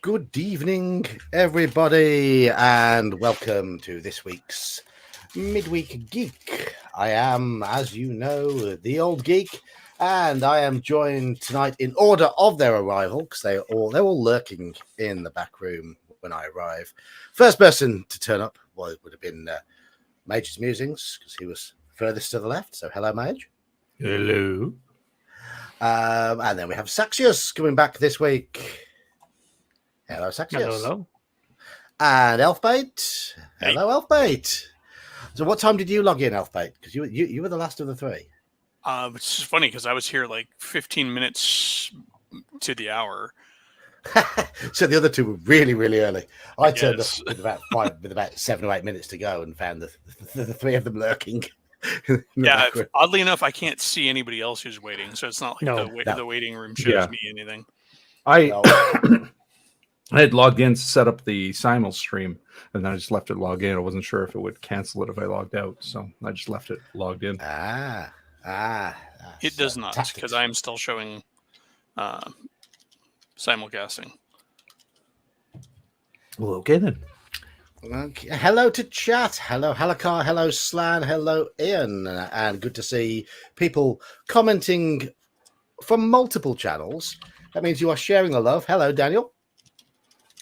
Good evening, everybody, and welcome to this week's Midweek Geek. I am, as you know, the old geek, and I am joined tonight in order of their arrival because they're all lurking in the back room when I arrive. First person to turn up would have been Mage's Musings because he was furthest to the left. So hello, Mage. Hello. And then we have Saxius coming back this week. Hello, Saxius. Hello. And Elfbait. Hey. Hello, Elfbait. So what time did you log in, Elfbait? Because you were the last of the three. It's just funny because I was here like 15 minutes to the hour. So the other two were really, really early. I turned up Yes. with about 7 or 8 minutes to go and found the three of them lurking. Yeah, oddly enough, I can't see anybody else who's waiting, so it's not like No. the waiting room shows me anything. I had logged in to set up the Silmulstream, and then I just left it logged in. I wasn't sure if it would cancel it if I logged out, so I just left it logged in. It does not, because I am still showing simulcasting. Well, okay then. Okay. Hello to chat. Hello, Halakar. Hello, Slan. Hello, Ian. And good to see people commenting from multiple channels. That means you are sharing the love. Hello, Daniel.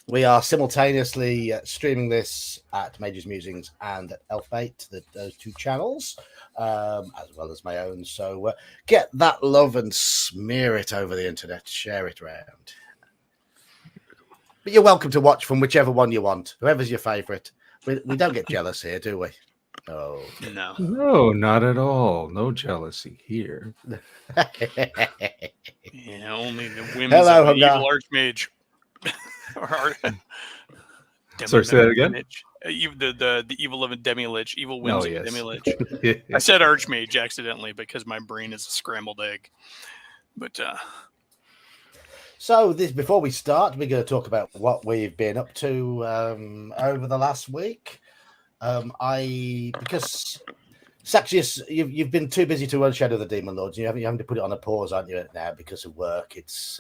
We are simultaneously streaming this at Mage's Musings and at Elfbait, those two channels, as well as my own. So get that love and smear it over the internet. Share it around. But you're welcome to watch from whichever one you want, whoever's your favourite. We don't get jealous here, do we? Oh. No, not at all. No jealousy here. Yeah, only the whims Hello, of the Hungar. evil archmage. Sorry, say that again? The evil of a demi-lich, evil whims of a demi-lich. I I said archmage accidentally because my brain is a scrambled egg. But So before we start, we're going to talk about what we've been up to over the last week. Because Saxius, you've been too busy to run Shadow of the Demon Lords. You're having to put it on a pause, aren't you, now because of work? It's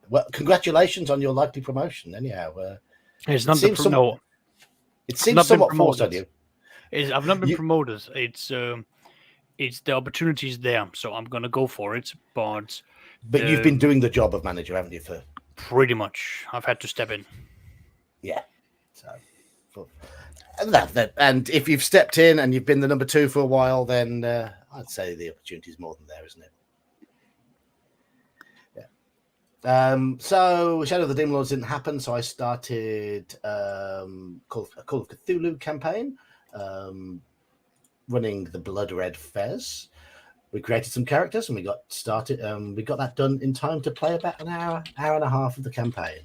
well, congratulations on your likely promotion. Anyhow, it's not it seems somewhat forced on you. I've not been promoted. It's the opportunity's there, so I'm going to go for it. But you've been doing the job of manager, haven't you? For pretty much, I've had to step in. Yeah. So, and if you've stepped in and you've been the number two for a while, then I'd say the opportunity is more than there, isn't it? So Shadow of the Demon Lords didn't happen, so I started Call of Cthulhu campaign, running the Blood Red Fez. We created some characters and we got started. We got that done in time to play about an hour and a half of the campaign.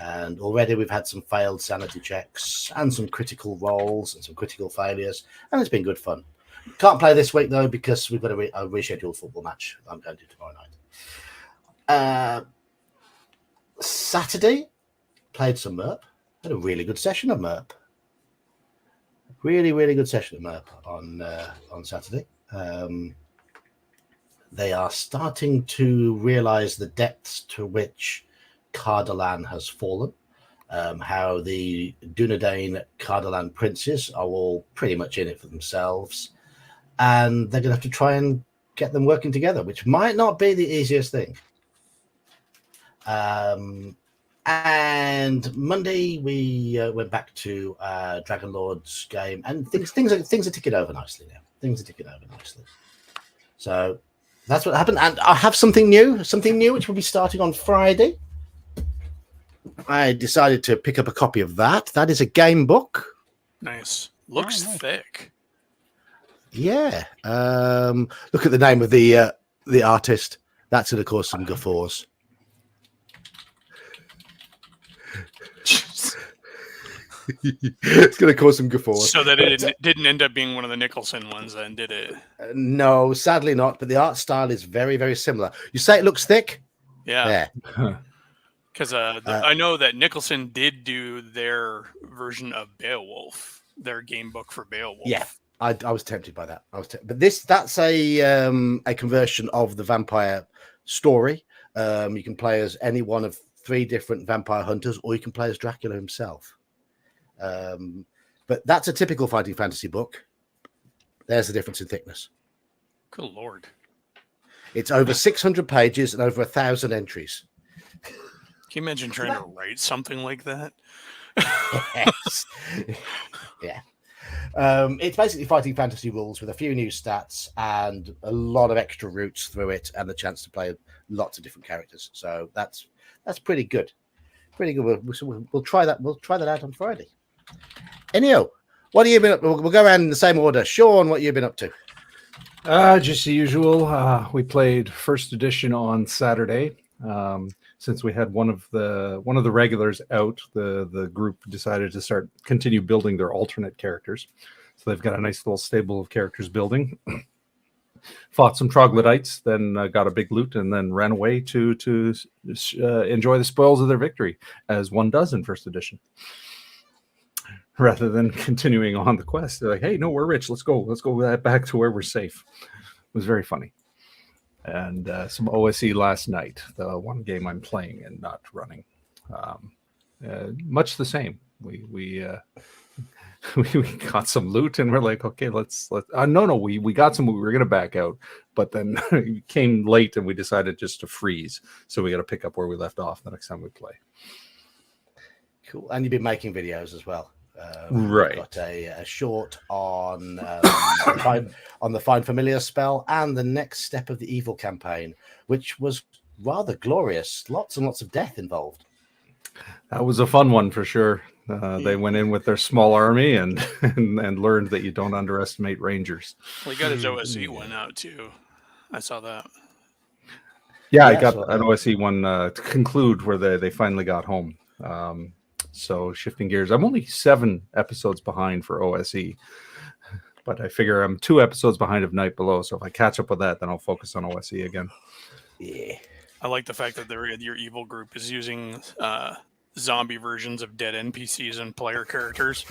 And already we've had some failed sanity checks and some critical rolls and some critical failures, and it's been good fun. Can't play this week though because we've got a rescheduled football match I'm going to tomorrow night. Saturday, played some MERP. Had a really good session of MERP. Really, really good session of MERP on Saturday. They are starting to realise the depths to which Cardalan has fallen. How the Dunedain Cardalan princes are all pretty much in it for themselves. And they're going to have to try and get them working together, which might not be the easiest thing. And Monday we went back to Dragon Lord's game, and things are ticking over nicely now. So that's what happened, and I have something new which will be starting on Friday. I decided to pick up a copy of that. That is a game book. Nice. Looks thick. Yeah. Look at the name of the artist. That's going to cause some guffaws. It's going to cause some guffaws. So that it didn't end up being one of the Nicholson ones, then, did it? No, sadly not. But the art style is very, very similar. You say it looks thick? Yeah. Yeah. Because I know that Nicholson did do their version of Beowulf, their game book for Beowulf. Yeah, I was tempted by that. But that's a conversion of the vampire story. You can play as any one of 3 different vampire hunters, or you can play as Dracula himself. But that's a typical fighting fantasy book. There's the difference in thickness. Good Lord. It's over 600 pages and over 1,000 entries. Can you imagine trying to write something like that? Yes. Yeah. It's basically fighting fantasy rules with a few new stats and a lot of extra routes through it, and the chance to play lots of different characters. So that's pretty good. Pretty good. We'll try that. We'll try that out on Friday. Ennio, what have you been up? We'll go around in the same order. Sean, what have you been up to? Just the usual. We played first edition on Saturday. Since we had one of the regulars out, the group decided to continue building their alternate characters. So they've got a nice little stable of characters building. Fought some troglodytes, then got a big loot, and then ran away to enjoy the spoils of their victory, as one does in first edition. Rather than continuing on the quest, they're like, "Hey, no, we're rich. Let's go back to where we're safe." It was very funny. And some OSE last night, the one game I'm playing and not running. Much the same. We got some loot and we're like, okay, let's no, we got some. We were gonna back out, but then it came late and we decided just to freeze. So we got to pick up where we left off the next time we play. Cool. And you've been making videos as well. Right. Got a short on the Find Familiar spell and the next step of the Evil campaign, which was rather glorious. Lots and lots of death involved. That was a fun one for sure. They went in with their small army and learned that you don't underestimate rangers. Well, he got his OSE one out too. I saw that. Yeah, I got an OSE one to conclude where they finally got home. So shifting gears, I'm only 7 episodes behind for OSE, but I figure I'm 2 episodes behind of Night Below. So if I catch up with that, then I'll focus on OSE again. Yeah, I like the fact that your evil group is using zombie versions of dead NPCs and player characters.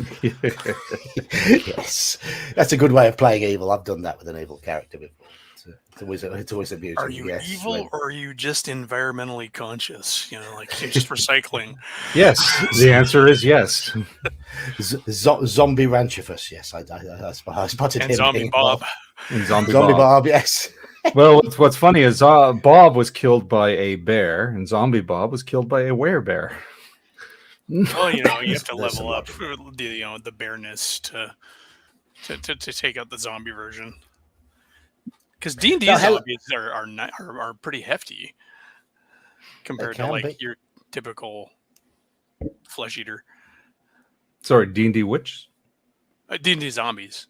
Yes, that's a good way of playing evil. I've done that with an evil character before. It's always amusing. Are you evil or are you just environmentally conscious? Like you're just recycling. Yes, the answer is yes. Zombie Ranchifus, yes, I spotted And him. Zombie Bob. And Zombie Bob, yes. Well, what's funny is Bob was killed by a bear, and Zombie Bob was killed by a werebear. Well, you have to level up the bearness to take out the zombie version. Because D&D zombies are pretty hefty compared to like your typical flesh eater. Sorry, D&D which? D&D zombies.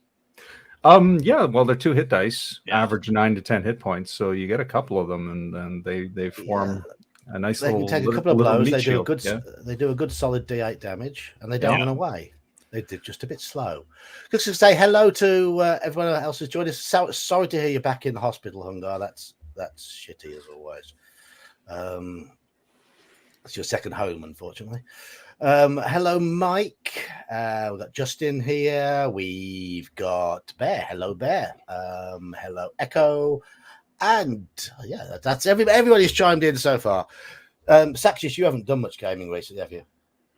Yeah, well, they're 2 hit dice, average 9 to 10 hit points, so you get a couple of them, and they form a nice little. They can take a couple of blows. They do a good solid D8 damage, and they don't run away. They're just a bit slow. Just to say hello to everyone else who's joined us. Sorry to hear you're back in the hospital, Hungar. That's shitty as always. It's your second home, unfortunately. Hello, Mike. We've got Justin here. We've got Bear. Hello, Bear. Hello, Echo. And that's everybody's chimed in so far. Saxis, you haven't done much gaming recently, have you?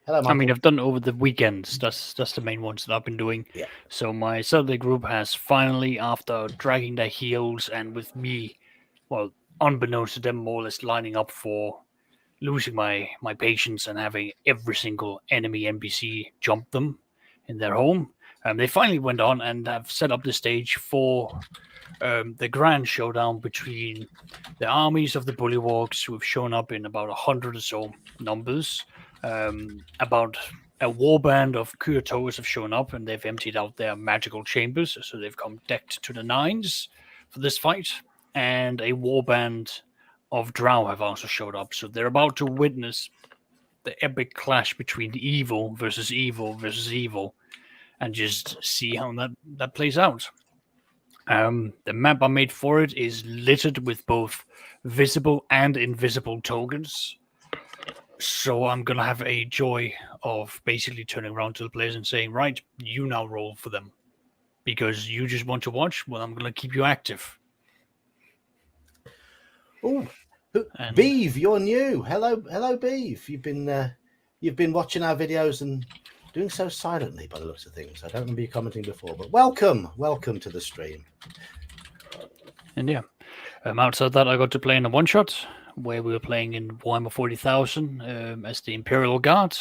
Hello, Michael. I mean, I've done over the weekends. That's the main ones that I've been doing. Yeah. So my Saturday group has finally, after dragging their heels and with me, well, unbeknownst to them, more or less lining up for losing my patience and having every single enemy NPC jump them in their home. They finally went on and have set up the stage for the grand showdown between the armies of the Bullywugs, who have shown up in about 100 or so numbers. About a warband of Kuotoas have shown up, and they've emptied out their magical chambers, so they've come decked to the nines for this fight. And a warband of Drow have also showed up, so they're about to witness the epic clash between evil versus evil versus evil, and just see how that plays out. The map I made for it is littered with both visible and invisible tokens. So I'm going to have a joy of basically turning around to the players and saying, right, you now roll for them. Because you just want to watch, well, I'm going to keep you active. Oh, And Beeve, you're new. Hello, Beeve. You've been watching our videos and doing so silently by the looks of things. I don't remember you commenting before, but welcome to the stream. and yeah, outside that, I got to play in a one shot where we were playing in Warhammer 40,000 as the Imperial Guard,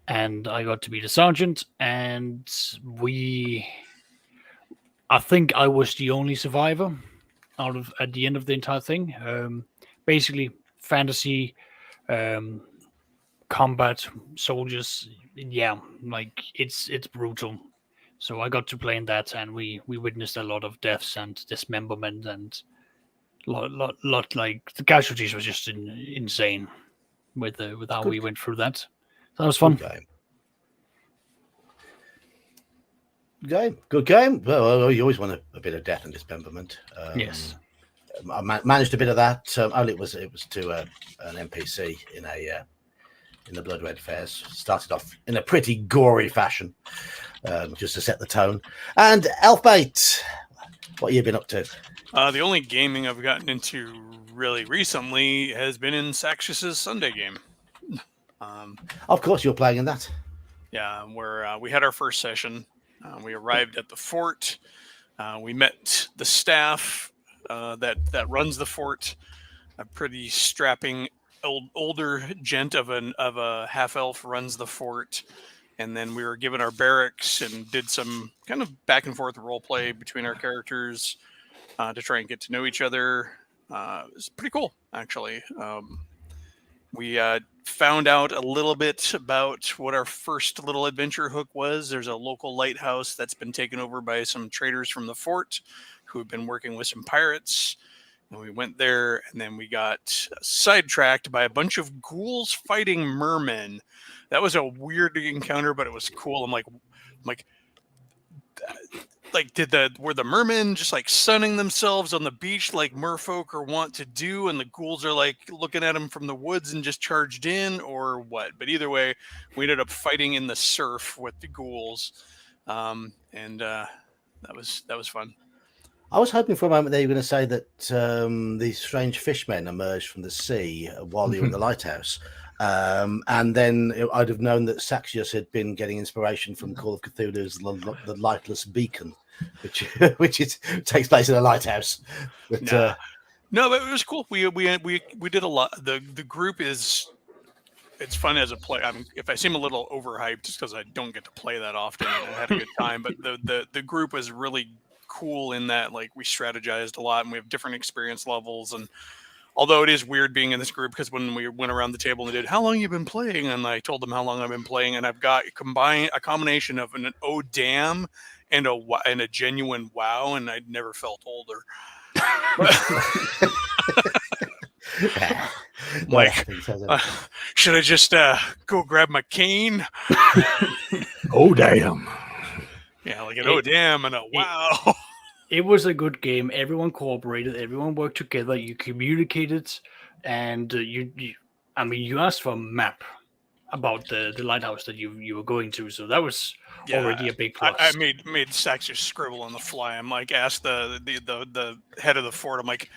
and I got to be the sergeant. And I think I was the only survivor at the end of the entire thing. Basically, fantasy, combat, soldiers. Yeah, like it's brutal. So I got to play in that, and we witnessed a lot of deaths and dismemberment, and lot like the casualties was just insane with how we went through that. So that was fun. Good game. Well, you always want a bit of death and dismemberment. Yes. I managed a bit of that. Only it was to an NPC in the Blood Red Fairs. Started off in a pretty gory fashion, just to set the tone. And Elfbait, what have you been up to? The only gaming I've gotten into really recently has been in Saxius's Sunday game. Of course, you're playing in that. Yeah, where we had our first session. We arrived at the fort. We met the staff that runs the fort. A pretty strapping older gent of a half elf runs the fort, and then we were given our barracks and did some kind of back and forth role play between our characters to try and get to know each other. It was pretty cool, actually. We found out a little bit about what our first little adventure hook was. There's a local lighthouse that's been taken over by some traders from the fort who have been working with some pirates. And we went there, and then we got sidetracked by a bunch of ghouls fighting mermen. That was a weird encounter, but it was cool. I'm like, were the mermen just like sunning themselves on the beach like merfolk are wont to do, and the ghouls are like looking at them from the woods and just charged in, or what? But either way, we ended up fighting in the surf with the ghouls, and that was fun. I was hoping for a moment there you were going to say that these strange fishmen emerged from the sea while you were in the lighthouse. And then I'd have known that Saxius had been getting inspiration from Call of Cthulhu's The Lightless Beacon, which takes place in a lighthouse. But, no, but it was cool. We did a lot. The group it's fun as a play. I mean, if I seem a little overhyped, just because I don't get to play that often, I had a good time. But the group was really cool in that, like, we strategized a lot, and we have different experience levels. And although it is weird being in this group, because when we went around the table and did how long you've been playing, and I told them how long I've been playing, and I've got a combination of an oh damn and a genuine wow, and I'd never felt older. Like, should I just go grab my cane? Oh damn! Yeah, like an oh damn and a wow. It was a good game. Everyone cooperated. Everyone worked together. You communicated, and you asked for a map about the lighthouse that you were going to. So that was already a big plus. I made Saxius scribble on the fly. I'm like, asked the head of the fort. I'm like,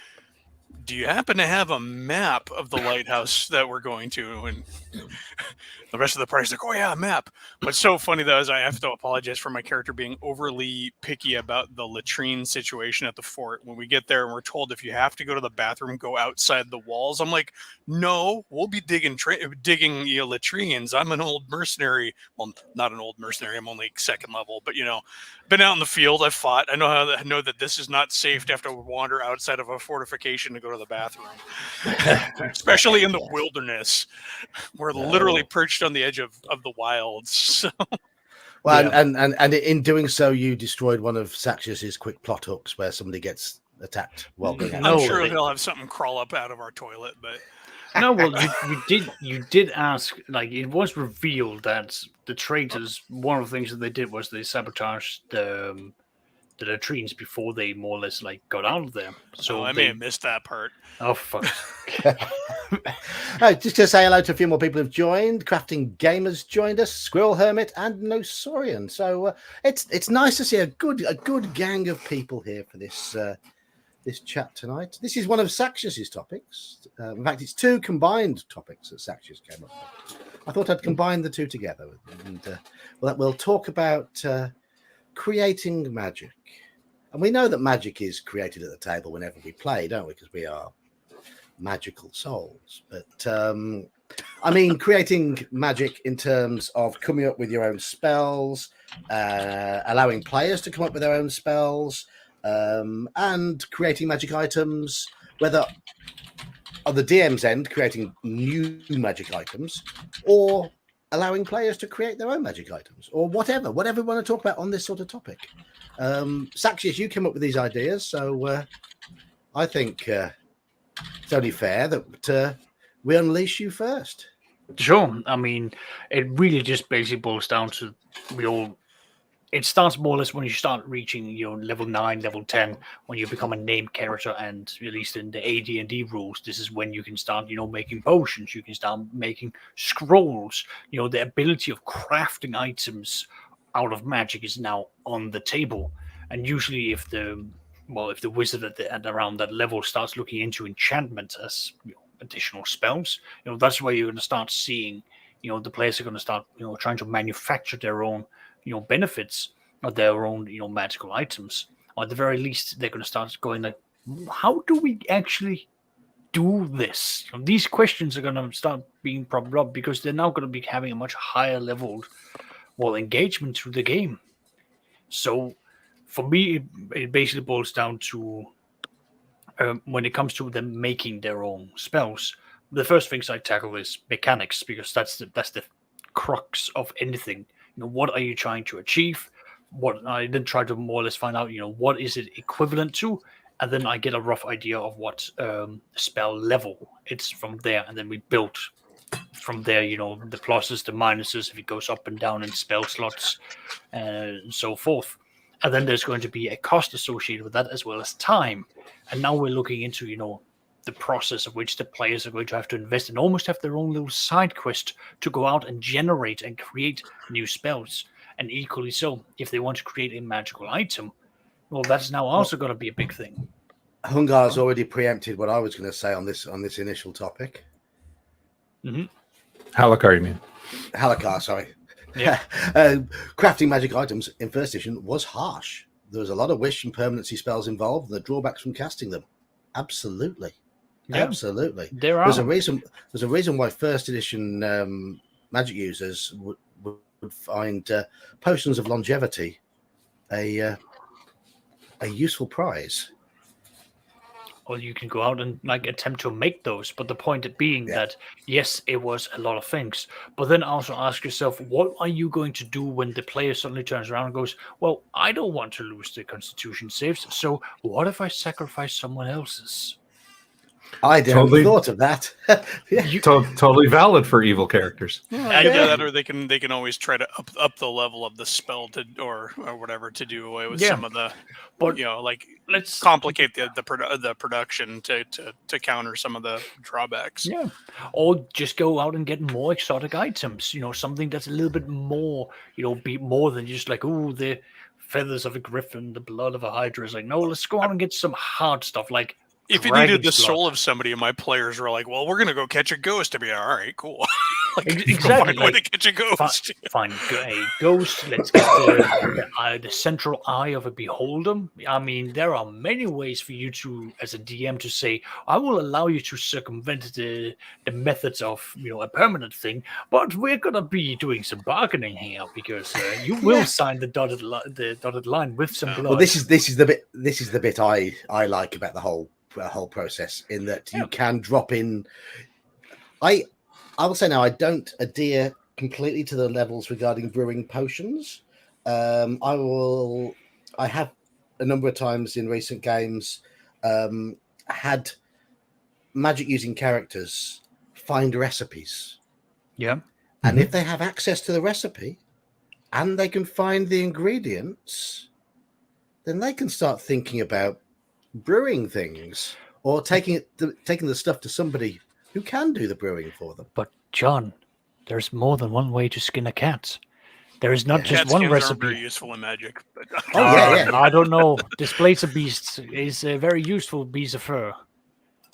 do you happen to have a map of the lighthouse that we're going to? And the rest of the party's like, oh yeah, a map. What's so funny though is I have to apologize for my character being overly picky about the latrine situation at the fort. When we get there and we're told if you have to go to the bathroom, go outside the walls. I'm like, no, we'll be digging latrines. I'm an old mercenary. Well, not an old mercenary. I'm only second level, but been out in the field. I've fought. I know that this is not safe to have to wander outside of a fortification to go to the bathroom, especially in the wilderness. We're literally perched on the edge of the wilds. So. Well, yeah. and in doing so, you destroyed one of Saxius's quick plot hooks where somebody gets attacked while going out. I'm sure he'll have something crawl up out of our toilet, but. No, well, you did ask. Like, it was revealed that the traitors, one of the things that they did was they sabotaged the latrines before they more or less like got out of there. So I may have missed that part. Oh fuck! Just to say hello to a few more people who've joined. Crafting Gamers joined us, Squirrel Hermit, and Nosorian. So it's nice to see a good gang of people here for this this chat tonight. This is one of Saxius's topics. In fact, it's two combined topics that Saxius came up with. I thought I'd combine the two together, and we'll talk about creating magic. And we know that magic is created at the table whenever we play, don't we? Because we are magical souls. But I mean, creating magic in terms of coming up with your own spells, allowing players to come up with their own spells, and creating magic items, whether on the DM's end, creating new magic items, or allowing players to create their own magic items, or whatever we want to talk about on this sort of topic. Saxius, you came up with these ideas, so I think it's only fair that we unleash you first. Sure. I mean, it really just basically boils down to it starts more or less when you start reaching level 9, level 10, when you become a named character, and at least in the AD&D rules, this is when you can start, making potions, you can start making scrolls, the ability of crafting items out of magic is now on the table. And usually if the wizard at around that level starts looking into enchantment as additional spells, that's where you're going to start seeing, the players are going to start, trying to manufacture their own benefits of their own magical items. Or at the very least, they're going to start going like, how do we actually do this? These questions are going to start being propped up because they're now going to be having a much higher level engagement through the game. So for me, it basically boils down to when it comes to them making their own spells, the first things I tackle is mechanics, because that's the crux of anything. What are you trying to achieve? What I then try to more or less find out, what is it equivalent to, and then I get a rough idea of what spell level it's from there, and then we build from there. The pluses, the minuses, if it goes up and down in spell slots, and so forth. And then there's going to be a cost associated with that, as well as time. And now we're looking into the process of which the players are going to have to invest and almost have their own little side quest to go out and generate and create new spells. And equally so, if they want to create a magical item, well, that's now also going to be a big thing. Hungar's already preempted what I was going to say on this initial topic. Mm-hmm. Halakar, you mean? Halakar, sorry. Yeah. Crafting magic items in first edition was harsh. There was a lot of wish and permanency spells involved, and the drawbacks from casting them. Absolutely. Yeah. Absolutely. There are. There's a reason why first edition magic users would find potions of longevity a useful prize. Or you can go out and attempt to make those, but the point being that yes, it was a lot of things, but then also ask yourself, what are you going to do when the player suddenly turns around and goes, well, I don't want to lose the Constitution saves, so what if I sacrifice someone else's? I never thought of that. Totally valid for evil characters. Either that, or they can always try to up the level of the spell or whatever to do away with some of the, but let's complicate the production to counter some of the drawbacks. Yeah, or just go out and get more exotic items. Something that's a little bit more, be more than just the feathers of a griffin, the blood of a hydra. Is no, let's go out and get some hard stuff like. If you needed the soul of somebody, and my players were like, "Well, we're gonna go catch a ghost," I'd be all right, cool. Exactly. Find a way to catch a ghost. Find a ghost. Let's get the central eye of a beholder. I mean, there are many ways for you to, as a DM, to say, "I will allow you to circumvent the methods of a permanent thing, but we're gonna be doing some bargaining here because you will sign the dotted line with some blood." Well, this is the bit I like about the whole process, in that you can drop in. I will say now, I don't adhere completely to the levels regarding brewing potions. I have a number of times in recent games had magic using characters find recipes. Yeah. And if they have access to the recipe and they can find the ingredients, then they can start thinking about brewing things, or taking the stuff to somebody who can do the brewing for them. But John, there's more than one way to skin a cat. There is not Yeah. just Cat one skins aren't very recipe. useful in Magic. But Oh, yeah. I don't know. Displacer Beast is a very useful piece of fur.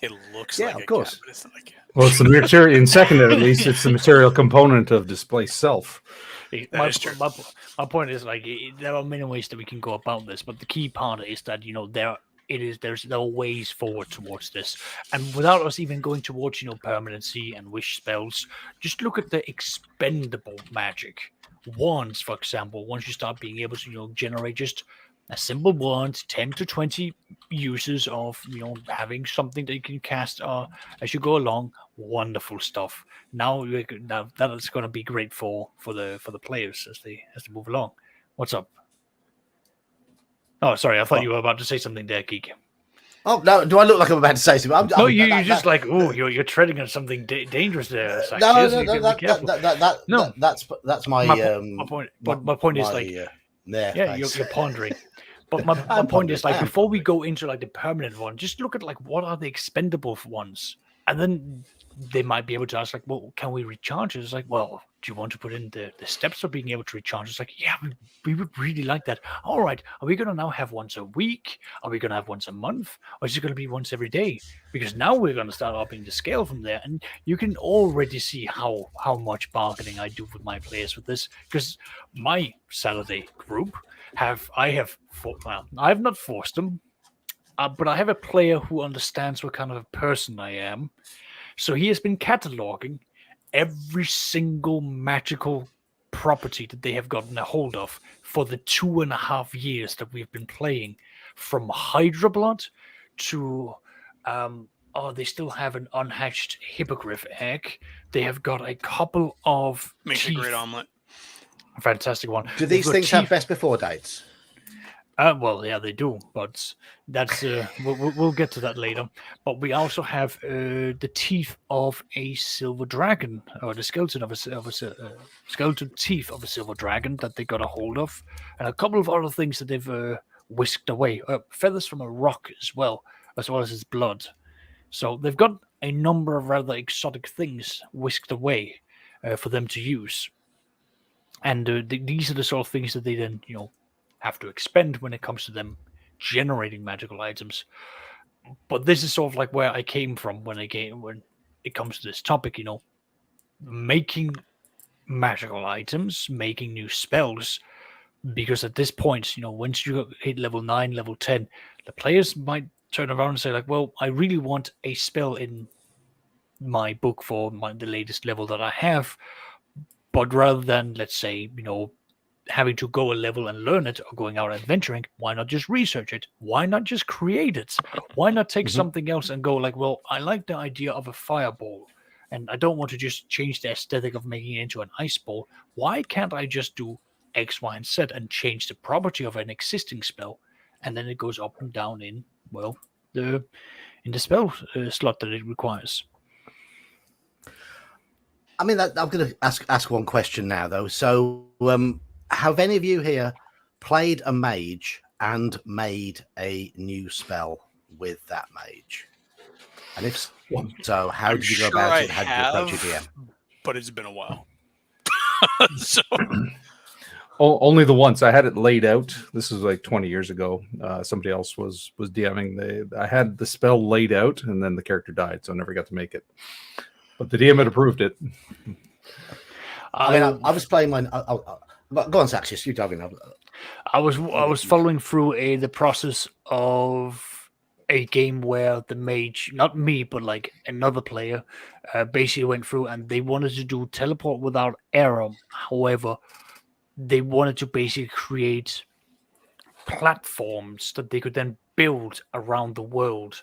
it looks Yeah, like of a course. cat, but it's not a cat. Well, it's the material in secondary, at least. It's the material component of displaced self. That is true. My point is like there are many ways that we can go about this, but the key part is that there are ways forward towards this, and without us even going towards permanency and wish spells, just look at the expendable magic. Wands, for example, once you start being able to generate just a simple wand, 10 to 20 uses of having something that you can cast as you go along, wonderful stuff. Now that is going to be great for the players as they move along. What's up? Oh, sorry, I thought you were about to say something there, Geek. Oh no! Do I look like I'm about to say something? No, you're just like, oh, you're treading on something dangerous there. Sax. No, Yes, no, you no, gotta be careful. No. that's my My point. But my point is like, yeah, you're pondering. But my point is like, before we go into like the permanent one, just look at like what are the expendable ones, and then they might be able to ask like, well, can we recharge it? It's like, well, do you want to put in the steps of being able to recharge? It's like, yeah, we would really like that. All right, are we going to now have once a week? Are we going to have once a month? Or is it going to be once every day? Because now we're going to start upping the scale from there. And you can already see how much bargaining I do with my players with this. Because my Saturday group I have not forced them, but I have a player who understands what kind of a person I am. So he has been cataloging every single magical property that they have gotten a hold of for the 2.5 years that we've been playing, from Hydra Blood to they still have an unhatched hippogriff egg. They have got a couple of Makes teeth. a great omelet. Fantastic one. Do these things have best before dates? Well, yeah, they do, but that's we'll get to that later. But we also have the teeth of a silver dragon, or the skeleton of a skeleton teeth of a silver dragon that they got a hold of, and a couple of other things that they've whisked away. Feathers from a rock as well as his blood. So they've got a number of rather exotic things whisked away for them to use, and these are the sort of things that they then have to expend when it comes to them generating magical items. But this is sort of like where I came from when it comes to this topic, making magical items, making new spells. Because at this point, once you hit level 9, level 10, the players might turn around and say like, well, I really want a spell in my book for the latest level that I have. But rather than, let's say, having to go a level and learn it, or going out adventuring, why not just research it? Why not just create it? Why not take something else and go like, well, I like the idea of a fireball, and I don't want to just change the aesthetic of making it into an ice ball. Why can't I just do X, Y, and Z and change the property of an existing spell, and then it goes up and down in the spell slot that it requires? I mean, I'm going to ask one question now, though. So, have any of you here played a mage and made a new spell with that mage? And if so, how did you go about it? How did you approach your DM? But it's been a while. So Only the once. I had it laid out. This was like 20 years ago. Somebody else was DMing. I had the spell laid out, and then the character died, so I never got to make it. But the DM had approved it. I mean, I was playing mine. Go on, Saxius. You dive in. I was following through the process of a game where the mage, not me, but like another player, basically went through and they wanted to do teleport without error. However, they wanted to basically create platforms that they could then build around the world,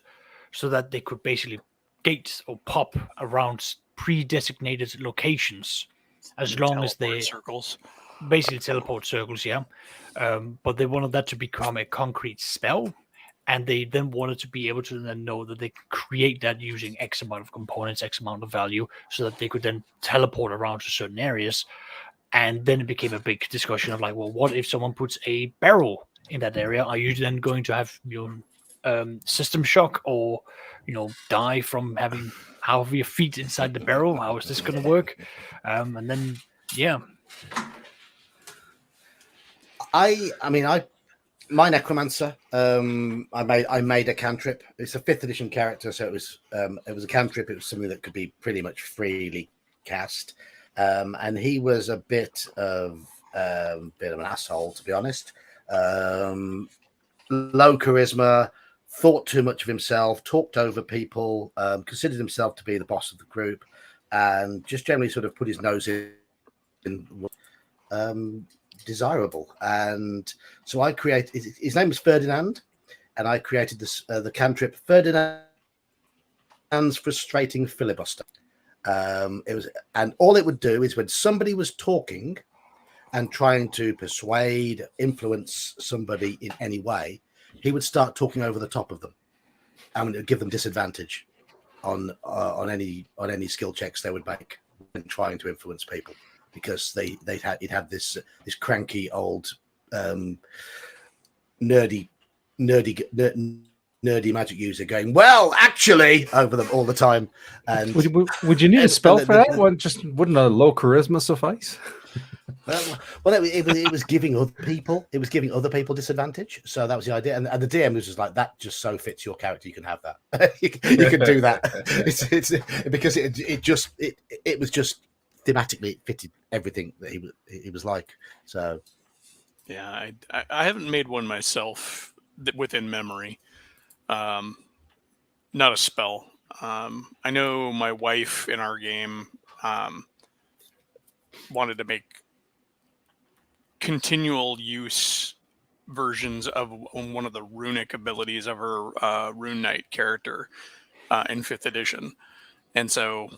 so that they could basically gate or pop around pre-designated locations, as long as they circles. Basically teleport circles, yeah. But they wanted that to become a concrete spell, and they then wanted to be able to then know that they could create that using X amount of components, X amount of value, so that they could then teleport around to certain areas. And then it became a big discussion of like, well, what if someone puts a barrel in that area? Are you then going to have system shock, or die from having half of your feet inside the barrel? How is this going to work? And then, yeah. My necromancer. I made a cantrip. It's a 5th edition character, so it was a cantrip. It was something that could be pretty much freely cast, and he was a bit of an asshole, to be honest. Low charisma, thought too much of himself, talked over people, considered himself to be the boss of the group, and just generally sort of put his nose in desirable. And so I created, his name was Ferdinand, and I created this the cantrip Ferdinand's Frustrating Filibuster. And all it would do is when somebody was talking and trying to persuade, influence somebody in any way, he would start talking over the top of them, and it would give them disadvantage on any skill checks they would make when trying to influence people, because he'd had this cranky old nerdy magic user going, well, actually, over them all the time. And would you need a spell for that one? Just wouldn't a low charisma suffice? Well, it was giving other people. It was giving other people disadvantage. So that was the idea. And the DM was just like, that just so fits your character. You can have that. you can do that. It's because it was just thematically it fitted everything that he was like. So yeah, I haven't made one myself within memory. Not a spell. I know my wife in our game wanted to make continual use versions of one of the runic abilities of her Rune Knight character in 5th edition. And so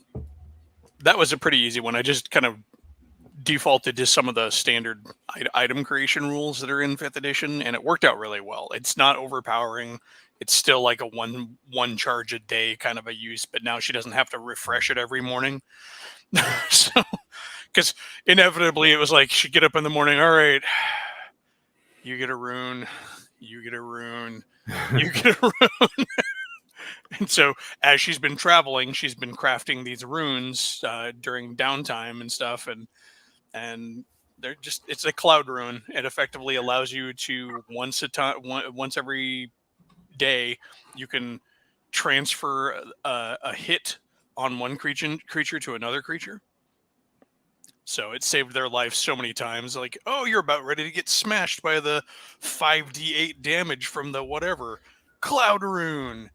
that was a pretty easy one. I just kind of defaulted to some of the standard item creation rules that are in 5th edition, and it worked out really well. It's not overpowering. It's still like a one charge a day kind of a use, but now she doesn't have to refresh it every morning. So, because inevitably it was like she'd get up in the morning, all right, you get a rune, you get a rune, you get a rune. And so as she's been traveling, she's been crafting these runes during downtime and stuff, and they're just, it's a cloud rune. It effectively allows you to once every day you can transfer a hit on one creature to another creature. So it saved their life so many times. Like, oh, you're about ready to get smashed by the 5d8 damage from the whatever cloud rune.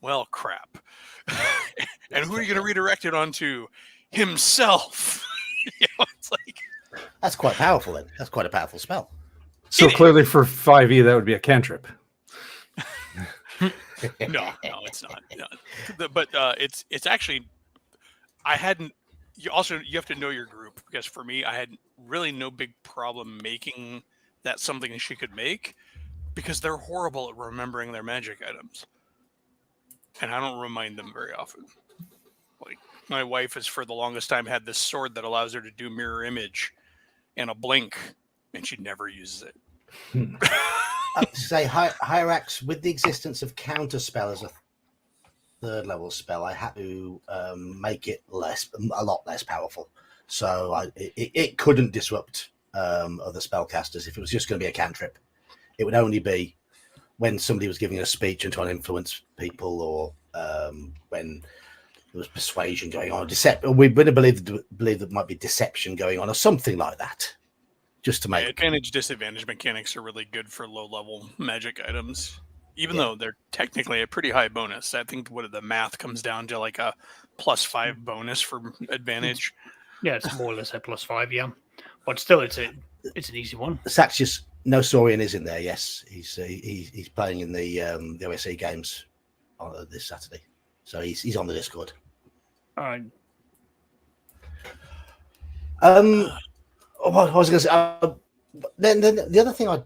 Well, crap. And who are you going to redirect it onto? Himself. It's like, that's quite powerful. Then that's quite a powerful spell. So clearly, for 5e, that would be a cantrip. No, it's not. No. But it's actually, I hadn't. You have to know your group, because for me, I had really no big problem making that something she could make, because they're horrible at remembering their magic items, and I don't remind them very often. Like, my wife has for the longest time had this sword that allows her to do mirror image and a blink, and she never uses it. Say Hyrax, with the existence of counterspell as a 3rd level spell, I had to make it a lot less powerful. So it couldn't disrupt other spellcasters if it was just going to be a cantrip. It would only be when somebody was giving a speech and trying to influence people, or when there was persuasion going on, we would believe there might be deception going on, or something like that. Just to make advantage disadvantage mechanics are really good for low level magic items, even though they're technically a pretty high bonus. I think what the math comes down to like a +5 bonus for advantage. Yeah, it's more or less a +5, yeah. But still, it's an easy one. Saxius Nosorian is in there. Yes, he's playing in the OSE games this Saturday, so he's on the Discord. All right. What I was going to say, then the other thing I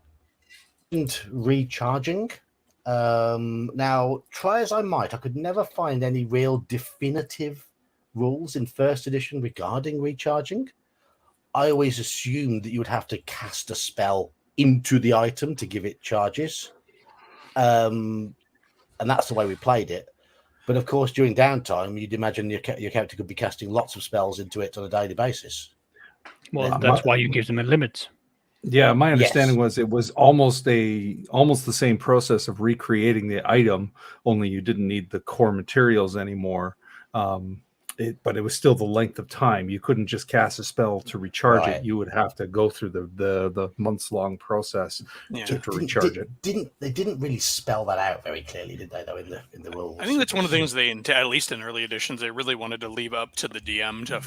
didn't recharging. Now, try as I might, I could never find any real definitive rules in 1st edition regarding recharging. I always assumed that you would have to cast a spell into the item to give it charges, and that's the way we played it. But of course, during downtime, you'd imagine your character could be casting lots of spells into it on a daily basis. Well, that's why you give them a limit. Yeah, my understanding Yes. was it was almost the same process of recreating the item, only you didn't need the core materials anymore. But it was still the length of time. You couldn't just cast a spell to recharge Right. it. You would have to go through the months long process Yeah. to recharge it. They didn't really spell that out very clearly, did they? Though in the rules, I think that's one of the things they, at least in early editions, they really wanted to leave up to the DM to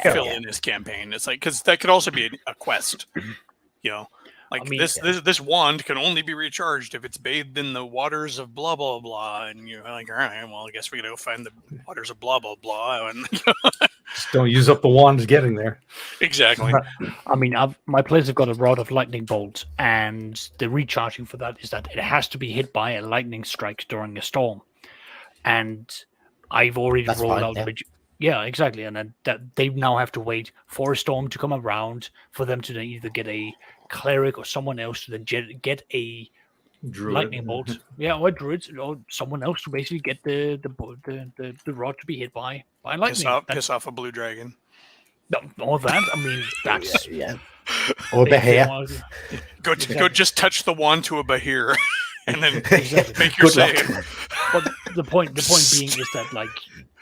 fill in his campaign. It's like, because that could also be a quest, you know. Like, I mean, this wand can only be recharged if it's bathed in the waters of blah blah blah, and you're like, all right, well, I guess we gotta go find the waters of blah blah blah, and Just don't use up the wand getting there. exactly. I mean, my players have got a rod of lightning bolt, and the recharging for that is that it has to be hit by a lightning strike during a storm. And I've already rolled out the yeah, exactly, and then that they now have to wait for a storm to come around for them to then either get a cleric or someone else to then get a Druid. lightning bolt, or druids, or someone else to basically get the rod to be hit by lightning. Piss off a blue dragon. No, all that. I mean, that's or Bahir. Go just touch the wand to a Bahir, and then make your Good save. luck. But the point being is that, like,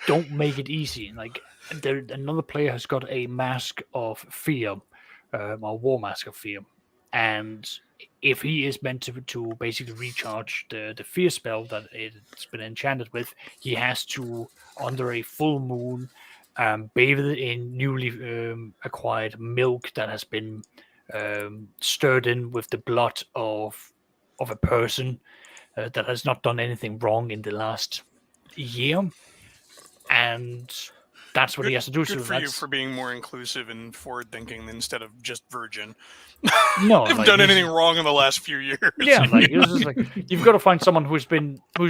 don't make it easy. Like, another player has got a mask of fear, a war mask of fear, and if he is meant to basically recharge the fear spell that it's been enchanted with, he has to, under a full moon, bathe it in newly acquired milk that has been stirred in with the blood of a person that has not done anything wrong in the last year, and that's what he has to do. Good So for you for being more inclusive and forward thinking instead of just virgin. No, haven't done anything wrong in the last few years. Yeah, like it's just like you've got to find someone who's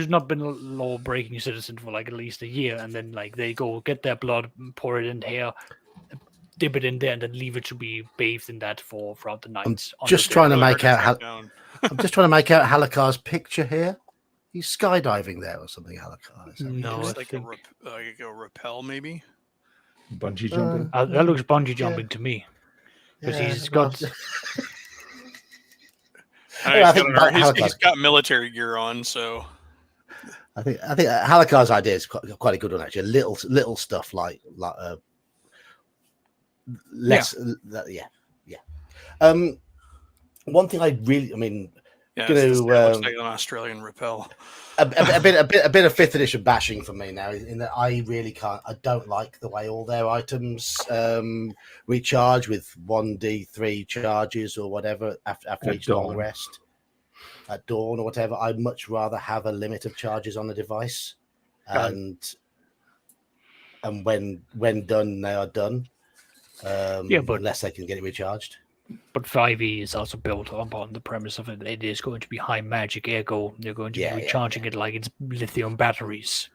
not been a law breaking citizen for like at least a year, and then like they go get their blood, pour it in here, dip it in there, and then leave it to be bathed in that throughout the night. I'm just trying to make out Halakar's picture here. He's skydiving there or something, Halakar. No, it's like a rappel, maybe. Bungee jumping. That looks bungee jumping to me. Because he's got. He's got military gear on, so. I think Halakar's idea is quite a good one actually. Little stuff like less, one thing I really, looks like an Australian rappel. a bit of 5th edition bashing for me now, in that I don't like the way all their items recharge with 1d3 charges or whatever after each long rest at dawn or whatever. I'd much rather have a limit of charges on the device, and when done, they are done. But unless they can get it recharged. But 5e is also built upon the premise of it is going to be high magic, ergo they're going to be recharging it like it's lithium batteries.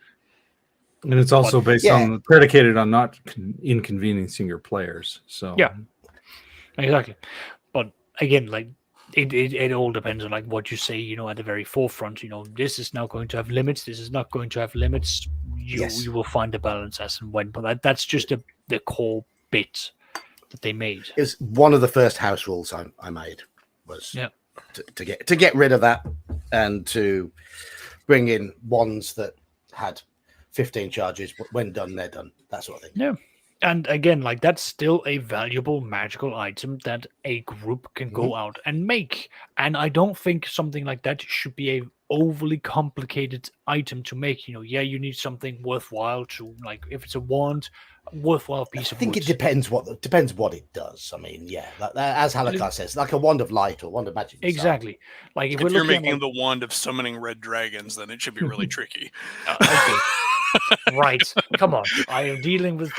And it's also predicated on not inconveniencing your players. So yeah, exactly. But again, like it all depends on like what you say. At the very forefront. This is now going to have limits. This is not going to have limits. You will find the balance as and when. But that's just the core bit that they made. It was one of the first house rules I made was to get rid of that and to bring in ones that had 15 charges. When done, they're done. That sort of thing. Yeah. And again, like that's still a valuable magical item that a group can go out and make. And I don't think something like that should be a overly complicated item to make. You need something worthwhile to, like, if it's a wand, worthwhile piece of wood. I think it depends what it does. I mean, as Halakar says, like a wand of light or wand of magic. Exactly. Like if you're making the wand of summoning red dragons, then it should be really tricky. Okay. Right. Come on. I am dealing with.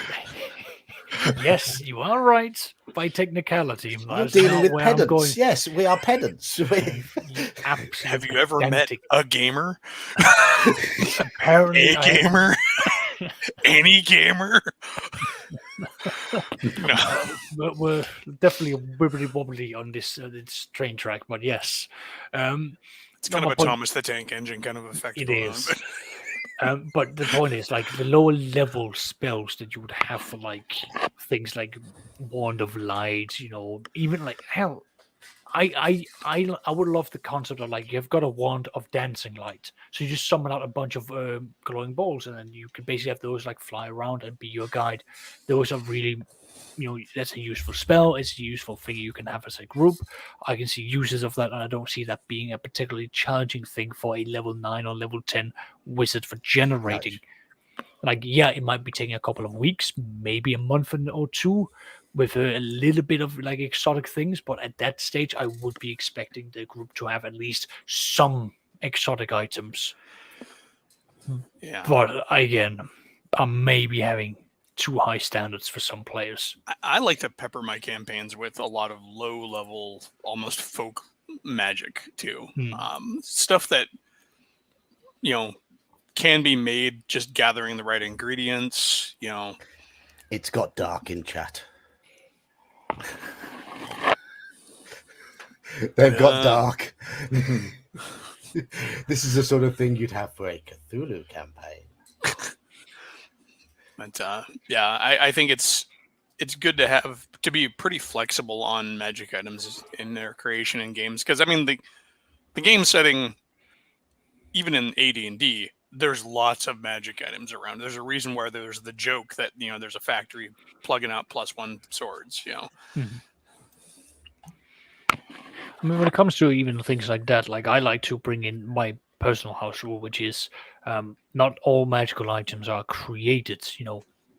Yes, you are right. By technicality, I'm dealing with pedants. Yes, we are pedants. Have you ever met a gamer? Apparently, a gamer. Any gamer? No. We're definitely wibbly wobbly on this train track, but yes, it's kind of a Thomas the Tank Engine kind of effect. It is. But the point is, like, the lower level spells that you would have for like things like Wand of Light, even like hell, I would love the concept of like you've got a wand of dancing light, so you just summon out a bunch of glowing balls, and then you can basically have those like fly around and be your guide. Those are really, that's a useful spell. It's a useful thing you can have as a group. I can see uses of that, and I don't see that being a particularly challenging thing for a level 9 or level 10 wizard for generating. Like, yeah, it might be taking a couple of weeks, maybe a month or two, with a little bit of like exotic things, but at that stage I would be expecting the group to have at least some exotic items. Yeah. But again, I'm maybe having too high standards for some players. I like to pepper my campaigns with a lot of low level, almost folk magic too. Stuff that can be made just gathering the right ingredients. It's got dark in chat. They've got dark. This is the sort of thing you'd have for a Cthulhu campaign. But I think it's good to be pretty flexible on magic items in their creation in games, because I mean the game setting, even in AD&D, there's lots of magic items around. There's a reason why there's the joke that there's a factory plugging out +1 swords. I mean, when it comes to even things like that, like I like to bring in my personal house rule, which is not all magical items are created.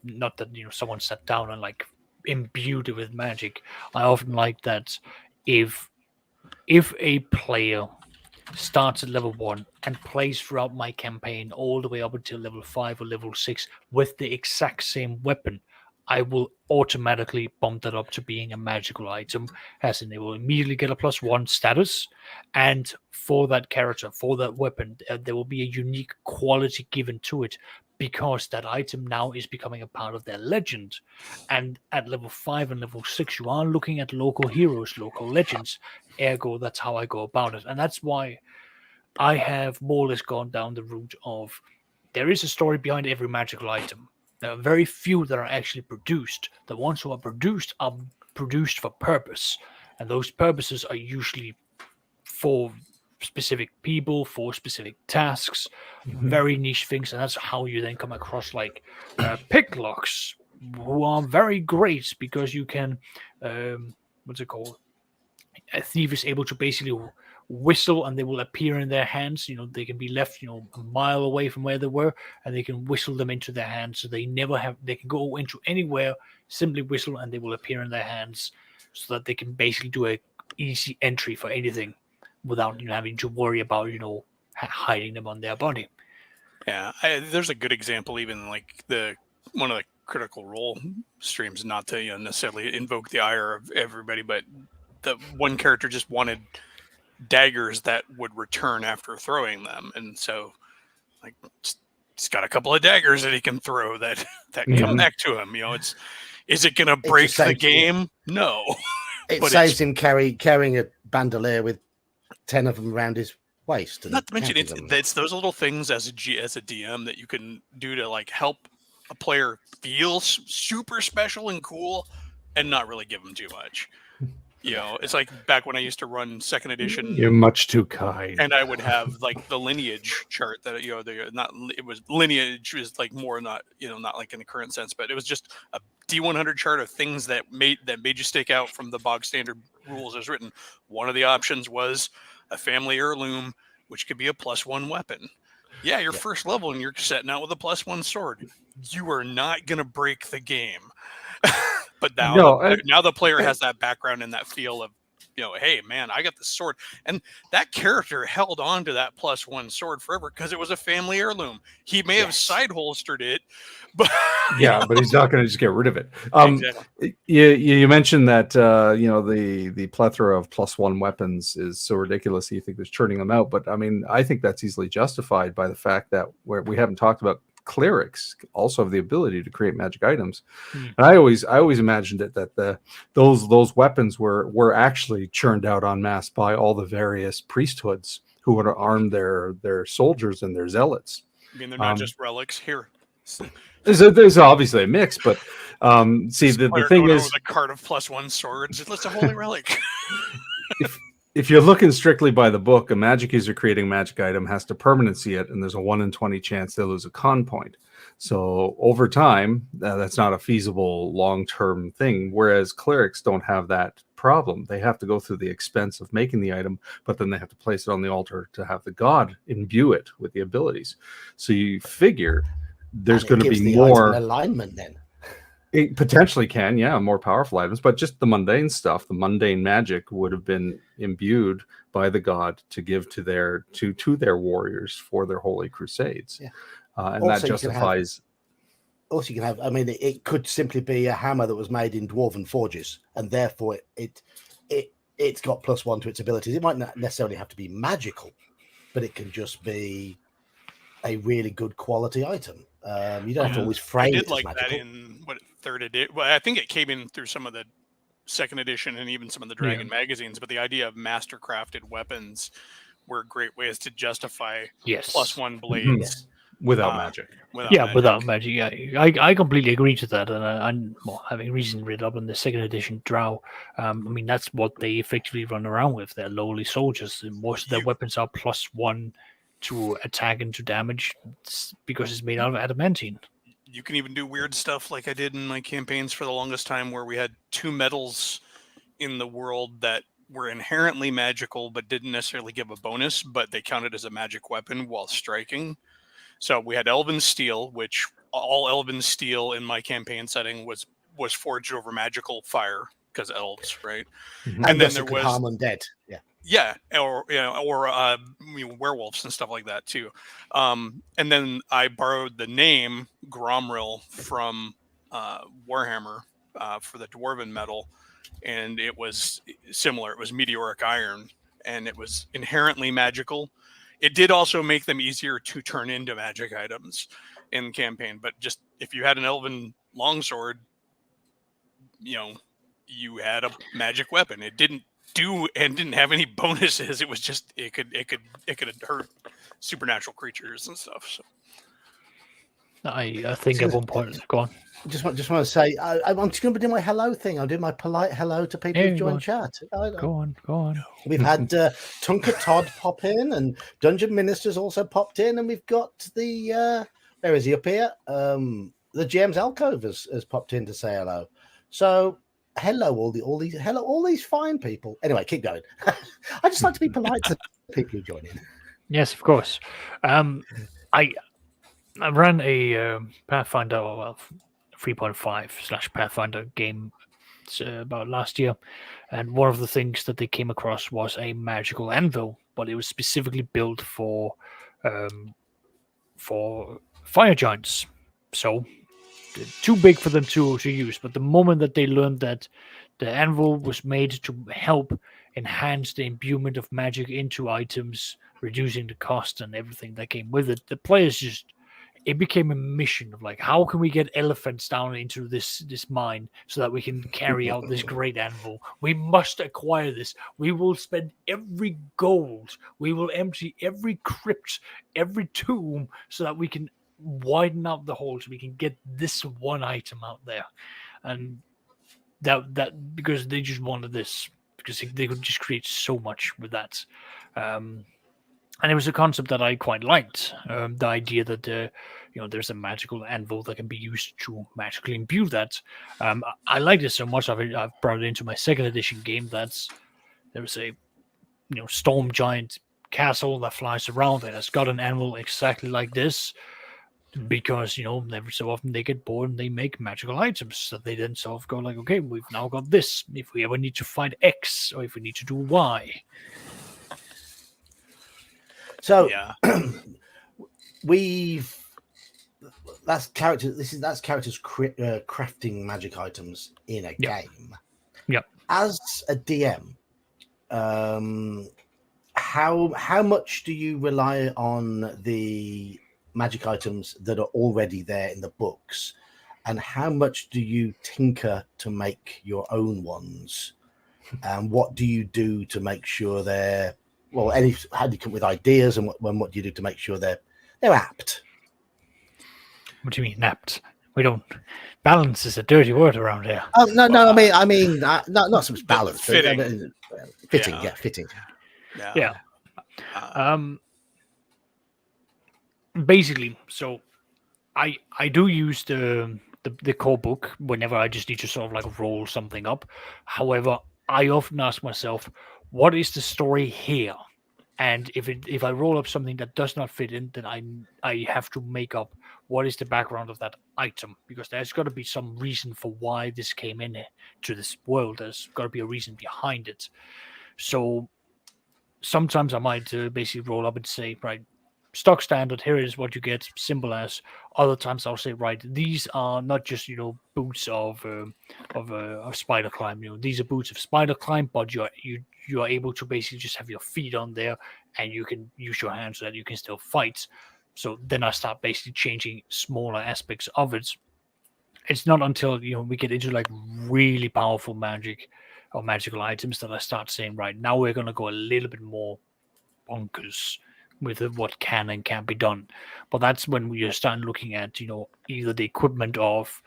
Not that someone sat down and like imbued it with magic. I often like that if a player starts at level 1 and plays throughout my campaign all the way up until level 5 or level 6 with the exact same weapon, I will automatically bump that up to being a magical item, as in they will immediately get a +1 status. And for that character, for that weapon, there will be a unique quality given to it, because that item now is becoming a part of their legend. And at level 5 and level 6, you are looking at local heroes, local legends. Ergo, that's how I go about it. And that's why I have more or less gone down the route of there is a story behind every magical item. There are very few that are actually produced. The ones who are produced for purpose. And those purposes are usually for specific people, for specific tasks, very niche things. And that's how you then come across like picklocks, who are very great because you can, what's it called? A thief is able to basically whistle and they will appear in their hands. They can be left a mile away from where they were, and they can whistle them into their hands, so they can go into anywhere, simply whistle, and they will appear in their hands, so that they can basically do a easy entry for anything without having to worry about hiding them on their body. Yeah, there's a good example, even like one of the Critical Role streams, not to necessarily invoke the ire of everybody, but the one character just wanted daggers that would return after throwing them, and so like he's got a couple of daggers that he can throw that come back to him. Is it gonna break the game? No. It saves him carrying a bandolier with 10 of them around his waist. Not to mention it's those little things as a DM that you can do to like help a player feel super special and cool, and not really give them too much. It's like back when I used to run 2nd edition. You're much too kind. And I would have like the lineage chart that it was lineage is like more not like in the current sense, but it was just a D100 chart of things that made you stick out from the bog standard rules as written. One of the options was a family heirloom, which could be a +1 weapon. Yeah, your first level and you're setting out with a +1 sword. You are not gonna break the game. But now the player has that background and that feel of, hey man, I got the sword, and that character held on to that +1 sword forever because it was a family heirloom. He may have side holstered it, but but he's not going to just get rid of it. Exactly. You mentioned that the plethora of +1 weapons is so ridiculous. You think there's churning them out, but I mean, I think that's easily justified by the fact that we haven't talked about clerics also have the ability to create magic items. And I always imagined it that those weapons were actually churned out en masse by all the various priesthoods who would arm their soldiers and their zealots. I mean, they're not just relics here. There's obviously a mix, but see, the thing is, with a cart of +1 swords. It's a holy relic. if you're looking strictly by the book, a magic user creating a magic item has to permanency it, and there's a 1 in 20 chance they'll lose a con point. So over time, that's not a feasible long-term thing. Whereas clerics don't have that problem. They have to go through the expense of making the item, but then they have to place it on the altar to have the god imbue it with the abilities. So you figure there's going to be more alignment then. It potentially can, yeah, more powerful items, but just the mundane stuff, the mundane magic would have been imbued by the god to give to their warriors for their holy crusades. Yeah. And also, that justifies. You can have, I mean, it could simply be a hammer that was made in dwarven forges, and therefore it's got +1 to its abilities. It might not necessarily have to be magical, but it can just be a really good quality item. You don't have to always frame it as magical. I did like that in third edition. Well, I think it came in through some of the second edition and even some of the Dragon magazines. But the idea of master-crafted weapons were great ways to justify +1 blades without magic. Without magic. Yeah, I completely agree to that. And I'm having recently read up on the second edition Drow. I mean, that's what they effectively run around with. They're lowly soldiers. And most of their weapons are +1 to attack and to damage because it's made out of adamantine. You can even do weird stuff like I did in my campaigns for the longest time, where we had 2 metals in the world that were inherently magical but didn't necessarily give a bonus, but they counted as a magic weapon while striking. So we had Elven Steel, which all Elven Steel in my campaign setting was forged over magical fire because elves, right? Mm-hmm. And then there was harm undead. Yeah, or werewolves and stuff like that too. And then I borrowed the name Gromril from Warhammer for the dwarven metal, and it was similar. It was meteoric iron, and it was inherently magical. It did also make them easier to turn into magic items in campaign. But just if you had an elven longsword, you had a magic weapon. It didn't have any bonuses. It was just it could hurt supernatural creatures and stuff. So I think at one point, go on. Just want to say I'm just going to do my hello thing. I'll do my polite hello to people who join chat. Go on. We've had Tunka Todd pop in, and Dungeon Minister's also popped in, and we've got the where is he up here? The GM's Alcove has popped in to say hello. So. Hello, all these fine people. Anyway, keep going. I just like to be polite to people who join in. Yes, of course. I ran a Pathfinder 3.5/Pathfinder game about last year, and one of the things that they came across was a magical anvil, but it was specifically built for fire giants. So. Too big for them to use, but the moment that they learned that the anvil was made to help enhance the imbuement of magic into items, reducing the cost and everything that came with it, the players it became a mission of like, how can we get elephants down into this mine so that we can carry out this great anvil? We must acquire this. We will spend every gold. We will empty every crypt, every tomb, so that we can widen out the hole so we can get this one item out there. And that because they just wanted this, because they could just create so much with that. And it was a concept that I quite liked. The idea that there's a magical anvil that can be used to magically imbue that. I liked it so much I've brought it into my second edition game. There was a storm giant castle that flies around and it's got an anvil exactly like this. Because every so often they get bored and they make magical items that they then sort of go like, okay, we've now got this. If we ever need to find X, or if we need to do Y. So that's characters crafting magic items in a game. Yep. As a DM, how much do you rely on the magic items that are already there in the books, and how much do you tinker to make your own ones, and what do you do to make sure how do you come up with ideas, and what do you do to make sure they're apt? What do you mean apt? We don't. Balance is a dirty word around here. Oh no, I mean, not so much balance, fitting. but fitting, Yeah. yeah, fitting. Yeah. Uh, Basically, so I do use the core book whenever I just need to sort of like roll something up. However, I often ask myself, what is the story here? And if I roll up something that does not fit in, then I have to make up what is the background of that item, because there's got to be some reason for why this came in to this world. There's got to be a reason behind it. So sometimes I might basically roll up and say, right, stock standard, here is what you get, simple as. Other times I'll say, right, these are not just boots of spider climb. These are boots of spider climb, but you are able to basically just have your feet on there, and you can use your hands so that you can still fight. So then I start basically changing smaller aspects of it. It's not until we get into like really powerful magic or magical items that I start saying, right, now we're gonna go a little bit more bonkers with what can and can't be done. But that's when we start looking at either the equipment of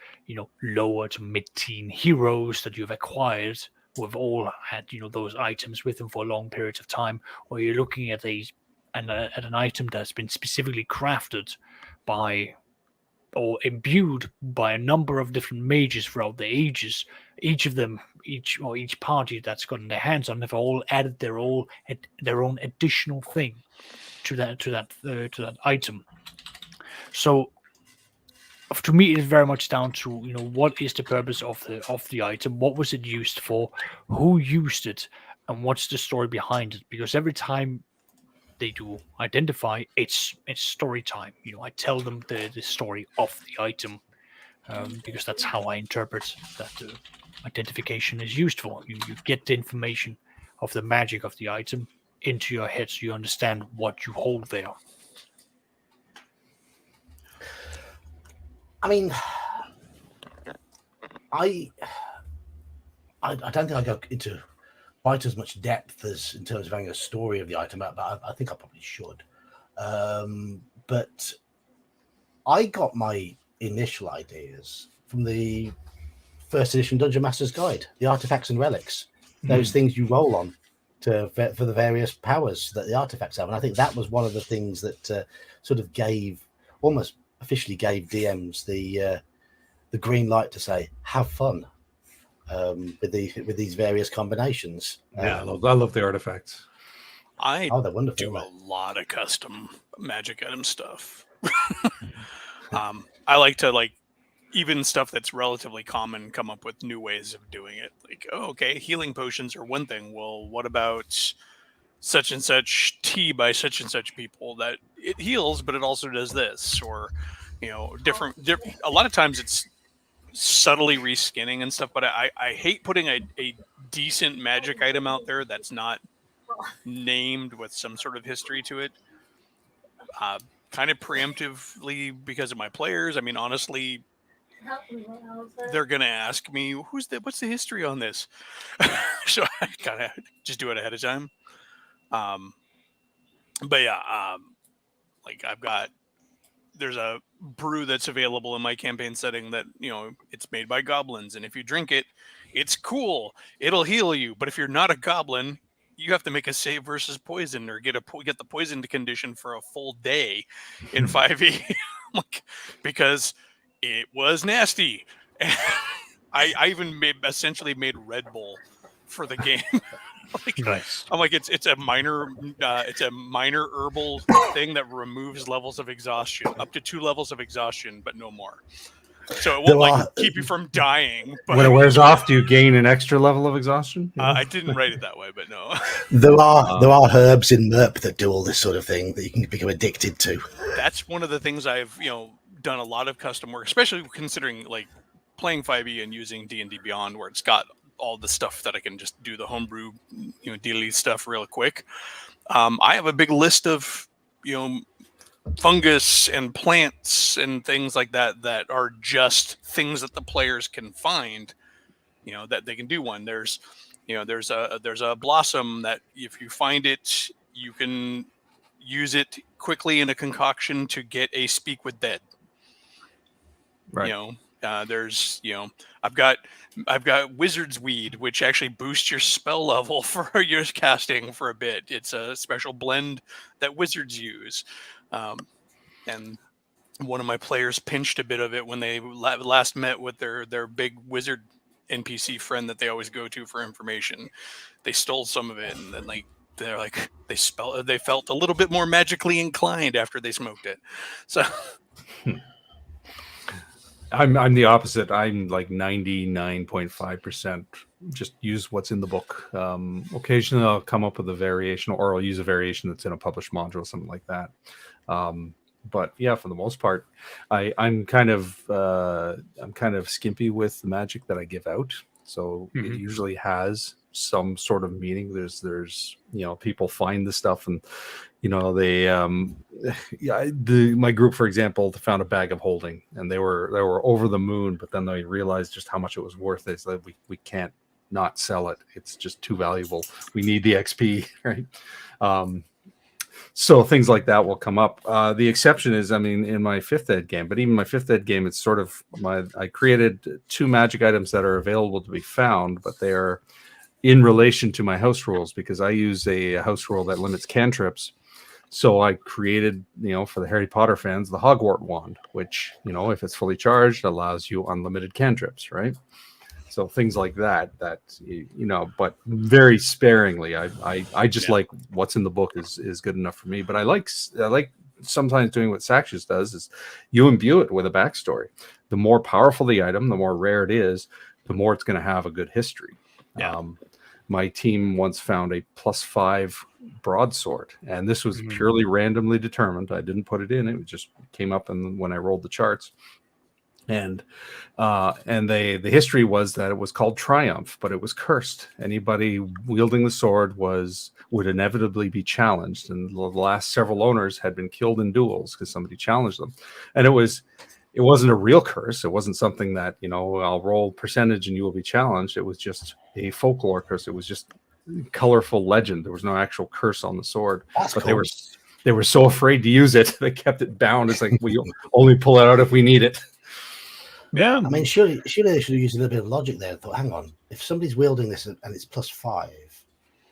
lower to mid-teen heroes that you've acquired, who have all had those items with them for long periods of time, or you're looking at an item that's been specifically crafted by or imbued by a number of different mages throughout the ages. Each of them, each party that's gotten their hands on, have all added their own additional thing to that item. So to me, it is very much down to what is the purpose of the item, what was it used for, who used it, and what's the story behind it. Because every time they do identify, it's story time. I tell them the story of the item, because that's how I interpret that identification is used for. You get the information of the magic of the item into your head, so you understand what you hold there. I mean, I don't think I go into quite as much depth as in terms of having a story of the item, but I think I probably should. But I got my initial ideas from the first edition Dungeon Master's Guide, the artifacts and relics, those things you roll on for the various powers that the artifacts have. And I think that was one of the things that sort of almost officially gave DMs the green light to say, have fun with these various combinations. Yeah, I love the artifacts. I they're wonderful. do a lot of custom magic item stuff. I like to even stuff that's relatively common, come up with new ways of doing it. Like, oh, okay, healing potions are one thing. Well, what about such and such tea by such and such people that it heals, but it also does this, or different. A lot of times it's subtly reskinning and stuff. But I hate putting a decent magic item out there that's not named with some sort of history to it. Kind of preemptively because of my players. I mean, honestly, they're gonna ask me what's the history on this. So I kind of just do it ahead of time. But yeah, there's a brew that's available in my campaign setting that it's made by goblins, and if you drink it, it's cool, it'll heal you. But if you're not a goblin, you have to make a save versus poison, or get the poisoned condition for a full day in 5e. Because it was nasty. I even essentially made Red Bull for the game. Nice. I'm like, it's a minor herbal thing that removes levels of exhaustion, up to 2 levels of exhaustion, but no more. So it won't keep you from dying. But when it wears off, do you gain an extra level of exhaustion? I didn't write it that way, but no. There are herbs in MERP that do all this sort of thing that you can become addicted to. That's one of the things I've done a lot of custom work, especially considering playing 5e and using D&D Beyond, where it's got all the stuff that I can just do the homebrew daily stuff real quick. I have a big list of fungus and plants and things like that are just things that the players can find, that they can do one. There's a blossom that if you find it, you can use it quickly in a concoction to get a speak with dead. Right. There's I've got Wizard's Weed, which actually boosts your spell level for your casting for a bit. It's a special blend that wizards use, and one of my players pinched a bit of it when they last met with their big wizard NPC friend that they always go to for information. They stole some of it, and then they felt a little bit more magically inclined after they smoked it. So I'm the opposite. I'm like 99.5% just use what's in the book. Occasionally I'll come up with a variation, or I'll use a variation that's in a published module, something like that. But yeah, for the most part, I'm kind of skimpy with the magic that I give out. So it usually has some sort of meaning. There's people find the stuff, and they my group, for example, found a bag of holding, and they were over the moon, but then they realized just how much it was worth. They said we can't not sell it. It's just too valuable. We need the XP, right? So things like that will come up. The exception is, in my 5th ed game, but even my 5th ed game, it's sort of I created 2 magic items that are available to be found, but they are in relation to my house rules, because I use a house rule that limits cantrips. So I created, for the Harry Potter fans, the Hogwarts wand, which, if it's fully charged, allows you unlimited cantrips, right? So things like that, but very sparingly. I just like what's in the book is good enough for me. But I like sometimes doing what Saxius does, is you imbue it with a backstory. The more powerful the item, the more rare it is, the more it's going to have a good history. Yeah. My team once found a +5 broadsword, and this was purely randomly determined. I didn't put it in; it just came up, and when I rolled the charts, and the history was that it was called Triumph, but it was cursed. Anybody wielding the sword would inevitably be challenged, and the last several owners had been killed in duels because somebody challenged them, and it wasn't a real curse. It wasn't something that, I'll roll percentage and you will be challenged. It was just a folklore curse. It was just colorful legend. There was no actual curse on the sword. That's but cool. they were so afraid to use it, they kept it bound. It's like, we only pull it out if we need it. Yeah. Surely they should have used a little bit of logic there and thought, hang on, if somebody's wielding this and it's +5,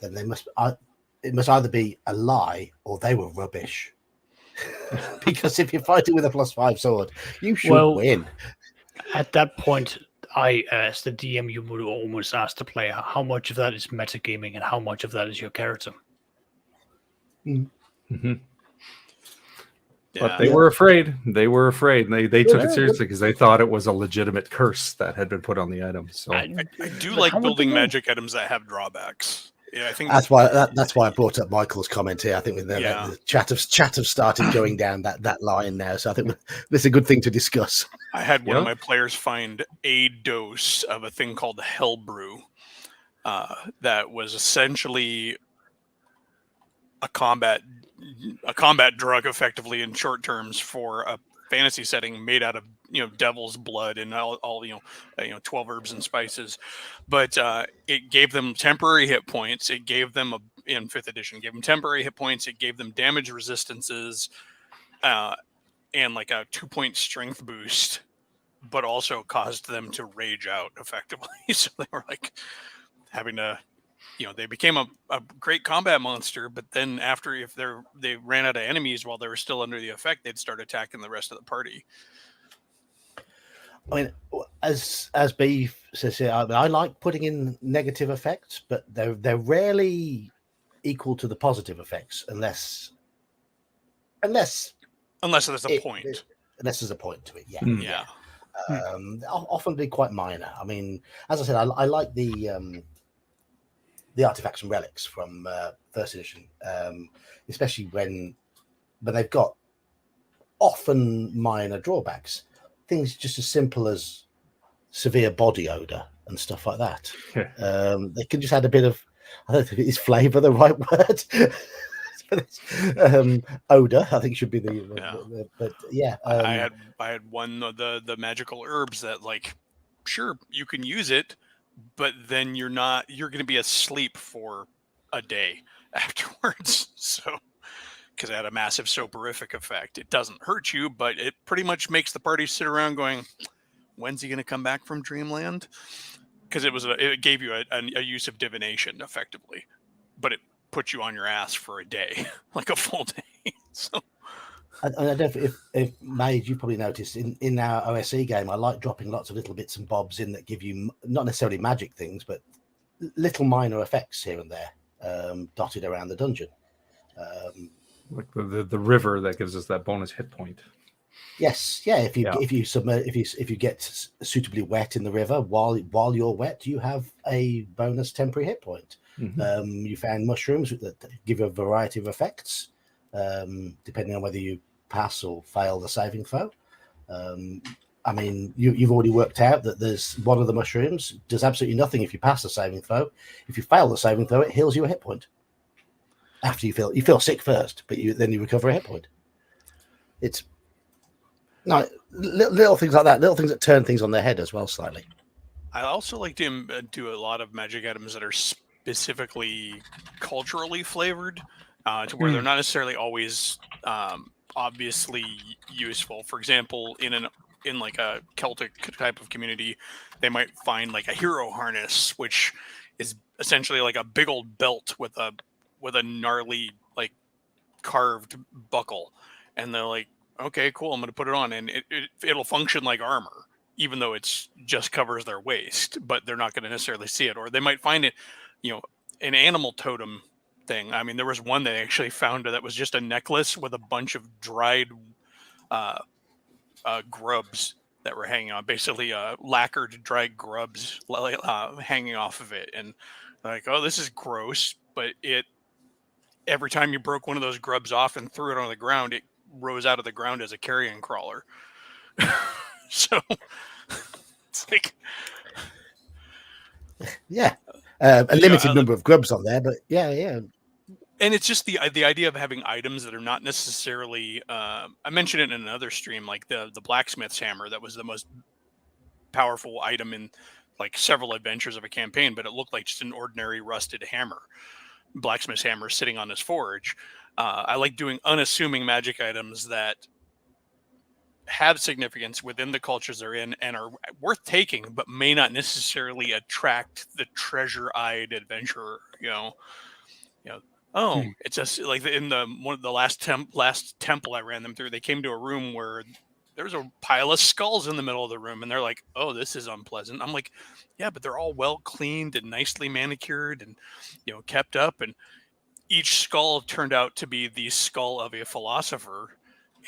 then it must either be a lie or they were rubbish. Because if you're fighting with a +5 sword, you should win. At that point, as the DM, you would almost ask the player how much of that is metagaming and how much of that is your character. Mm-hmm. But they were afraid. They were afraid. They took it seriously because they thought it was a legitimate curse that had been put on the item. So I do like building magic items that have drawbacks. Yeah, I think that's why I brought up Michael's comment here. I think the chat have started going down that line now. So I think this is a good thing to discuss. I had one of my players find a dose of a thing called Homebrew, that was essentially a combat drug, effectively, in short terms, for a fantasy setting made out of devil's blood and all 12 herbs and spices, but it gave them temporary hit points. It gave them in 5th edition, gave them temporary hit points. It gave them damage resistances, and like a 2-point strength boost, but also caused them to rage out effectively. So they were like having to, they became a great combat monster, but then if they ran out of enemies while they were still under the effect, they'd start attacking the rest of the party. As B says here, I like putting in negative effects, but they're rarely equal to the positive effects unless there's a point. Unless there's a point to it, yeah. Often be quite minor. As I said, I like the artifacts and relics from 1st edition, especially when they've got often minor drawbacks. Things just as simple as severe body odor and stuff like that. They can just add a bit of, I don't think is flavor the right word. Odor, I think should be but yeah. I had one of the magical herbs that, like, sure, you can use it, but then you're going to be asleep for a day afterwards. So, because it had a massive soporific effect. It doesn't hurt you, but it pretty much makes the party sit around going, when's he going to come back from Dreamland? Because it gave you a use of divination effectively, but it put you on your ass for a day, like a full day. So. I don't know if Mage, you probably noticed in our OSE game, I like dropping lots of little bits and bobs in that give you not necessarily magic things, but little minor effects here and there, dotted around the dungeon. Like the river that gives us that bonus hit point. Yes, yeah. If you get suitably wet in the river while you're wet, you have a bonus temporary hit point. Mm-hmm. You found mushrooms that give you a variety of effects, depending on whether you pass or fail the saving throw. I mean, you've already worked out that there's one of the mushrooms does absolutely nothing if you pass the saving throw. If you fail the saving throw, it heals you a hit point. After you feel sick first, but then you recover a hit point. It's no little things like that, little things that turn things on their head as well slightly. I also like to do a lot of magic items that are specifically culturally flavored, to where they're not necessarily always obviously useful. For example, in like a Celtic type of community, they might find like a hero harness, which is essentially like a big old belt with a gnarly like carved buckle, and they're like, okay, cool, I'm going to put it on, and it'll function like armor, even though it's just covers their waist, but they're not going to necessarily see it. Or they might find it, an animal totem thing. I mean, there was one they actually found that was just a necklace with a bunch of dried grubs that were hanging on, basically lacquered dried grubs hanging off of it. And like, oh, this is gross, but every time you broke one of those grubs off and threw it on the ground, it rose out of the ground as a carrion crawler. So it's like, yeah, a limited number of grubs on there, but yeah. And it's just the idea of having items that are not necessarily. I mentioned it in another stream, like the blacksmith's hammer. That was the most powerful item in like several adventures of a campaign, but it looked like just an ordinary rusted hammer. Blacksmith's hammer sitting on his forge. I like doing unassuming magic items that have significance within the cultures they're in and are worth taking, but may not necessarily attract the treasure-eyed adventurer. It's just like in one of the last temple I ran them through. They came to a room where there was a pile of skulls in the middle of the room, and they're like, "Oh, this is unpleasant." I'm like, "Yeah, but they're all well cleaned and nicely manicured and kept up." And each skull turned out to be the skull of a philosopher,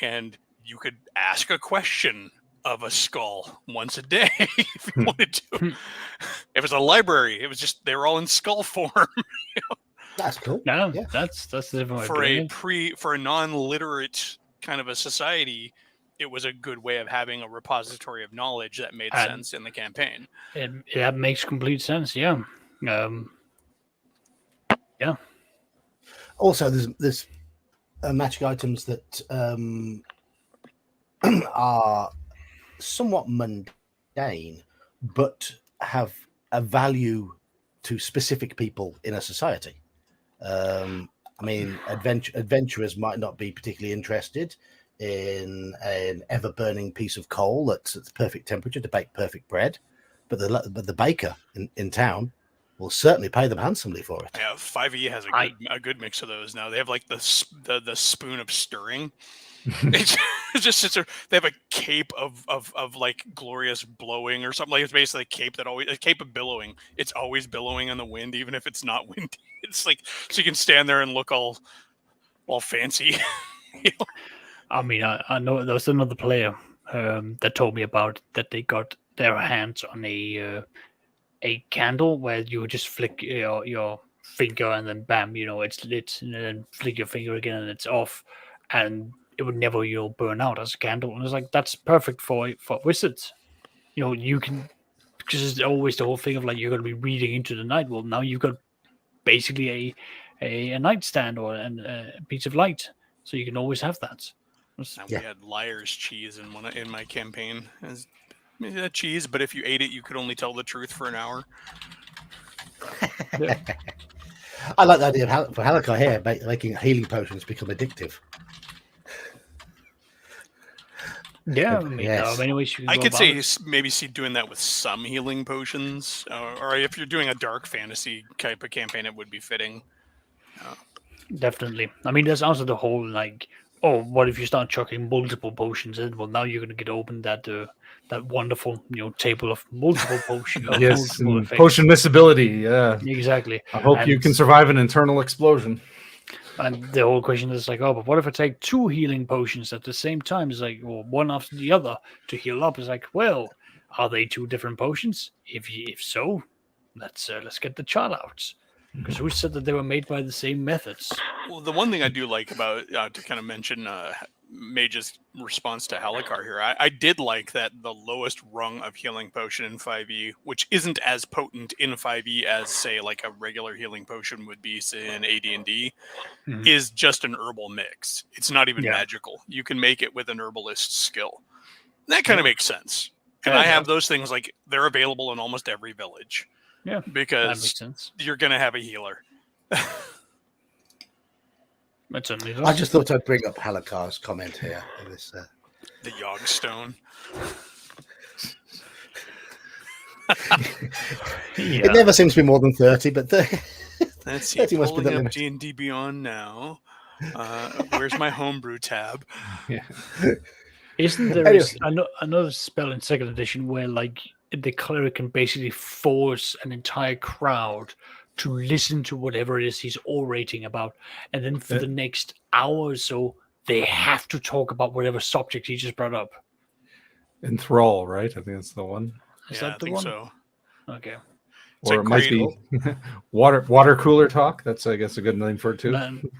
and you could ask a question of a skull once a day if you wanted to. It was a library. It was just they were all in skull form. That's cool. No, yeah. That's a different way for a non-literate kind of a society. It was a good way of having a repository of knowledge that made sense in the campaign. That makes complete sense. Yeah. Yeah. Also, there's magic items that are somewhat mundane, but have a value to specific people in a society. I mean, adventurers might not be particularly interested in an ever-burning piece of coal that's at the perfect temperature to bake perfect bread, but the baker in town will certainly pay them handsomely for it. Yeah, 5e has a good mix of those now. They have like the spoon of stirring. It's just they have a cape of like glorious blowing or something. Like it's basically a cape of billowing. It's always billowing in the wind, even if it's not windy. It's like so you can stand there and look all fancy. I mean, I know there was another player that told me about that they got their hands on a candle where you would just flick your finger and then bam, it's lit, and then flick your finger again and it's off, and it would never burn out as a candle. And it's like that's perfect for wizards. You can, because it's always the whole thing of like you're going to be reading into the night. Well, now you've got basically a nightstand or a piece of light, so you can always have that. We had liar's cheese in my campaign. Cheese, but if you ate it, you could only tell the truth for an hour. Yeah. I like the idea of for Halakar here making healing potions become addictive. Yeah, I mean, there are many ways you can I go could about say it. maybe see doing that with some healing potions, or if you're doing a dark fantasy type of campaign, it would be fitting. Definitely. I mean, there's also the whole like, oh, what if you start chucking multiple potions in? Well, now you're going to get open that wonderful table of multiple potions of Yes, multiple and effects. potion miscibility. Yeah, Exactly. I hope you can survive an internal explosion. And the whole question is like, oh, but what if I take 2 healing potions at the same time? It's like, well, one after the other to heal up. It's like, well, are they 2 different potions? If so, let's get the chart out. Because who said that they were made by the same methods? Well, the one thing I do like about to kind of mention Mage's response to Halakar here, I did like that the lowest rung of healing potion in 5e, which isn't as potent in 5e as say like a regular healing potion would be say in AD&D, is just an herbal mix. It's not even magical. You can make it with an herbalist skill. That kind of makes sense. And I have those things like they're available in almost every village. Yeah, that because makes sense. you're going to have a healer. That certainly does. I just thought I'd bring up Halakar's comment here. In this, The Yogstone. It never seems to be more than 30, but Let's see. 30 must be the Pulling up limit. D&D Beyond now. Where's my homebrew tab? Yeah. Isn't there another spell in 2nd edition where like the cleric can basically force an entire crowd to listen to whatever it is he's orating about, and then for the next hour or so they have to talk about whatever subject he just brought up? Enthrall, right? I think that's the one. Is Yeah, that I the think one? so. Okay. It's Or a it might great- be water cooler talk. That's, I guess, a good name for it too.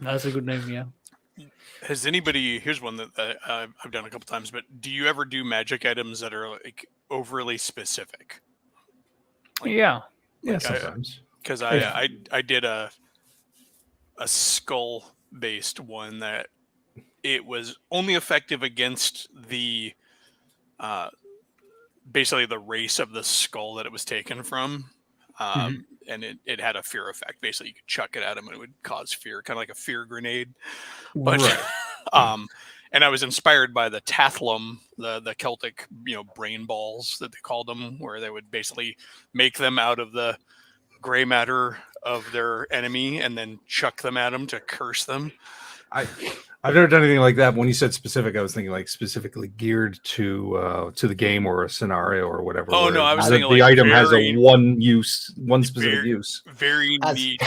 That's a good name, yeah. Has anybody? Here's one that I've done a couple times. But do you ever do magic items that are like overly specific? Yeah. Yeah, sometimes. Because I did a skull based one that it was only effective against the basically the race of the skull that it was taken from. And it had a fear effect. Basically, you could chuck it at him and it would cause fear, kind of like a fear grenade. But and I was inspired by the Tathlum, the Celtic, brain balls that they called them, where they would basically make them out of the gray matter of their enemy and then chuck them at them to curse them. I've never done anything like that. When you said specific, I was thinking like specifically geared to the game or a scenario or whatever. Oh no, I was thinking the like item has a one specific use. Very neat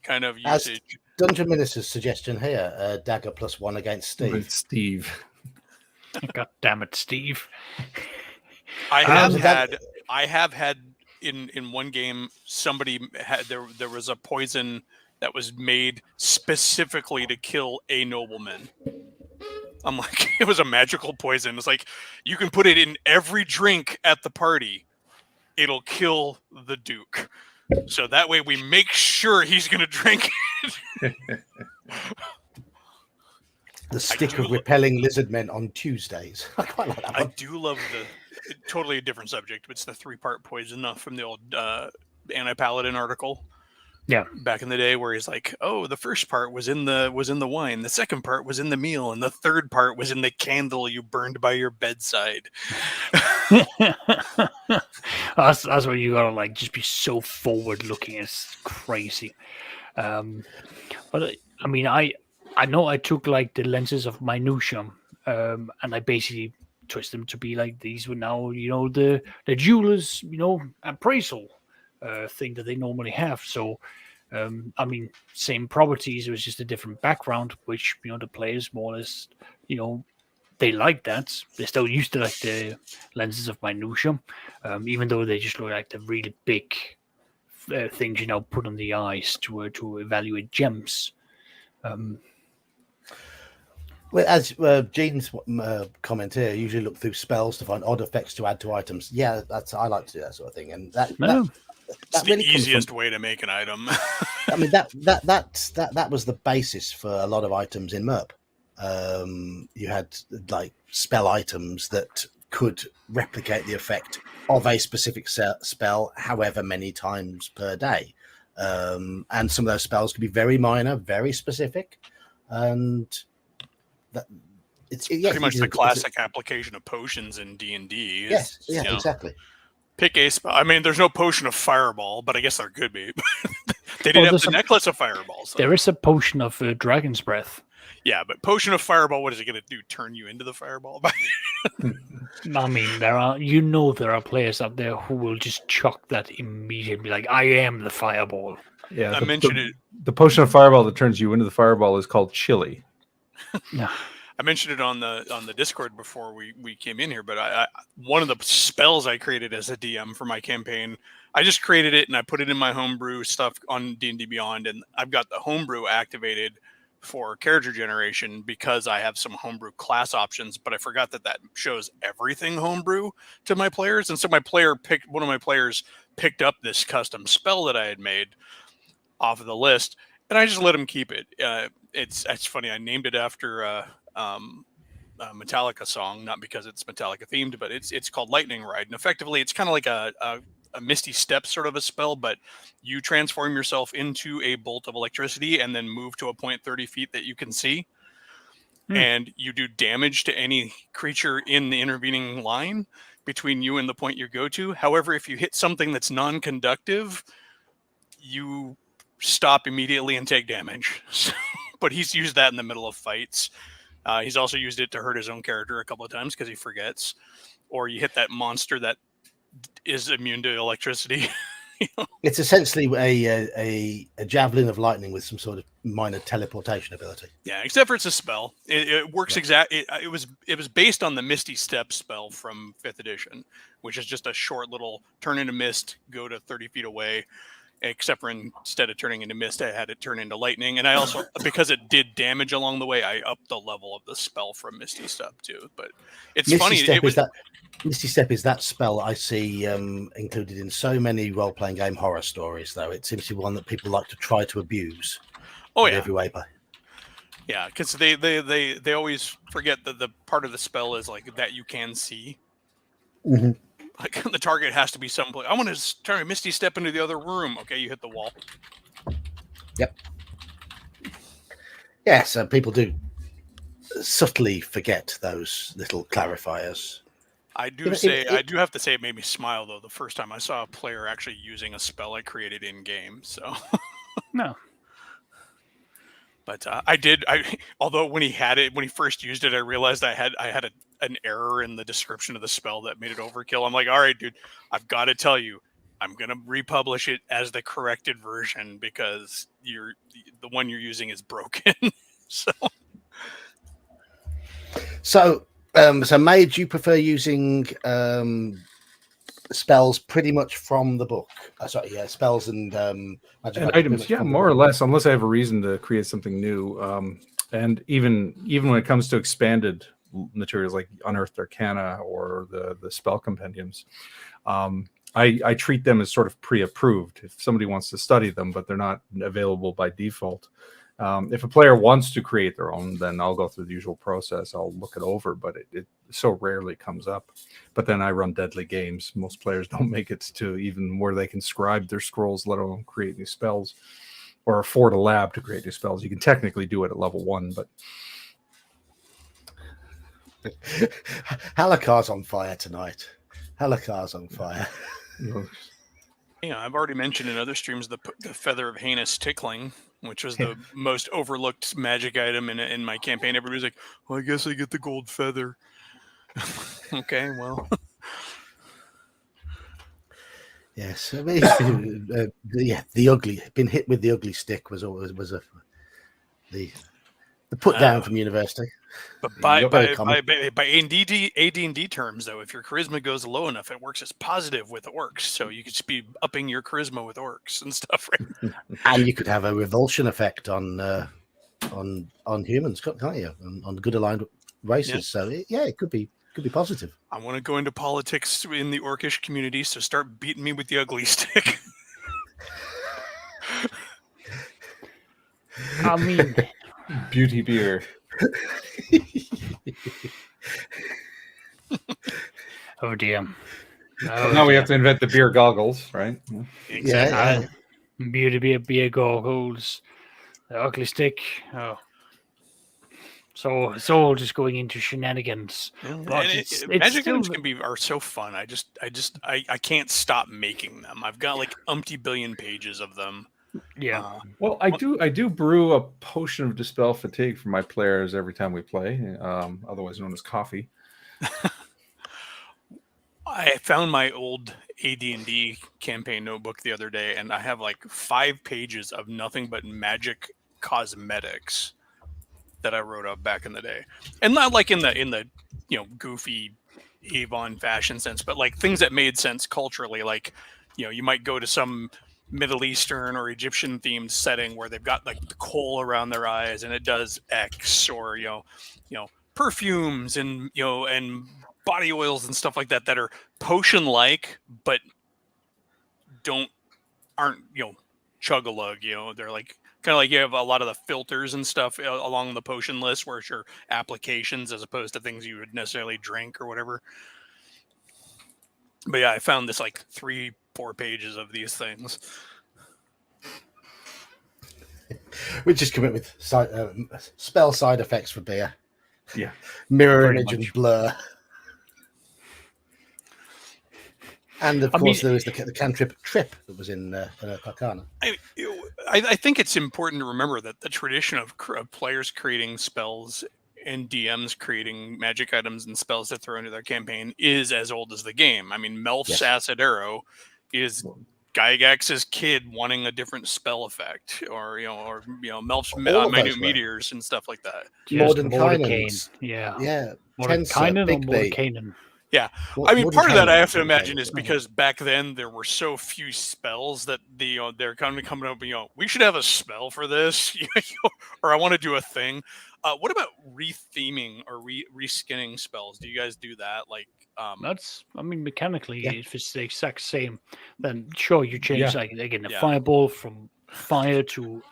kind of usage. Dungeon Minister's suggestion here: dagger +1 against Steve. With Steve. God damn it, Steve. I have had in one game somebody had there was a poison that was made specifically to kill a nobleman. I'm like, it was a magical poison. It's like you can put it in every drink at the party. It'll kill the Duke. So that way we make sure he's going to drink it. The stick of repelling lizard men on Tuesdays. I quite like that one. I do love totally a different subject, but it's the 3-part poison from the old Anti-Paladin article. Yeah, back in the day, where he's like, "Oh, the first part was in the wine, the second part was in the meal, and the third part was in the candle you burned by your bedside." that's what you gotta like. Just be so forward looking. It's crazy. But I mean, I know I took like the lenses of minutia, and I basically twist them to be like these were now the jeweler's appraisal thing that they normally have. So I mean, same properties, it was just a different background, which the players more or less they like that. They're still used to like the lenses of minutia, even though they just look like the really big things put on the eyes to evaluate gems. Well, as Gene's comment here, usually look through spells to find odd effects to add to items. Yeah, I like to do that sort of thing, and that it's really the easiest way to make an item. I mean, that was the basis for a lot of items in MERP. You had like spell items that could replicate the effect of a specific spell however many times per day, and some of those spells could be very minor, very specific, and It's pretty much the classic application of potions in D&D. Yes, yeah, exactly. Pick a spell. I mean, there's no potion of fireball, but I guess there could be. They did have the necklace of fireballs. So. There is a potion of dragon's breath. Yeah, but potion of fireball, what is it going to do? Turn you into the fireball? I mean, there are players out there who will just chuck that immediately, like, I am the fireball. Yeah, I mentioned it. The potion of fireball that turns you into the fireball is called chili. Yeah. I mentioned it on the Discord before we came in here, but one of the spells I created as a DM for my campaign, I just created it and I put it in my homebrew stuff on D&D Beyond, and I've got the homebrew activated for character generation because I have some homebrew class options, but I forgot that shows everything homebrew to my players, and so one of my players picked up this custom spell that I had made off of the list, and I just let him keep it. It's funny. I named it after a Metallica song, not because it's Metallica themed, but it's called Lightning Ride, and effectively it's kind of like a Misty Step sort of a spell, but you transform yourself into a bolt of electricity and then move to a point 30 feet that you can see, and you do damage to any creature in the intervening line between you and the point you go to. However, if you hit something that's non-conductive, you stop immediately and take damage. But he's used that in the middle of fights. He's also used it to hurt his own character a couple of times because he forgets. Or you hit that monster that is immune to electricity. It's essentially a javelin of lightning with some sort of minor teleportation ability. Yeah, except for it's a spell. It works exactly. It was based on the Misty Step spell from 5th edition, which is just a short little turn into mist, go to 30 feet away. Except for instead of turning into mist, I had it turn into lightning. And I also, because it did damage along the way, I upped the level of the spell from Misty Step too. But it's Misty funny. Misty Step is that spell I see included in so many role-playing game horror stories, though. It seems to be one that people like to try to abuse. Oh, yeah. Every way. Yeah, because they always forget that the part of the spell is like that you can see. Mm-hmm. Like the target has to be someplace. I want to turn a Misty Step into the other room. Okay, you hit the wall. Yep. Yeah, so people do subtly forget those little clarifiers. I do have to say it made me smile though the first time I saw a player actually using a spell I created in game. So no. But although when he first used it, I realized I had an error in the description of the spell that made it overkill. I'm like, all right, dude, I've got to tell you, I'm going to republish it as the corrected version because the one you're using is broken. So, Mage, you prefer using spells pretty much from the book? Spells and magic items, more or less, unless I have a reason to create something new. And even when it comes to expanded materials like Unearthed Arcana or the spell compendiums, I treat them as sort of pre-approved if somebody wants to study them, but they're not available by default. If a player wants to create their own, then I'll go through the usual process. I'll look it over, but it so rarely comes up. But then I run deadly games. Most players don't make it to even where they can scribe their scrolls, let alone create new spells, or afford a lab to create new spells. You can technically do it at level 1, but Halakar's on fire tonight. Halakar's on fire. Yeah, I've already mentioned in other streams the Feather of Heinous Tickling, which was the most overlooked magic item in my campaign. Everybody's like, well, I guess I get the gold feather. Okay, well. Yes, I mean, the ugly, been hit with the ugly stick was the put down from university. But by AD&D terms, though, if your charisma goes low enough, it works as positive with orcs. So you could just be upping your charisma with orcs and stuff, right? And you could have a revulsion effect on humans, can't you? On good aligned races. Yeah. So it could be positive. I want to go into politics in the orcish community, so start beating me with the ugly stick. I mean, beauty beer. Oh dear. Now we have to invent the beer goggles, right? Exactly. Yeah. Beauty beer goggles, the ugly stick. Oh, So it's all just going into shenanigans. But it's Magic still items are so fun. I can't stop making them. I've got like umpty billion pages of them. yeah. Well, I do brew a potion of dispel fatigue for my players every time we play, otherwise known as coffee. I found my old AD&D campaign notebook the other day, and I have like 5 pages of nothing but magic cosmetics that I wrote up back in the day, and not like in the goofy Avon fashion sense, but like things that made sense culturally. Like, you might go to some Middle Eastern or Egyptian themed setting where they've got like the kohl around their eyes and it does X, or perfumes and and body oils and stuff like that that are potion like but aren't chug a lug. They're like kind of like you have a lot of the filters and stuff along the potion list where it's your applications as opposed to things you would necessarily drink or whatever. But yeah, I found this like 3-4 pages of these things. We just come up with spell side effects for beer. Yeah, Mirror pretty image much. and blur. And of course, there was the cantrip trip that was in Arcana. I think it's important to remember that the tradition of players creating spells and DMs creating magic items and spells to throw into their campaign is as old as the game. I mean, Melf's Acid Arrow is Gygax's kid wanting a different spell effect, or Melf's minute meteors and stuff like that. Mordenkainen's. Yeah. Mordenkainen or Mordenkainen. Yeah, I mean, part of that I have to imagine is because back then there were so few spells that they're kind of coming up. We should have a spell for this, or I want to do a thing. What about retheming or reskinning spells? Do you guys do that? Like, mechanically, if it's the exact same, then sure you change the fireball from fire to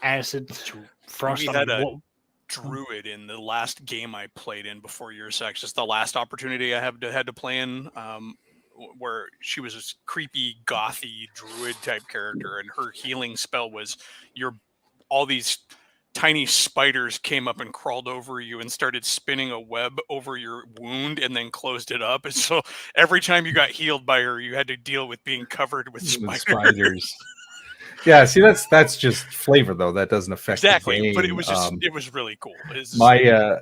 acid to frost. We had a druid in the last game I played in before yours. Just the last opportunity I had to play in, where she was this creepy gothy druid type character, and her healing spell was all these tiny spiders came up and crawled over you and started spinning a web over your wound and then closed it up. And so every time you got healed by her, you had to deal with being covered with spiders. Yeah, see, that's just flavor though. That doesn't affect the game. But it was it was really cool.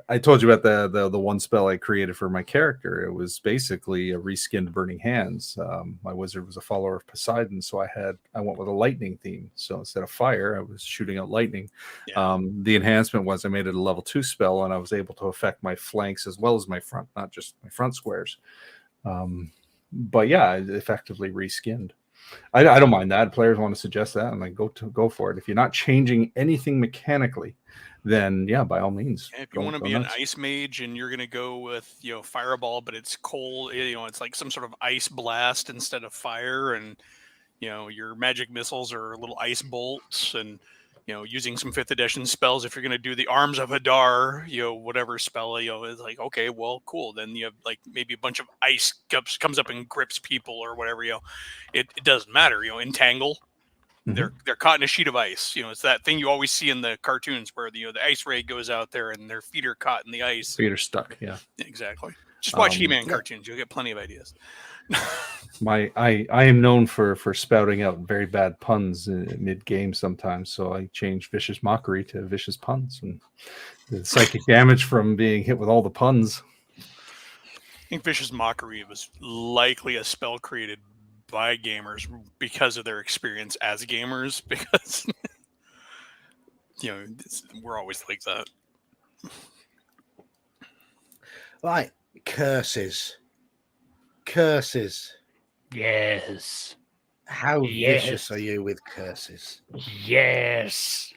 I told you about the one spell I created for my character. It was basically a reskinned Burning Hands. My wizard was a follower of Poseidon, so I went with a lightning theme. So instead of fire, I was shooting out lightning. Yeah. The enhancement was I made it a level 2 spell, and I was able to affect my flanks as well as my front, not just my front squares. But yeah, it effectively reskinned. I don't mind that. Players want to suggest that, and go for it. If you're not changing anything mechanically, then yeah, by all means. If you want to be an ice mage and you're going to go with fireball, but it's cold, it's like some sort of ice blast instead of fire, and your magic missiles are little ice bolts, and using some 5th edition spells. If you're going to do the Arms of Hadar, whatever spell, is like, okay, well, cool. Then you have like maybe a bunch of ice comes up and grips people or whatever. It doesn't matter. Entangle. Mm-hmm. They're caught in a sheet of ice. It's that thing you always see in the cartoons where the ice ray goes out there and their feet are caught in the ice. Feet are stuck. Yeah, exactly. Just watch He-Man cartoons. You'll get plenty of ideas. I am known for spouting out very bad puns mid game sometimes, so I change vicious mockery to vicious puns, and the psychic damage from being hit with all the puns. I think vicious mockery was likely a spell created by gamers because of their experience as gamers, because we're always like that. Right, curses. Yes. How vicious are you with curses? Yes.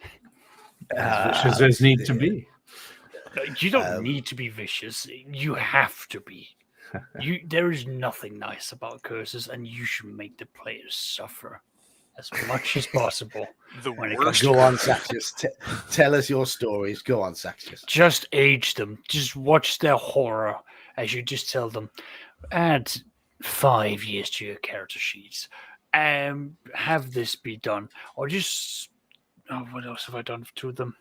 As vicious as need to be. You don't need to be vicious. You have to be. There is nothing nice about curses, and you should make the players suffer as much as possible. Go on, Saxius. Tell us your stories. Go on, Saxius. Just age them. Just watch their horror as you just tell them. Add 5 years to your character sheets. Have this be done. Or just... what else have I done to them?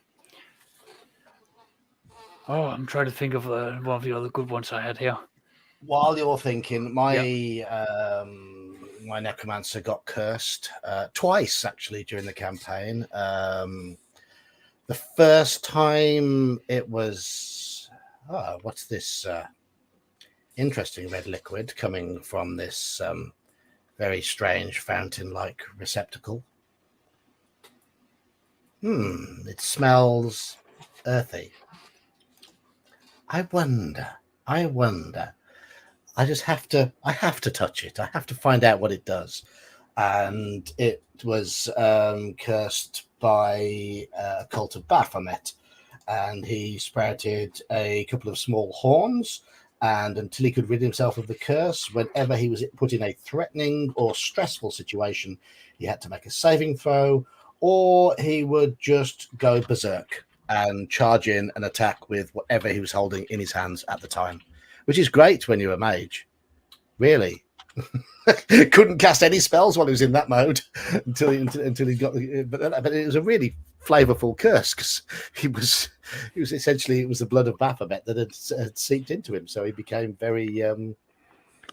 Oh, I'm trying to think of one of the other good ones I had here. While you're thinking, my my necromancer got cursed twice actually during the campaign. The first time it was what's this interesting red liquid coming from this very strange fountain-like receptacle. It smells earthy. I wonder. I have to touch it. I have to find out what it does. And it was cursed by a cult of Baphomet. And he sprouted a couple of small horns. And until he could rid himself of the curse, whenever he was put in a threatening or stressful situation, he had to make a saving throw, or he would just go berserk and charge in and attack with whatever he was holding in his hands at the time, which is great when you're a mage. Really. Couldn't cast any spells while he was in that mode until he got the. But it was a really flavorful curse because he was essentially, it was the blood of Baphomet that had seeped into him, so he became very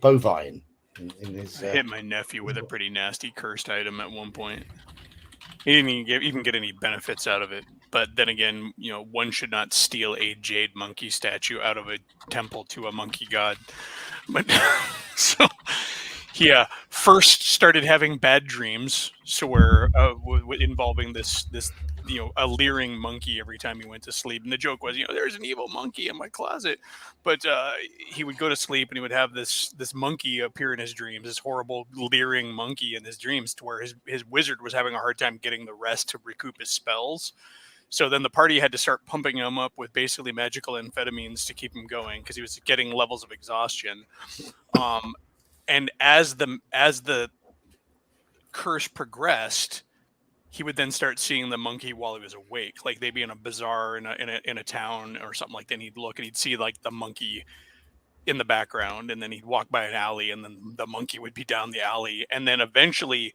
bovine in his. I hit my nephew with a pretty nasty cursed item at one point. He didn't even get any benefits out of it. But then again, one should not steal a jade monkey statue out of a temple to a monkey god. But so he first started having bad dreams, so where involving this a leering monkey every time he went to sleep. And the joke was, there's an evil monkey in my closet. But he would go to sleep and he would have this monkey appear in his dreams, this horrible leering monkey in his dreams, to where his wizard was having a hard time getting the rest to recoup his spells. So then the party had to start pumping him up with basically magical amphetamines to keep him going because he was getting levels of exhaustion. And as the curse progressed, he would then start seeing the monkey while he was awake. Like they'd be in a bazaar in a town or something like that. And he'd look and he'd see like the monkey in the background, and then he'd walk by an alley, and then the monkey would be down the alley, and then eventually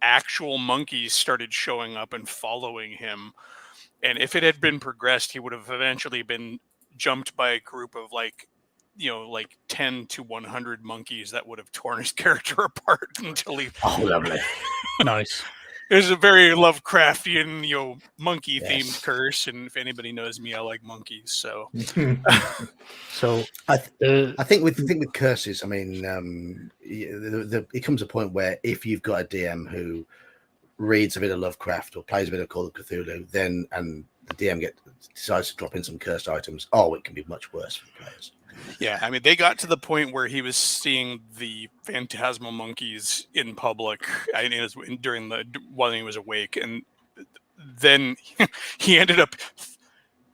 actual monkeys started showing up and following him. And if it had been progressed, he would have eventually been jumped by a group of like 10 to 100 monkeys that would have torn his character apart until he. Oh, lovely. Nice. It was a very Lovecraftian, monkey-themed Yes. curse. And if anybody knows me, I like monkeys. So, So I think with curses, I mean, it comes a point where if you've got a DM who reads a bit of Lovecraft or plays a bit of Call of Cthulhu, and the DM decides to drop in some cursed items, it can be much worse for players. yeah, I mean, they got to the point where he was seeing the phantasmal monkeys in public while he was awake, and then he ended up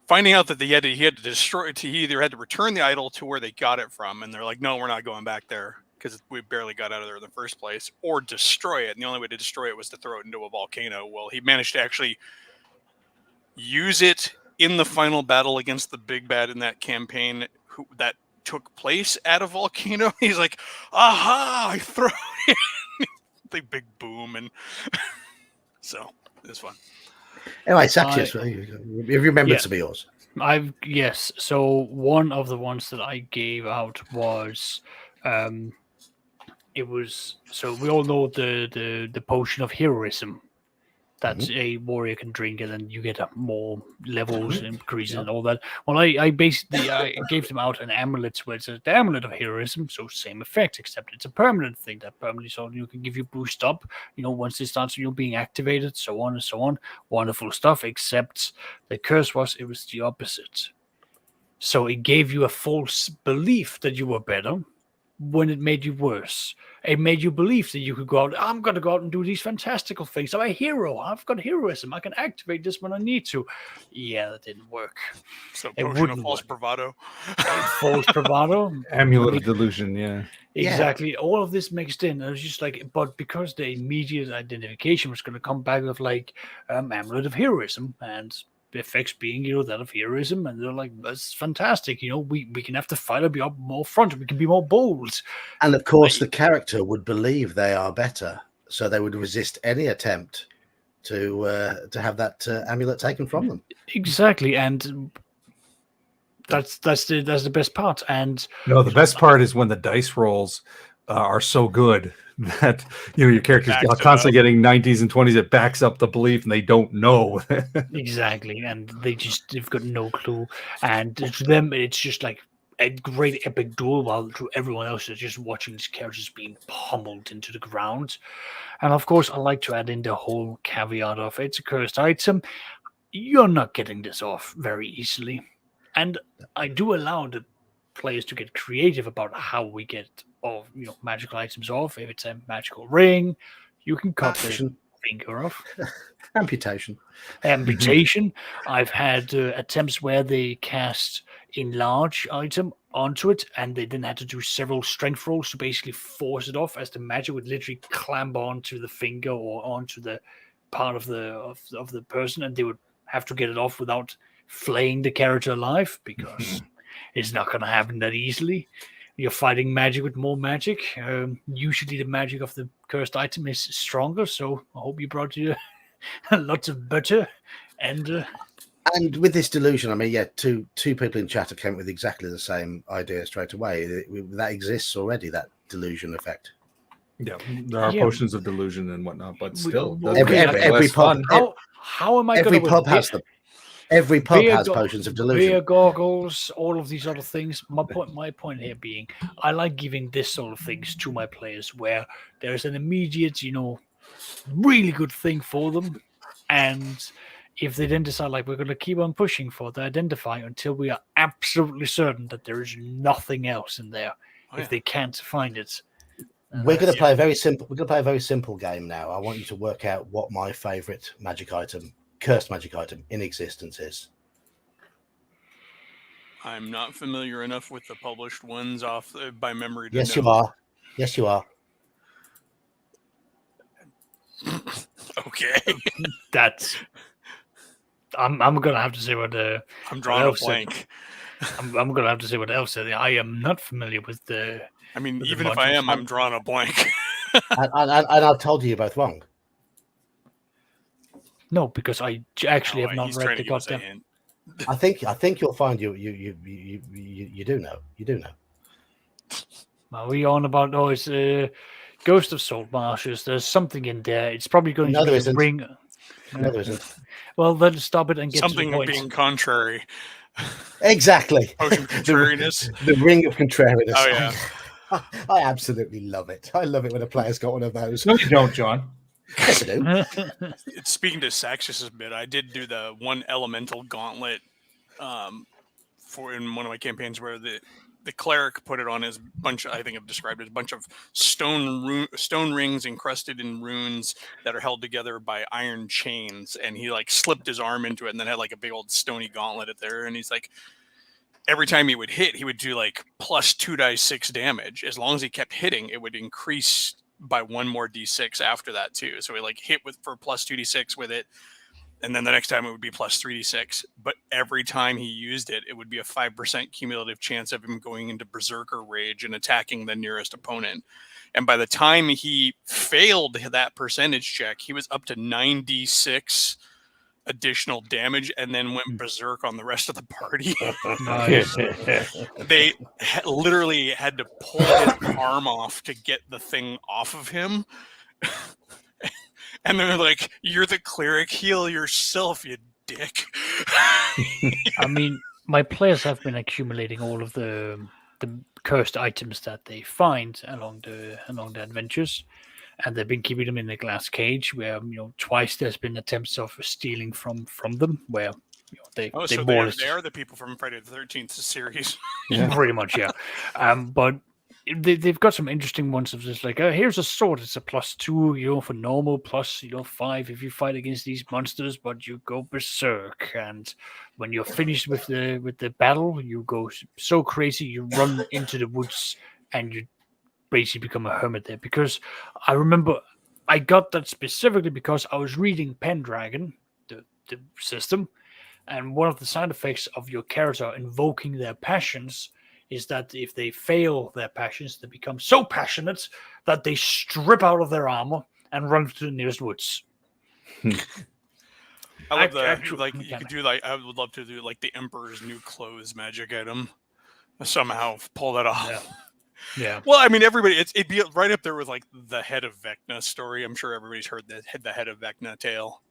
finding out that he had to destroy it. He either had to return the idol to where they got it from, and they're like, no, we're not going back there because we barely got out of there in the first place, or destroy it. And the only way to destroy it was to throw it into a volcano. Well, he managed to actually use it in the final battle against the big bad in that campaign that took place at a volcano. He's like, aha, I throw it in. The big boom. And so it was fun. Anyway, Saxius, you remembered some of yours. Yes. So one of the ones that I gave out was it was, so we all know the potion of heroism that a warrior can drink, and then you get more levels increase and all that. Well, I basically gave them out an amulet where it's the amulet of heroism, so same effect, except it's a permanent thing that permanently so you can give you boost up, once it starts being activated, so on and so on. Wonderful stuff, except the curse it was the opposite. So it gave you a false belief that you were better when it made you worse. It made you believe that you could go out, I'm going to go out and do these fantastical things. I'm a hero. I've got heroism. I can activate this when I need to. Yeah, that didn't work. So potion of false bravado. False bravado. Amulet of delusion, yeah. Exactly. Yeah. All of this mixed in. I was just like, but because the immediate identification was going to come back with like amulet of heroism and the effects being, that of heroism, and they're like, that's fantastic. We can have the fighter be up more front, we can be more bold. And of course, the character would believe they are better, so they would resist any attempt to have that amulet taken from them. Exactly, and that's the best part. And No, the best part is when the dice rolls are so good that your characters are constantly getting 90s and 20s. It backs up the belief, and they don't know. exactly, and they've got no clue. And to them, it's just like a great epic duel, while to everyone else, is just watching these characters being pummeled into the ground. And of course, I like to add in the whole caveat of it's a cursed item. You're not getting this off very easily. And I do allow the players to get creative about how we get magical items off. If it's a magical ring, you can cut the finger off. Amputation. I've had attempts where they cast enlarge item onto it, and they then had to do several strength rolls to basically force it off, as the magic would literally clamp onto the finger or onto the part of the person, and they would have to get it off without flaying the character alive, because it's not going to happen that easily. You're fighting magic with more magic. Usually the magic of the cursed item is stronger, so I hope you brought you lots of butter. And with this delusion, I mean, yeah, two people in chat came with exactly the same idea straight away. That exists already, that delusion effect. Yeah, there are potions of delusion and whatnot, but still, every pub. How am I going to? Every pub has them. Every pub has potions of delusion. Beer goggles, all of these other things. My point here being, I like giving this sort of things to my players, where there's an immediate, really good thing for them, and if they then decide, like, we're going to keep on pushing for the identify until we are absolutely certain that there is nothing else in there, if they can't find it. We're going to play a very simple. We're going to play a very simple game now. I want you to work out what my favorite magic item, cursed magic item in existence is. I'm not familiar enough with the published ones off by memory. Yes, you are. Yes, you are. Okay. That's. I'm gonna have to say what I'm drawing a blank. I'm gonna have to say what else said. I am not familiar with the. I mean, even if I am, I'm drawing a blank. and I've told you both wrong. No, because I actually have not read the goddamn. I think you'll find you do know. You do know. Are we on about it's Ghost of Salt Marshes? There's something in there. It's probably going to be a ring. No, there isn't. Well, then stop it and get something to the point. Being contrary. Exactly. Potion of contrariness. The ring of contrariness. Oh yeah. I absolutely love it. I love it when a player's got one of those. No, you don't, John. Yes, I do. Speaking to Saxius a bit, I did do the one elemental gauntlet for in one of my campaigns where the cleric put it on his bunch. I think I've described it as a bunch of stone rings encrusted in runes that are held together by iron chains, and he like slipped his arm into it and then had like a big old stony gauntlet at there, and he's like, every time he would hit, he would do like plus 2d6 damage. As long as he kept hitting, it would increase by one more d6 after that too. So he like hit for plus 2d6 with it, and then the next time it would be plus 3d6. But every time he used it, it would be a 5% cumulative chance of him going into berserker rage and attacking the nearest opponent. And by the time he failed that percentage check, he was up to 9d6 additional damage, and then went berserk on the rest of the party. They literally had to pull his arm off to get the thing off of him. And they're like, "You're the cleric, heal yourself, you dick." I mean, my players have been accumulating all of the cursed items that they find along the adventures, and they've been keeping them in a glass cage where twice there's been attempts of stealing from them where they are the people from Friday the 13th series. Yeah. Pretty much, yeah. But they've got some interesting ones of just like, here's a sword, it's a +2 for normal, plus 5 if you fight against these monsters, but you go berserk, and when you're finished with the battle, you go so crazy you run into the woods and you basically become a hermit there. Because I remember I got that specifically because I was reading Pendragon, the system, and one of the side effects of your character invoking their passions is that if they fail their passions, they become so passionate that they strip out of their armor and run to the nearest woods. I love Actual like you mechanic. could do like I would love to do like the Emperor's New Clothes magic item. Somehow pull that off. Yeah. Yeah. Well, I mean, everybody, it'd be right up there with like the Head of Vecna story. I'm sure everybody's heard the Head of Vecna tale.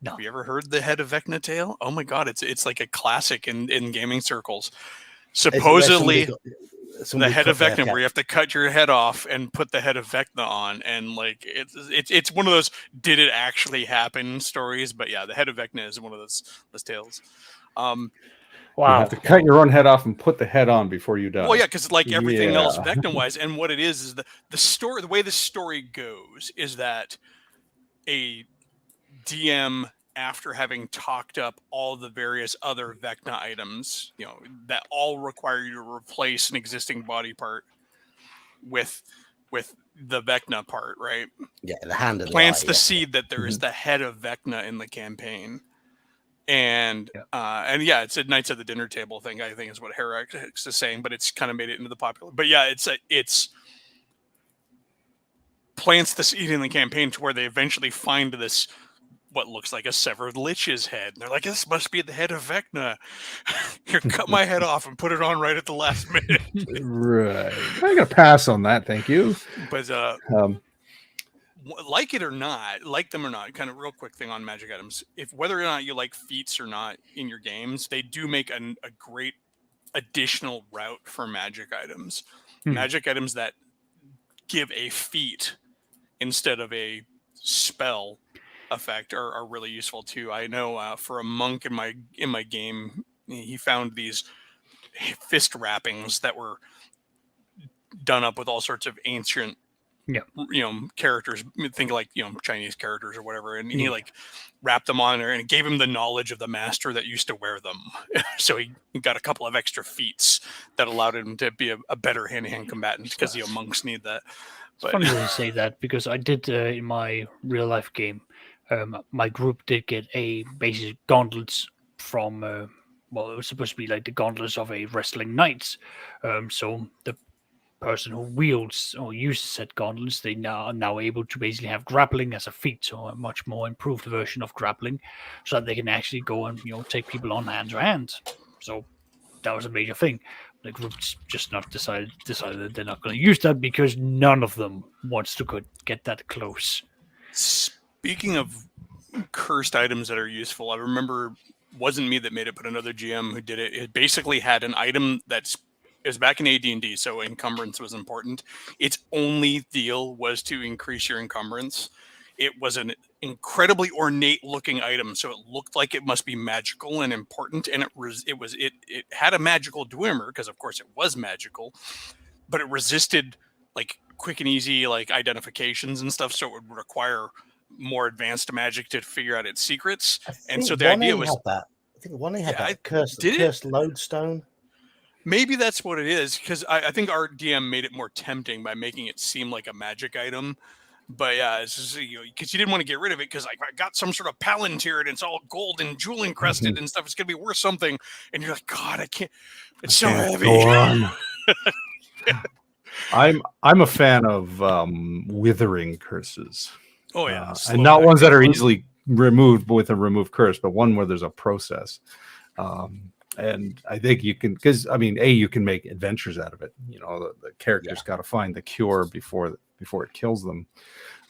No. Have you ever heard the Head of Vecna tale? Oh my god, it's like a classic in gaming circles. Supposedly, the Head of Vecna, where you have to cut your head off and put the Head of Vecna on, and like it's one of those did it actually happen stories. But yeah, the Head of Vecna is one of those tales. You have to cut your own head off and put the head on before you die. Well, yeah, because like everything else Vecna-wise, and what it is the story. The way the story goes is that a DM, after having talked up all the various other Vecna items, that all require you to replace an existing body part with the Vecna part, right? Yeah, the hand of plants the, the seed that there is the Head of Vecna in the campaign. And it's a Knights at the Dinner Table thing, I think is what Herax is saying, but it's kind of made it into the popular. But yeah, it's plants the seed in the campaign to where they eventually find this what looks like a severed lich's head. And they're like, this must be the Head of Vecna. Here, cut my head off and put it on right at the last minute. Right. I got to pass on that, thank you. But like it or not, like them or not, kind of real quick thing on magic items. If whether or not you like feats or not in your games, they do make a great additional route for magic items. Magic items that give a feat instead of a spell effect are really useful too. I know for a monk in my game, he found these fist wrappings that were done up with all sorts of ancient characters, think like Chinese characters or whatever, and he like wrapped them on there, and it gave him the knowledge of the master that used to wear them. So he got a couple of extra feats that allowed him to be a better hand-to-hand combatant, because monks need that. It's funny that you say that, because I did in my real life game, my group did get a basic gauntlets from it was supposed to be like the gauntlets of a wrestling knight. So the person who wields or uses said gauntlets, they are now able to basically have grappling as a feat, so a much more improved version of grappling, so that they can actually go and take people on hand to hand. So that was a major thing. The group's just not decided that they're not going to use that, because none of them wants to get that close. Speaking of cursed items that are useful, I remember, wasn't me that made it, but another GM who did it. It basically had an item it was back in AD&D, so encumbrance was important. Its only deal was to increase your encumbrance. It was an incredibly ornate looking item, so it looked like it must be magical and important, and it had a magical dwemer, because of course it was magical, but it resisted like quick and easy like identifications and stuff, so it would require more advanced magic to figure out its secrets. And so the idea was that. I think one had that cursed lodestone. Maybe that's what it is, because I think our DM made it more tempting by making it seem like a magic item. But yeah, it's just, because you didn't want to get rid of it, because like, I got some sort of palantir and it's all gold and jewel encrusted and stuff. It's gonna be worth something, and you're like, God, I can't. It's so heavy. I'm a fan of withering curses. Oh yeah, and not ones that are easily removed with a remove curse, but one where there's a process. And I think you can, because I mean, you can make adventures out of it. The character's got to find the cure before it kills them.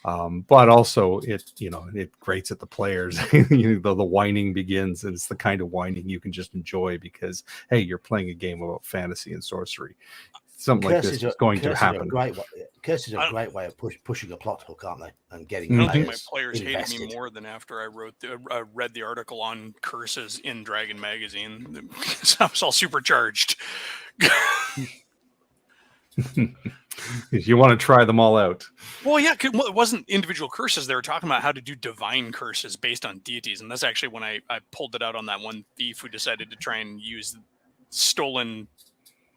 But also it grates at the players. The whining begins, and it's the kind of whining you can just enjoy, because hey, you're playing a game about fantasy and sorcery. Something like this is going to happen. Curses are a great way of pushing a plot hook, aren't they? And getting I don't think my players invested. hated me more than after I read the article on curses in Dragon Magazine. I was all supercharged. You want to try them all out. Well, yeah, it wasn't individual curses. They were talking about how to do divine curses based on deities. And that's actually when I pulled it out on that one thief who decided to try and use stolen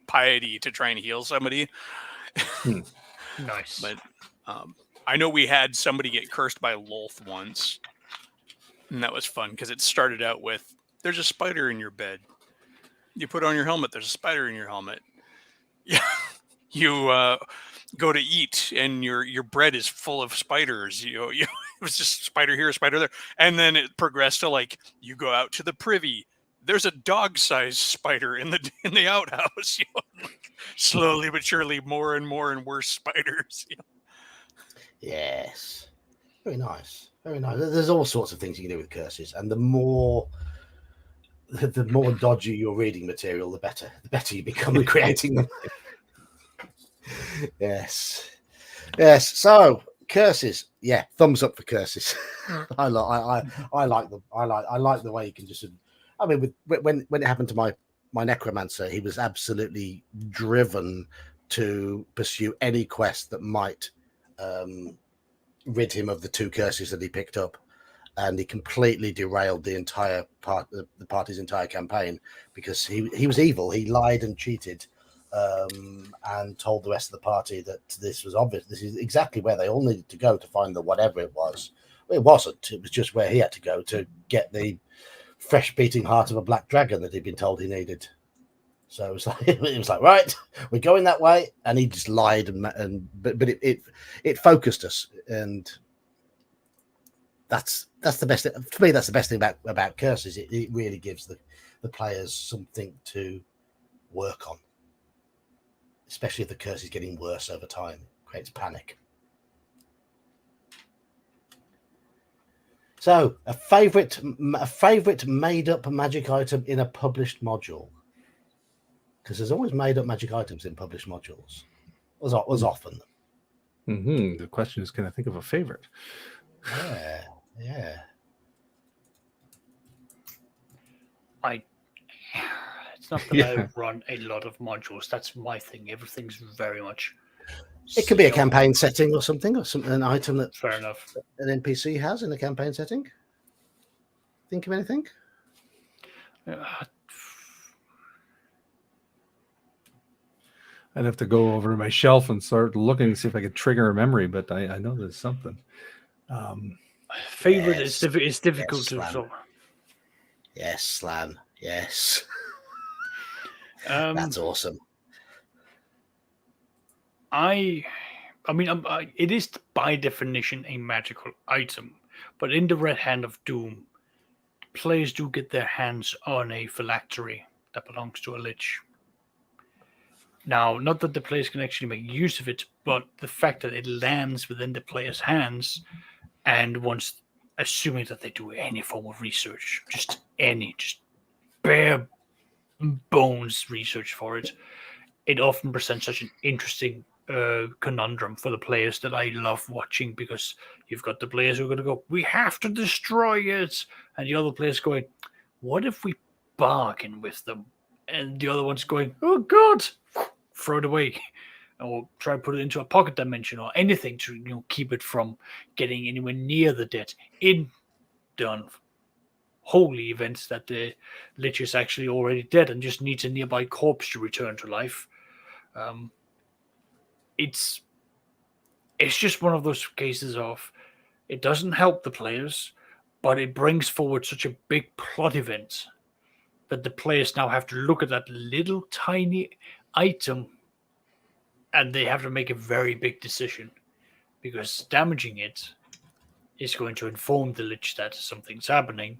piety to try and heal somebody. Nice. But I know we had somebody get cursed by Lolth once, and that was fun, because it started out with, there's a spider in your bed. You put on your helmet, there's a spider in your helmet. Yeah. You go to eat, and your bread is full of spiders. It was just spider here, spider there. And then it progressed to like, you go out to the privy. There's a dog-sized spider in the outhouse. Like, slowly but surely, more and more and worse spiders. Yes. Very nice. Very nice. There's all sorts of things you can do with curses. And the more dodgy your reading material, the better. The better you become at creating them. Yes. Yes. So curses. Yeah. Thumbs up for curses. I like them. I like the way you can just. I mean, when it happened to my necromancer, he was absolutely driven to pursue any quest that might rid him of the 2 curses that he picked up, and he completely derailed the party's entire campaign because he was evil. He lied and cheated, and told the rest of the party that this was obvious. This is exactly where they all needed to go to find the whatever it was. It wasn't. It was just where he had to go to get the fresh beating heart of a black dragon that he'd been told he needed. So it was like right, we're going that way, and he just lied but it focused us, and that's the best for me. That's the best thing about curses. It really gives the players something to work on, especially if the curse is getting worse over time. It creates panic. So a favorite made up magic item in a published module. Because there's always made up magic items in published modules. Was often. Mm-hmm. The question is, can I think of a favorite? Yeah. It's not that I run a lot of modules. That's my thing. Everything's very much. It could be a campaign setting or something, an item that fair enough. An NPC has in a campaign setting. Think of anything? I'd have to go over to my shelf and start looking to see if I could trigger a memory, but I know there's something. Favorite is difficult to resolve. Yes, Slan. Yes. That's awesome. I mean, it is by definition a magical item, but in the Red Hand of Doom, players do get their hands on a phylactery that belongs to a lich. Now, not that the players can actually make use of it, but the fact that it lands within the player's hands, and once assuming that they do any form of research, just bare bones research for it, it often presents such an interesting conundrum for the players that I love watching, because you've got the players who are going to go, we have to destroy it, and the other players going, what if we bargain with them? And the other one's going, oh god, throw it away, or try to put it into a pocket dimension or anything to keep it from getting anywhere near the dead. In the holy events that the lich is actually already dead and just needs a nearby corpse to return to life. It's just one of those cases of it doesn't help the players, but it brings forward such a big plot event that the players now have to look at that little tiny item and they have to make a very big decision, because damaging it is going to inform the lich that something's happening,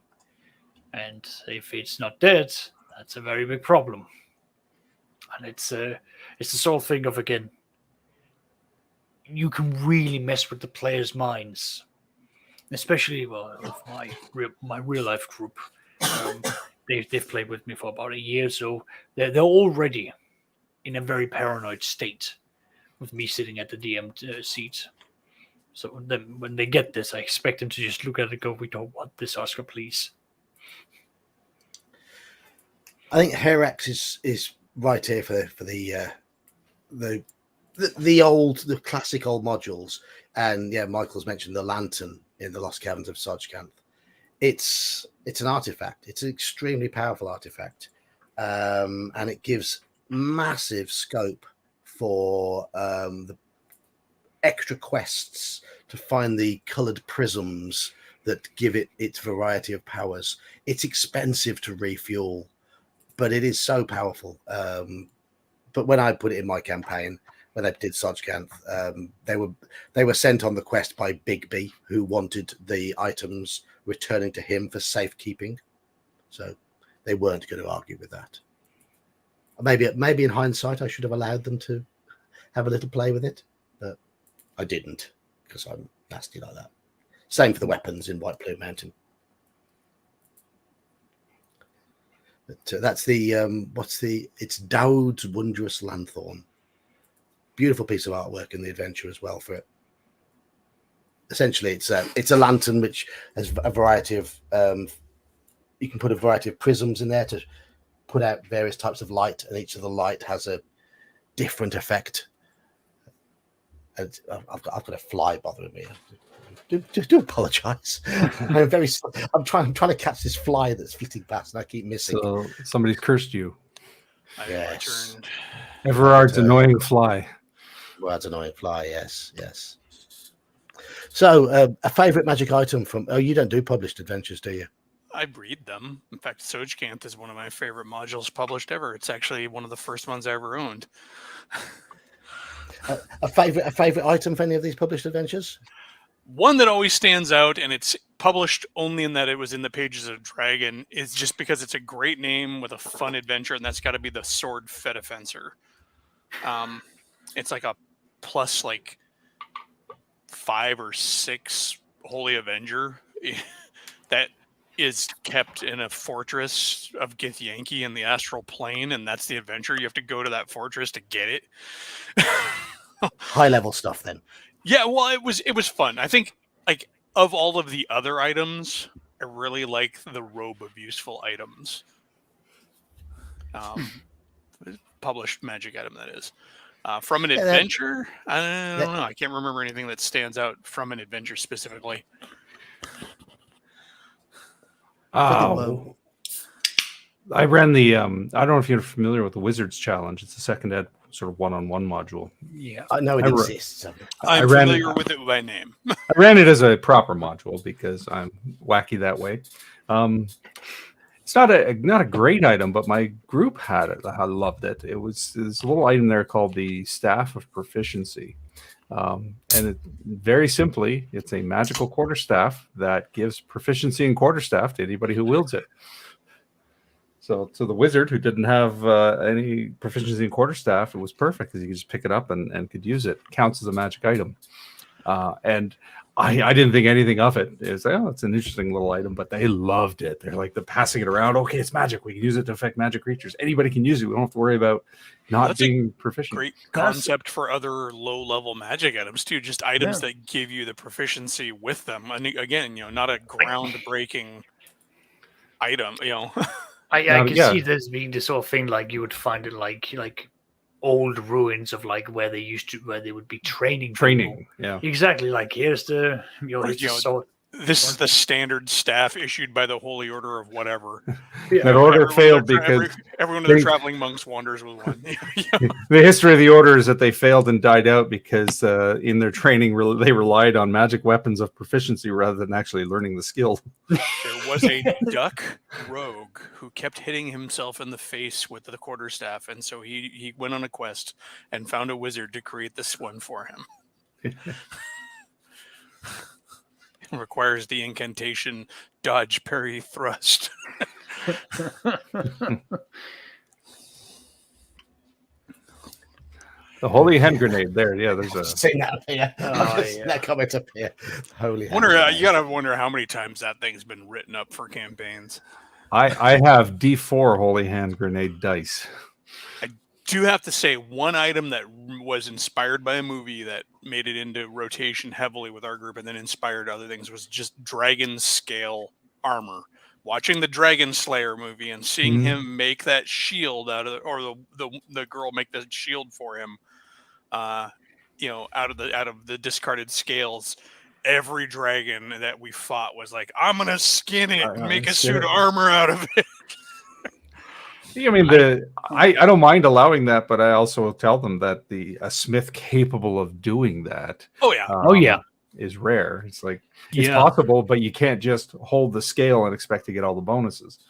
and if it's not dead, that's a very big problem. And it's the sort of thing of, again, you can really mess with the players' minds, especially with my real life group. They've played with me for about a year, so they're already in a very paranoid state with me sitting at the DM seat. So then when they get this, I expect them to just look at it and go, we don't want this, Oscar, please. I think Herax is right here for the classic old modules. And yeah, Michael's mentioned the lantern in the Lost Caverns of Sargekanth. It's an artifact. It's an extremely powerful artifact, and it gives massive scope for the extra quests to find the coloured prisms that give it its variety of powers. It's expensive to refuel, but it is so powerful. But when I put it in my campaign, when they did Sojkanth. They were sent on the quest by Big B, who wanted the items returning to him for safekeeping. So they weren't going to argue with that. Maybe in hindsight, I should have allowed them to have a little play with it, but I didn't because I'm nasty like that. Same for the weapons in White Plume Mountain. But that's the it's Dowd's Wondrous Lanthorn. Beautiful piece of artwork in the adventure as well for it. Essentially, it's a lantern which has a variety of you can put a variety of prisms in there to put out various types of light, and each of the light has a different effect. And I've got a fly bothering me. Do apologize. I'm trying to catch this fly that's flitting past, and I keep missing. So somebody's cursed you. Yes. Everard's annoying fly. Everard's annoying fly. Yes. So, a favorite magic item from? Oh, you don't do published adventures, do you? I read them. In fact, Sojkanth is one of my favorite modules published ever. It's actually one of the first ones I ever owned. A favorite item for any of these published adventures? One that always stands out, and it's published only in that it was in the pages of Dragon, is just because it's a great name with a fun adventure, and that's got to be the Sword Fed Fencer. It's like a plus 5 or 6 Holy Avenger that is kept in a fortress of Githyanki in the astral plane, and that's the adventure. You have to go to that fortress to get it. High level stuff, then. Yeah, well, it was fun. I think, of all of the other items, I really like the Robe of Useful Items. Published magic item, that is. From an adventure, I don't know. I can't remember anything that stands out from an adventure specifically. I ran the I don't know if you're familiar with the Wizards Challenge. It's a second ed sort of one-on-one module. Yeah, I know it exists. I'm familiar with it by name. I ran it as a proper module because I'm wacky that way. It's not a great item, but my group had it. I loved it. It was this little item there called the Staff of Proficiency. And very simply, it's a magical quarterstaff that gives proficiency in quarterstaff to anybody who wields it. So the wizard who didn't have any proficiency in quarterstaff, it was perfect because he could just pick it up and could use it. Counts as a magic item. And I didn't think anything of it. It was like, oh, it's an interesting little item, but they loved it. They're like, they're passing it around. Okay, it's magic. We can use it to affect magic creatures. Anybody can use it. We don't have to worry about not being proficient. Great concept for other low-level magic items too. Just items that give you the proficiency with them. And again, not a groundbreaking item. I can see this being the sort of thing you would find it like old ruins of where they would be training people. Yeah, exactly. Here's the this is the standard staff issued by the Holy Order of whatever. That order failed because everyone of the traveling monks wanders with one. The history of the order is that they failed and died out because in their training they relied on magic weapons of proficiency rather than actually learning the skill. There was a duck rogue who kept hitting himself in the face with the quarterstaff, and so he went on a quest and found a wizard to create this one for him. It requires the incantation dodge, parry, thrust. The holy hand grenade there. Yeah, there's a seen that up here. That comment up here. Holy hand you gotta wonder how many times that thing's been written up for campaigns. I have D4 holy hand grenade dice. I do have to say, one item that was inspired by a movie that made it into rotation heavily with our group and then inspired other things was just dragon scale armor. Watching the Dragon Slayer movie and seeing him make that shield or the girl make the shield for him, out of the discarded scales. Every dragon that we fought was like, I'm gonna skin it and make a suit of armor out of it. I mean, I don't mind allowing that, but I also tell them that a smith capable of doing that. Oh yeah. Is rare. It's it's possible, but you can't just hold the scale and expect to get all the bonuses.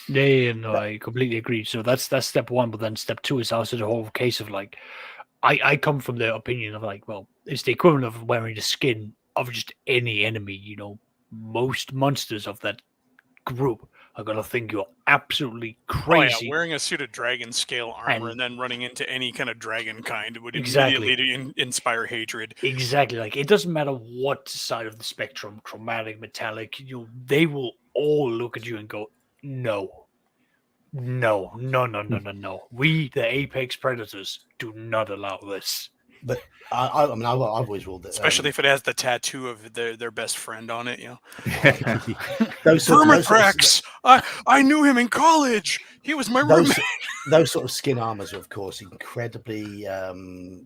Yeah, no, I completely agree. So that's step one, but then step two is also the whole case of I come from the opinion of like, well, it's the equivalent of wearing the skin of just any enemy. You know, most monsters of that group are gonna think you're absolutely crazy. Oh, yeah, wearing a suit of dragon scale armor and then running into any kind of dragon kind would immediately inspire hatred. Exactly. Like, it doesn't matter what side of the spectrum, chromatic, metallic, they will all look at you and go, no. No. We, the apex predators, do not allow this. But I mean, I've always ruled that, especially if it has the tattoo of their best friend on it. You know, Vermithrax. I knew him in college. He was my roommate. Those sort of skin armors are, of course, incredibly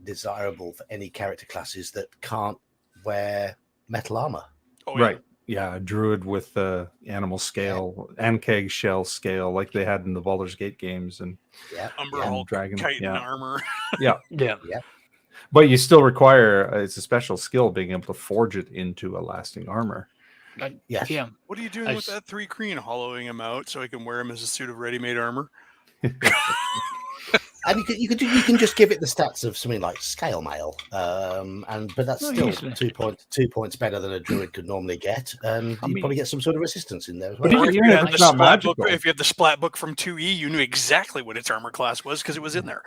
desirable for any character classes that can't wear metal armor. Oh, yeah. Right. Yeah, a druid with the animal scale, Ankeg shell scale, like they had in the Baldur's Gate games, and Umber Hulk, dragon Titan armor. Yeah. Yeah. But you still require it's a special skill being able to forge it into a lasting armor. Yes. Yeah. What are you doing with that 3 Kreen, hollowing him out so he can wear him as a suit of ready-made armor? And you can just give it the stats of something like scale mail, but that's still 2 points better than a druid could normally get, and you probably get some sort of resistance in there as well. Or if you had the splat book, if you had the splat book from 2E, you knew exactly what its armor class was because it was in there,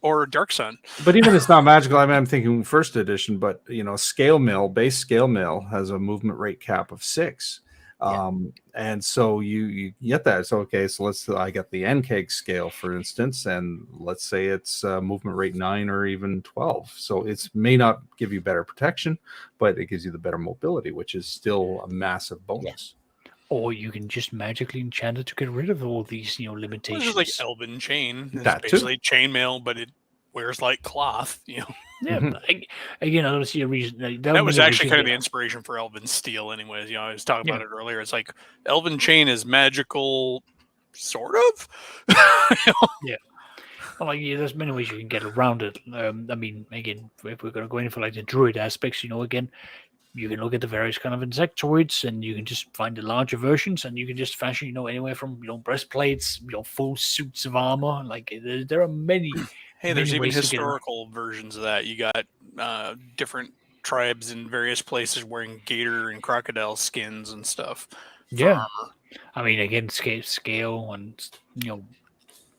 or Dark Sun. But even it's not magical. I mean, I'm thinking first edition, but scale mill, base scale mill has a movement rate cap of 6. And so you get that. So okay, so I get the NKEG scale, for instance, and let's say it's movement rate 9 or even 12. So it may not give you better protection, but it gives you the better mobility, which is still a massive bonus. Yes. Or you can just magically enchant it to get rid of all these limitations. It's like Elven Chain. It's that basically chainmail, but it wears like cloth. Yeah. Again, I don't see a reason. That was actually kind of the inspiration for Elven Steel, anyways. I was talking about it earlier. It's like Elven Chain is magical, sort of. Yeah. Well, there's many ways you can get around it. I mean, again, if we're going to go in for like the druid aspects, again, you can look at the various kind of insectoids, and you can just find the larger versions, and you can just fashion, anywhere from breastplates, full suits of armor. Like there are many. Hey, there's even historical versions of that. You got different tribes in various places wearing gator and crocodile skins and stuff. Yeah, I mean, again, scale and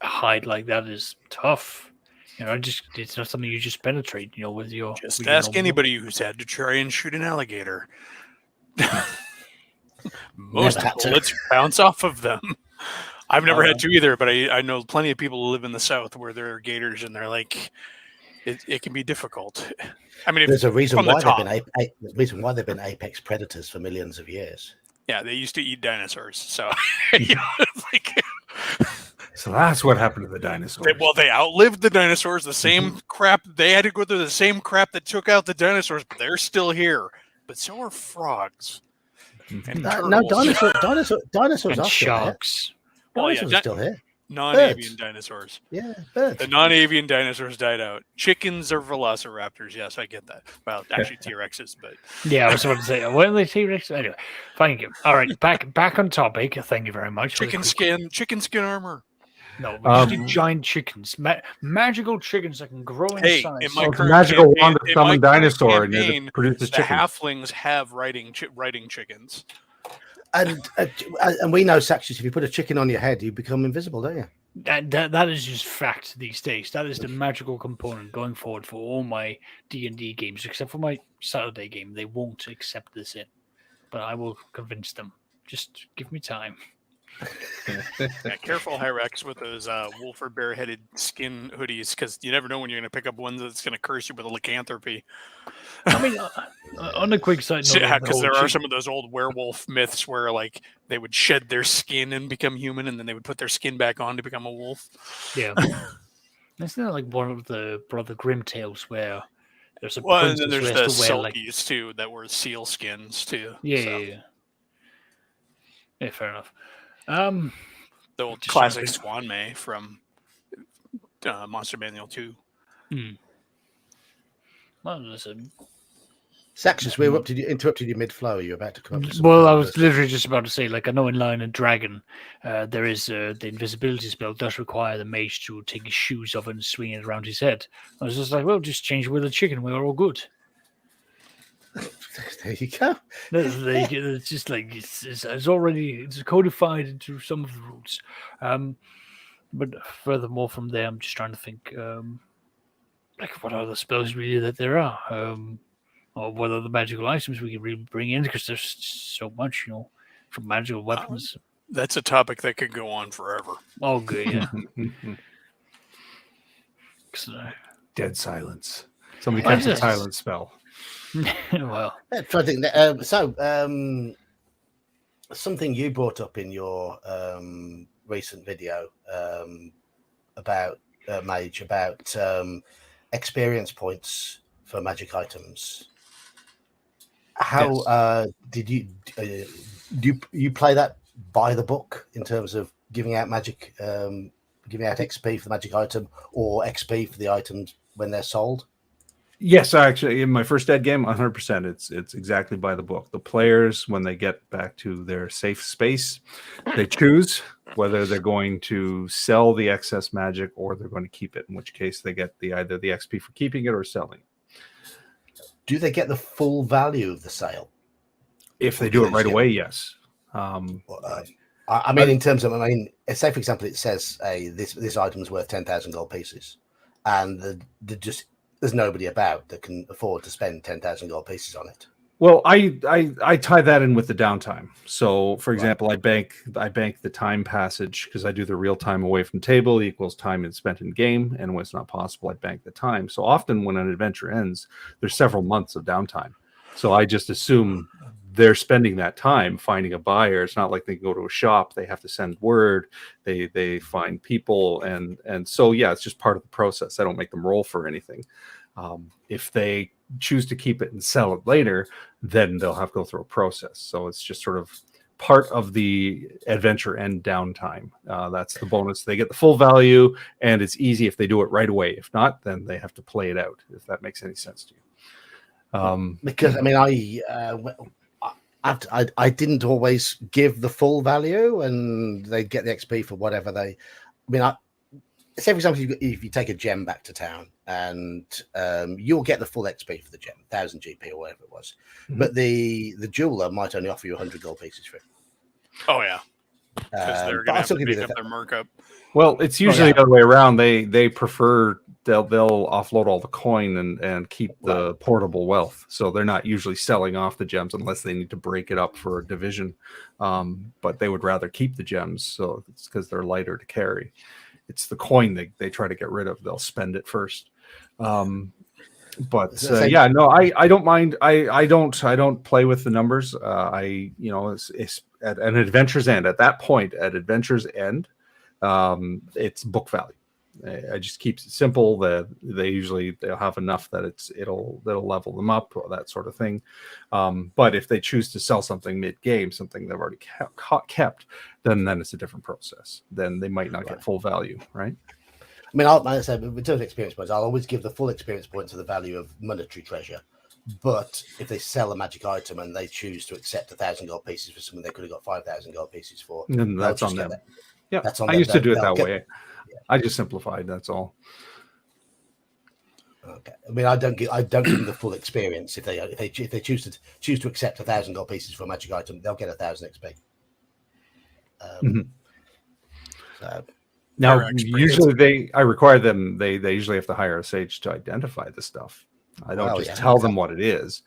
hide like that is tough. It's not something you just penetrate. With your just ask anybody who's had to try and shoot an alligator. Most bullets bounce off of them. I've never had to either, but I know plenty of people who live in the South where there are gators, and they're like, it can be difficult. I mean, there's a reason why they've been apex predators for millions of years. Yeah, they used to eat dinosaurs, so so that's what happened to the dinosaurs. They outlived the dinosaurs. The same crap. They had to go through the same crap that took out the dinosaurs, but they're still here. But so are frogs. And dinosaurs and are sharks. Dinosaurs are still here. Non-avian dinosaurs. Yeah, birds. The non-avian dinosaurs died out. Chickens are velociraptors. Yes, I get that. Well, actually T-Rexes, but yeah, I was about to say, what are they T-Rex? Anyway, thank you. All right, back on topic. Thank you very much. Chicken skin armor. No, we just need giant chickens, magical chickens that can grow in size. In my magical wand of summon dinosaur and it produces the chickens. halflings have riding chickens. And we know, Saxus, if you put a chicken on your head, you become invisible, don't you? That is just fact these days. That is the magical component going forward for all my D&D games, except for my Saturday game. They won't accept this in, but I will convince them. Just give me time. Yeah, careful, Hyrex, with those wolf or bear-headed skin hoodies, because you never know when you're going to pick up one that's going to curse you with a lycanthropy. I mean, on a quick side note, because there are some of those old werewolf myths where like they would shed their skin and become human, and then they would put their skin back on to become a wolf. Yeah, isn't that like one of the Brother Grimm tales where there's a and then there's the Sulkies too that were seal skins too. Yeah, fair enough. The old classic Swan May from Monster Manual 2. Well, listen, Saxus, we interrupted you mid-flow. You're about to come up with some. Well, I was literally just about to say, like, I know in Lion and Dragon, there is the invisibility spell does require the mage to take his shoes off and swing it around his head. I was just like, well, just change with a chicken. We're all good. There you go. It's just like it's already codified into some of the rules. But furthermore, from there, I'm just trying to think, like, what other spells really that there are. Or what other magical items we can really bring in, because there's so much, from magical weapons. That's a topic that could go on forever. Oh, good, yeah. Dead silence. Somebody cast a silence spell. Well, I think something you brought up in your recent video about Mage, about experience points for magic items. How did you do you play that by the book in terms of giving out magic, giving out XP for the magic item or XP for the items when they're sold? Yes, actually, in my first dead game, 100%. It's exactly by the book. The players, when they get back to their safe space, they choose whether they're going to sell the excess magic or they're going to keep it. In which case, they get either the XP for keeping it or selling. Do they get the full value of the sale? If they do it right away, yes. I mean, in terms of, say for example, it says, this item is worth 10,000 gold pieces, and there's nobody about that can afford to spend 10,000 gold pieces on it. Well, I tie that in with the downtime. So, for example, I bank the time passage because I do the real time away from table equals time spent in game, and when it's not possible, I bank the time. So often when an adventure ends, there's several months of downtime. So I just assume they're spending that time finding a buyer. It's not like they can go to a shop; they have to send word. They find people, and so yeah, it's just part of the process. I don't make them roll for anything. If they choose to keep it and sell it later, then they'll have to go through a process. So it's just sort of part of the adventure end downtime. That's the bonus. They get the full value, and it's easy if they do it right away. If not, then they have to play it out, if that makes any sense to you. Because I didn't always give the full value, and they get the XP for whatever they. Say for example, if you take a gem back to town, and you'll get the full XP for the gem, 1,000 GP or whatever it was, but the jeweler might only offer you 100 gold pieces for it. Oh yeah, because they're going to have to make up their markup. Well, it's usually the other way around. They prefer they'll offload all the coin and keep the portable wealth. So they're not usually selling off the gems unless they need to break it up for a division. But they would rather keep the gems, so it's because they're lighter to carry. It's the coin they try to get rid of. They'll spend it first. I don't mind. I don't play with the numbers. It's at an adventure's end. At that point, at adventure's end, it's book value. I just keep it simple. They'll have enough that it'll level them up or that sort of thing. But if they choose to sell something mid-game, something they've already kept, then it's a different process. Then they might not get full value, right? I mean, like I said, in terms of experience points, I'll always give the full experience points to the value of monetary treasure. But if they sell a magic item and they choose to accept 1,000 gold pieces for something they could have got 5,000 gold pieces for, then that's on them. Yeah, that's on I them. used to do it that way. Yeah. I just simplified. That's all. Okay. I mean, I don't give them the full experience. If they choose to accept 1,000 gold pieces for a magic item, they'll get 1,000 XP. So now, usually I require them. They usually have to hire a sage to identify the stuff. I don't tell them what it is.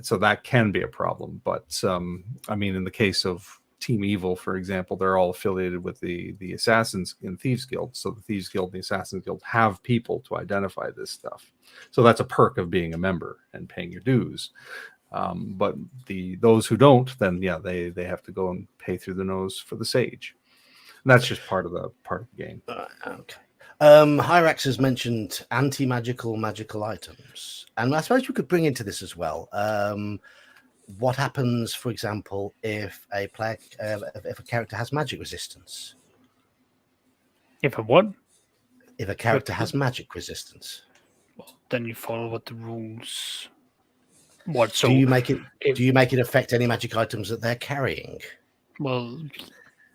So that can be a problem. But in the case of Team Evil, for example, they're all affiliated with the Assassins and Thieves Guild. So the Thieves Guild and the Assassins Guild have people to identify this stuff. So that's a perk of being a member and paying your dues. But those who don't, then they have to go and pay through the nose for the sage. And that's just part of the game. Okay. Hyrax has mentioned anti-magical magical items, and I suppose we could bring into this as well. What happens, for example, if a player, if a character has magic resistance? If a what? If a character has magic resistance, Well, then you follow what the rules. What? So do you make it affect any magic items that they're carrying? Well,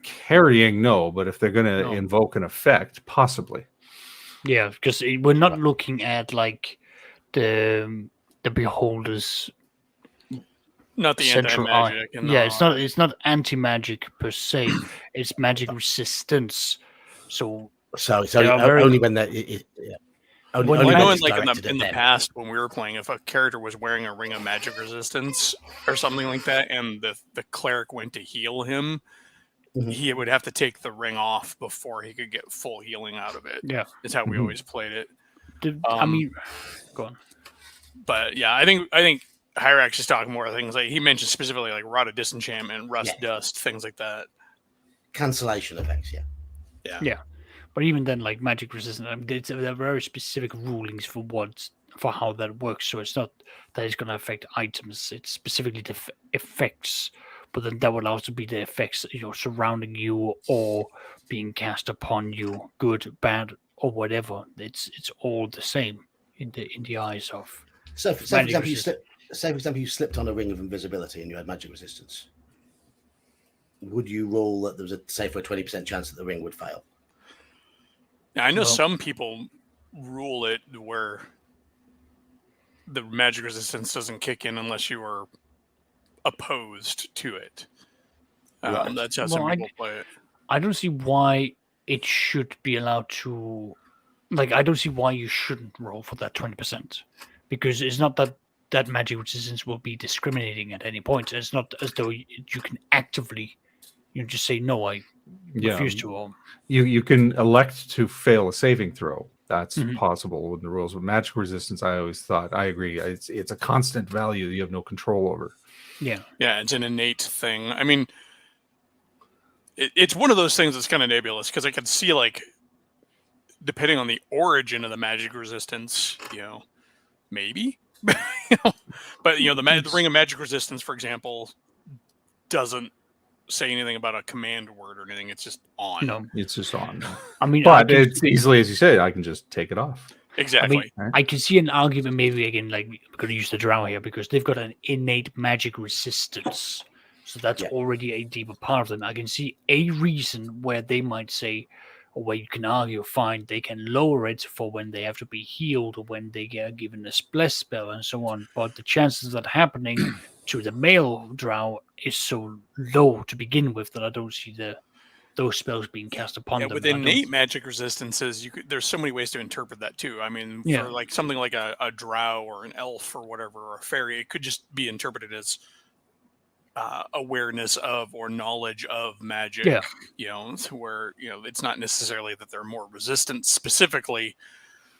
Carrying, no, but if they're going to No. invoke an effect, possibly. yeah, because we're not looking at like the beholder's Not the central anti-magic. eye. Yeah, it's not anti-magic per se. It's magic resistance. So So it's They only, are very- only when they're only, When only you I know when in it's like directed in at the them. past when we were playing, if a character was wearing a ring of magic resistance or something like that, and the cleric went to heal him, Mhm. he would have to take the ring off before he could get full healing out of it. yeah, It's how we Mhm. always played it. I mean, go on. But yeah, I think Hyrax is talking more things like he mentioned specifically like Rod of Disenchantment, Rust Dust, things like that. Cancellation effects, yeah. Yeah, but even then, like magic resistance, there are very specific rulings for how that works. So it's not that it's going to affect items; it's specifically the effects. But then that will also be the effects, surrounding you or being cast upon you, good, bad, or whatever. It's all the same in the eyes of. So, for Magic example, you slipped on a ring of invisibility and you had magic resistance. Would you rule that there was a 20% chance that the ring would fail? Now, I know Well- some people rule it where the magic resistance doesn't kick in unless you are opposed to it. Right. That's how some Well, people play it. I don't see why it should be allowed to. Like, I don't see why you shouldn't roll for that 20%, because it's not that magic resistance will be discriminating at any point. It's not as though you can actively, just say no. I Yeah. refuse to. Or You can elect to fail a saving throw. That's Mhm. possible in the rules. With magic resistance, I always thought, I agree, it's a constant value you have no control over. yeah, Yeah, it's an innate thing. I mean, it's one of those things that's kind of nebulous because I could see like, depending on the origin of the magic resistance, maybe. But the ring of magic resistance, for example, doesn't say anything about a command word or anything. It's just on. no. It's just on. I mean, But it's easily, as you say, I can just take it off. Exactly. I can see an argument maybe again, like we're going to use the drow here because they've got an innate magic resistance, so that's already a deeper part of them. I can see a reason where they might say, or where you can argue, fine, they can lower it for when they have to be healed or when they get given a splash spell and so on. But the chances of that happening to the male drow is so low to begin with that I don't see those spells being cast upon them. With innate magic resistances, there's so many ways to interpret that too. I mean, for like something like a drow or an elf or whatever, or a fairy, it could just be interpreted as awareness of or knowledge of magic. Where it's not necessarily that they're more resistant specifically.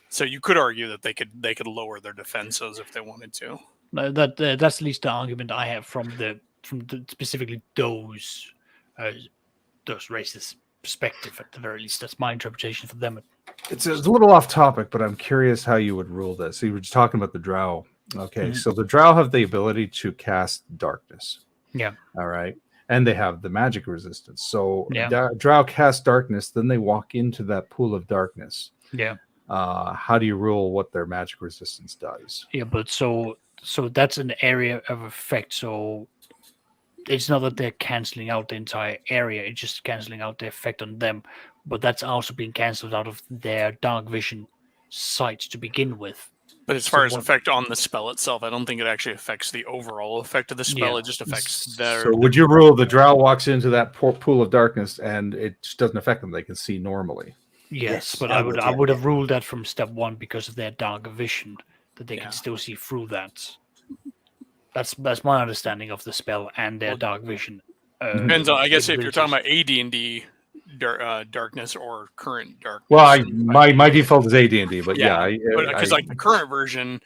So you could argue that they could lower their defenses if they wanted to. That's at least the argument I have from the specifically those races' perspective. At the very least, that's my interpretation for them. It's a little off topic, but I'm curious how you would rule this. So you were just talking about the drow. Okay, so the drow have the ability to cast darkness. Yeah. All right. And they have the magic resistance. So Yeah. drow cast darkness, then they walk into that pool of darkness. Yeah. How do you rule what their magic resistance does? Yeah, but so that's an area of effect. So it's not that they're canceling out the entire area; it's just canceling out the effect on them. But that's also being cancelled out of their dark vision sight to begin with. But as far as effect on the spell itself, I don't think it actually affects the overall effect of the spell. Yeah. It just affects their. So would you rule the drow walks into that pool of darkness and it just doesn't affect them? They can see normally. Yes, but I would have ruled that from step one because of their dark vision that they can still see through that. That's my understanding of the spell and their dark vision. Depends on, I guess, if you're talking about AD&D darkness or current darkness. Well, my default is AD&D, but because like the current version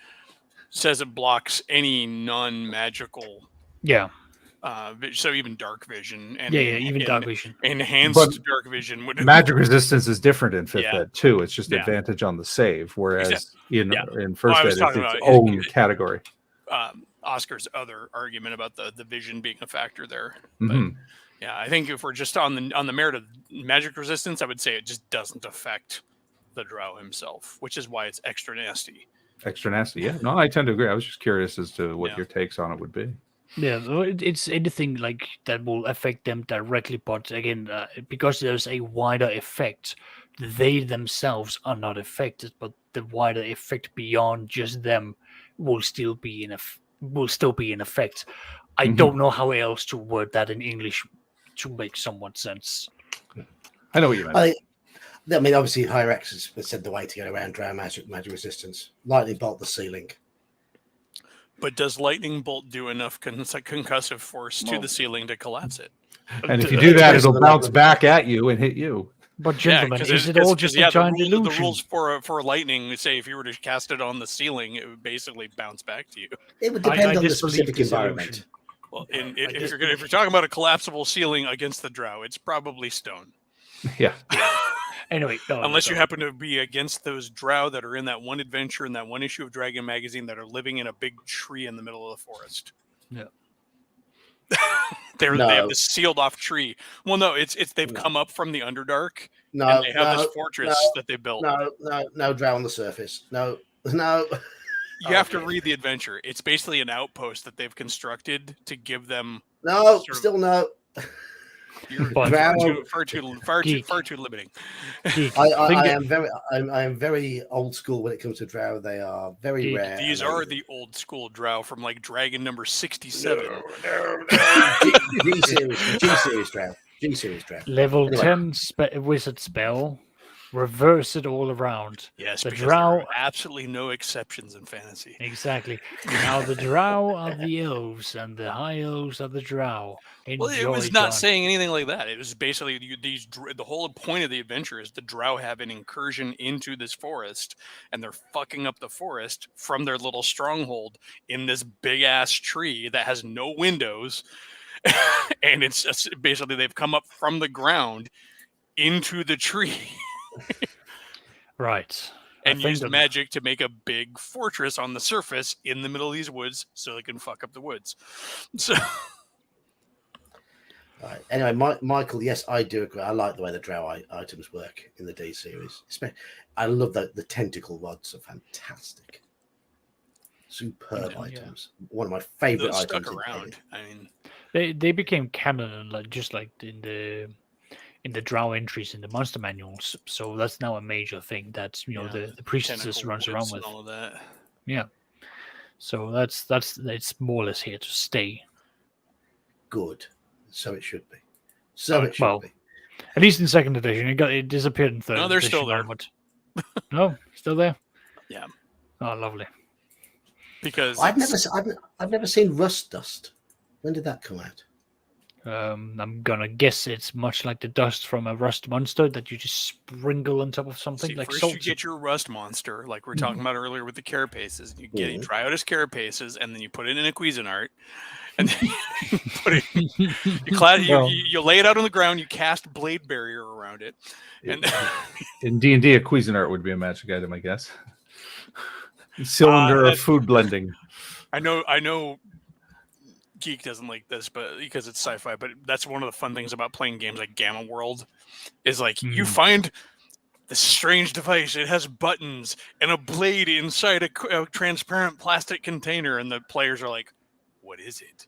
says it blocks any non-magical. Yeah. So even dark vision and even dark vision. Enhanced dark vision would. Magic resistance is different in 5th ed too. It's just Yeah. advantage on the save, whereas in first I ed was it's talking its about own category. Oscar's other argument about the vision being a factor there. Mhm. But yeah, I think if we're just on the merit of magic resistance, I would say it just doesn't affect the drow himself, which is why it's extra nasty. extra nasty. Yeah, no, I tend to agree. I was just curious as to what Yeah. your takes on it would be. Yeah, well, it's anything like that will affect them directly, but again, because there's a wider effect, they themselves are not affected, but the wider effect beyond just them will still be in effect. I Mhm. don't know how else to word that in English to make somewhat sense. I know what you meant. I mean, obviously, Hyrex has said the way to get around drow magic resistance. Lightning bolt the ceiling. But does lightning bolt do enough concussive force to the ceiling to collapse it? And if you do that, depends on it'll the bounce level. back at you and hit you. But gentlemen, is it all just a giant illusion? The rules for lightning say if you were to cast it on the ceiling, it would basically bounce back to you. It would depend I on the disbelieve specific this environment. illusion. Well, if you're talking about a collapsible ceiling against the drow, it's probably stone. Yeah. Anyway, Unless you happen to be against those drow that are in that one adventure in that one issue of Dragon Magazine that are living in a big tree in the middle of the forest. Yeah. They have this sealed off tree. Well, no, they've come up from the Underdark. No, and they have this fortress that they built. No drow on the surface. No. You have to read the adventure. It's basically an outpost that they've constructed to give them. No, still no. You're far too limiting. I am very old school when it comes to drow. They are very rare. These are the old school drow from like Dragon number 67. G series drow. Level 10 wizard spell. Reverse it all around. Yes, the because drow there are absolutely no exceptions in fantasy. Exactly. Now the drow are the elves, and the high elves are the drow. Well, it was not saying anything like that. It was basically the whole point of the adventure is the drow have an incursion into this forest, and they're fucking up the forest from their little stronghold in this big ass tree that has no windows, and it's just, basically they've come up from the ground into the tree. Right. And use magic to make a big fortress on the surface in the middle of these woods so they can fuck up the woods. So, right. Anyway, Michael, yes, I do agree. I like the way the drow items work in the D series. I love the tentacle rods are fantastic. Superb items. One of my favorite those items. Stuck around. I mean, they became canon, just like in the drow entries in the monster manuals, so that's now a major thing that the priestess runs around with. All of that. Yeah, so that's it's more or less here to stay. Good, so it should be. Be. At least in second edition, it disappeared in third. No, they're edition, still there. No, still there. Yeah. Oh, lovely. Because I've never seen Rust Dust. When did that come out? I'm gonna guess it's much like the dust from a rust monster that you just sprinkle on top of something like first salt. You get your rust monster, like we were talking about earlier with the carapaces. You get Dryotis carapaces, and then you put it in a Cuisinart, and then you put it. You lay it out on the ground. You cast blade barrier around it, and in D&D, a Cuisinart would be a magic item, I guess. Cylinder of food blending. I know. Geek doesn't like this, but because it's sci-fi, but that's one of the fun things about playing games like Gamma World is like you find this strange device. It has buttons and a blade inside a transparent plastic container, and the players are like, "What is it?"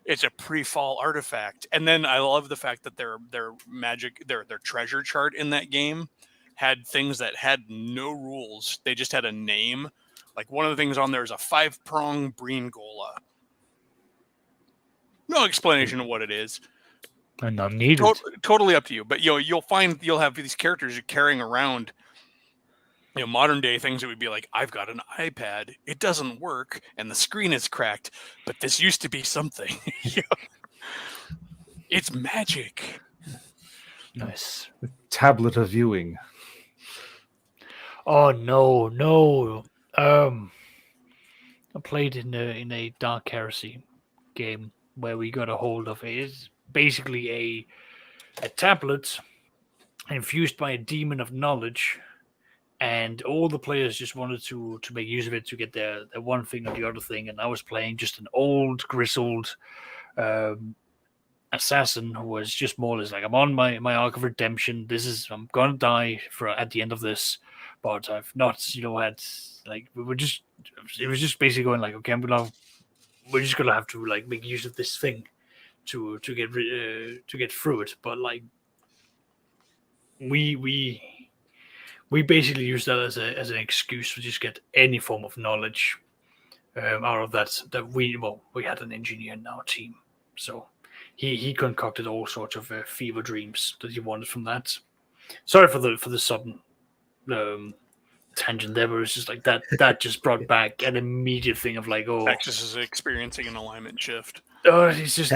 It's a pre-fall artifact. And then I love the fact that their magic, their treasure chart in that game had things that had no rules. They just had a name. Like one of the things on there is a 5-prong Breen Gola. No explanation of what it is. And not needed. Totally up to you. But you'll have these characters carrying around modern day things that would be like, I've got an iPad, it doesn't work, and the screen is cracked, but this used to be something. It's magic. Nice. Tablet of viewing. Oh no. I played in a Dark Heresy game where we got a hold of it. It's basically a tablet infused by a demon of knowledge, and all the players just wanted to make use of it to get their one thing or the other thing. And I was playing just an old, grizzled assassin who was just more or less like, I'm on my arc of redemption. I'm gonna die at the end of this, but I've not, had like it was just basically going like, okay, we're just gonna have to like make use of this thing to get through it. But like we basically use that as an excuse to just get any form of knowledge out of that we had an engineer in our team, so he concocted all sorts of fever dreams that he wanted from that. Sorry for the sudden tangent there, but it's just like that just brought back an immediate thing of like, oh, Texas is experiencing an alignment shift. it's just,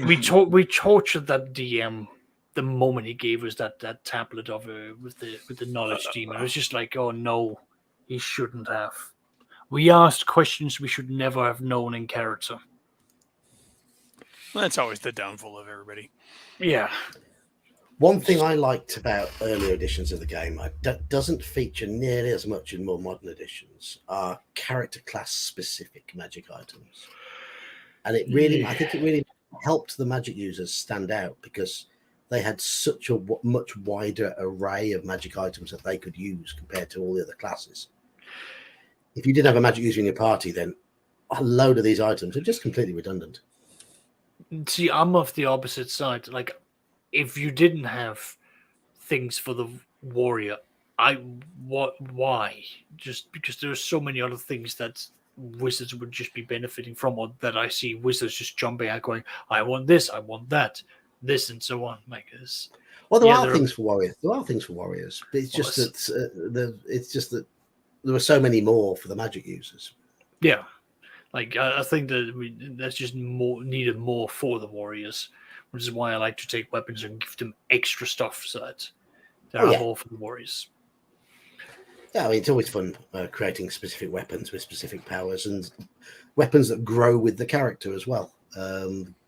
we tortured that DM the moment he gave us that tablet of with the knowledge demon. It was just like, oh no, he shouldn't have. We asked questions we should never have known in character. Well, that's always the downfall of everybody. Yeah. One thing I liked about earlier editions of the game that doesn't feature nearly as much in more modern editions are character class specific magic items. And it really, I think it really helped the magic users stand out because they had such a much wider array of magic items that they could use compared to all the other classes. If you didn't have a magic user in your party, then a load of these items are just completely redundant. See, I'm of the opposite side. Like, if you didn't have things for the warrior, why? Just because there are so many other things that wizards would just be benefiting from, or that I see wizards just jumping out going, I want this, I want that, this, and so on. Like this. Well, there are things for warriors. There are things for warriors, but it's just that there were so many more for the magic users. Yeah, like I think that that's just needed more for the warriors, which is why I like to take weapons and give them extra stuff so that there are more for the warriors. Yeah, I mean, it's always fun creating specific weapons with specific powers and weapons that grow with the character as well.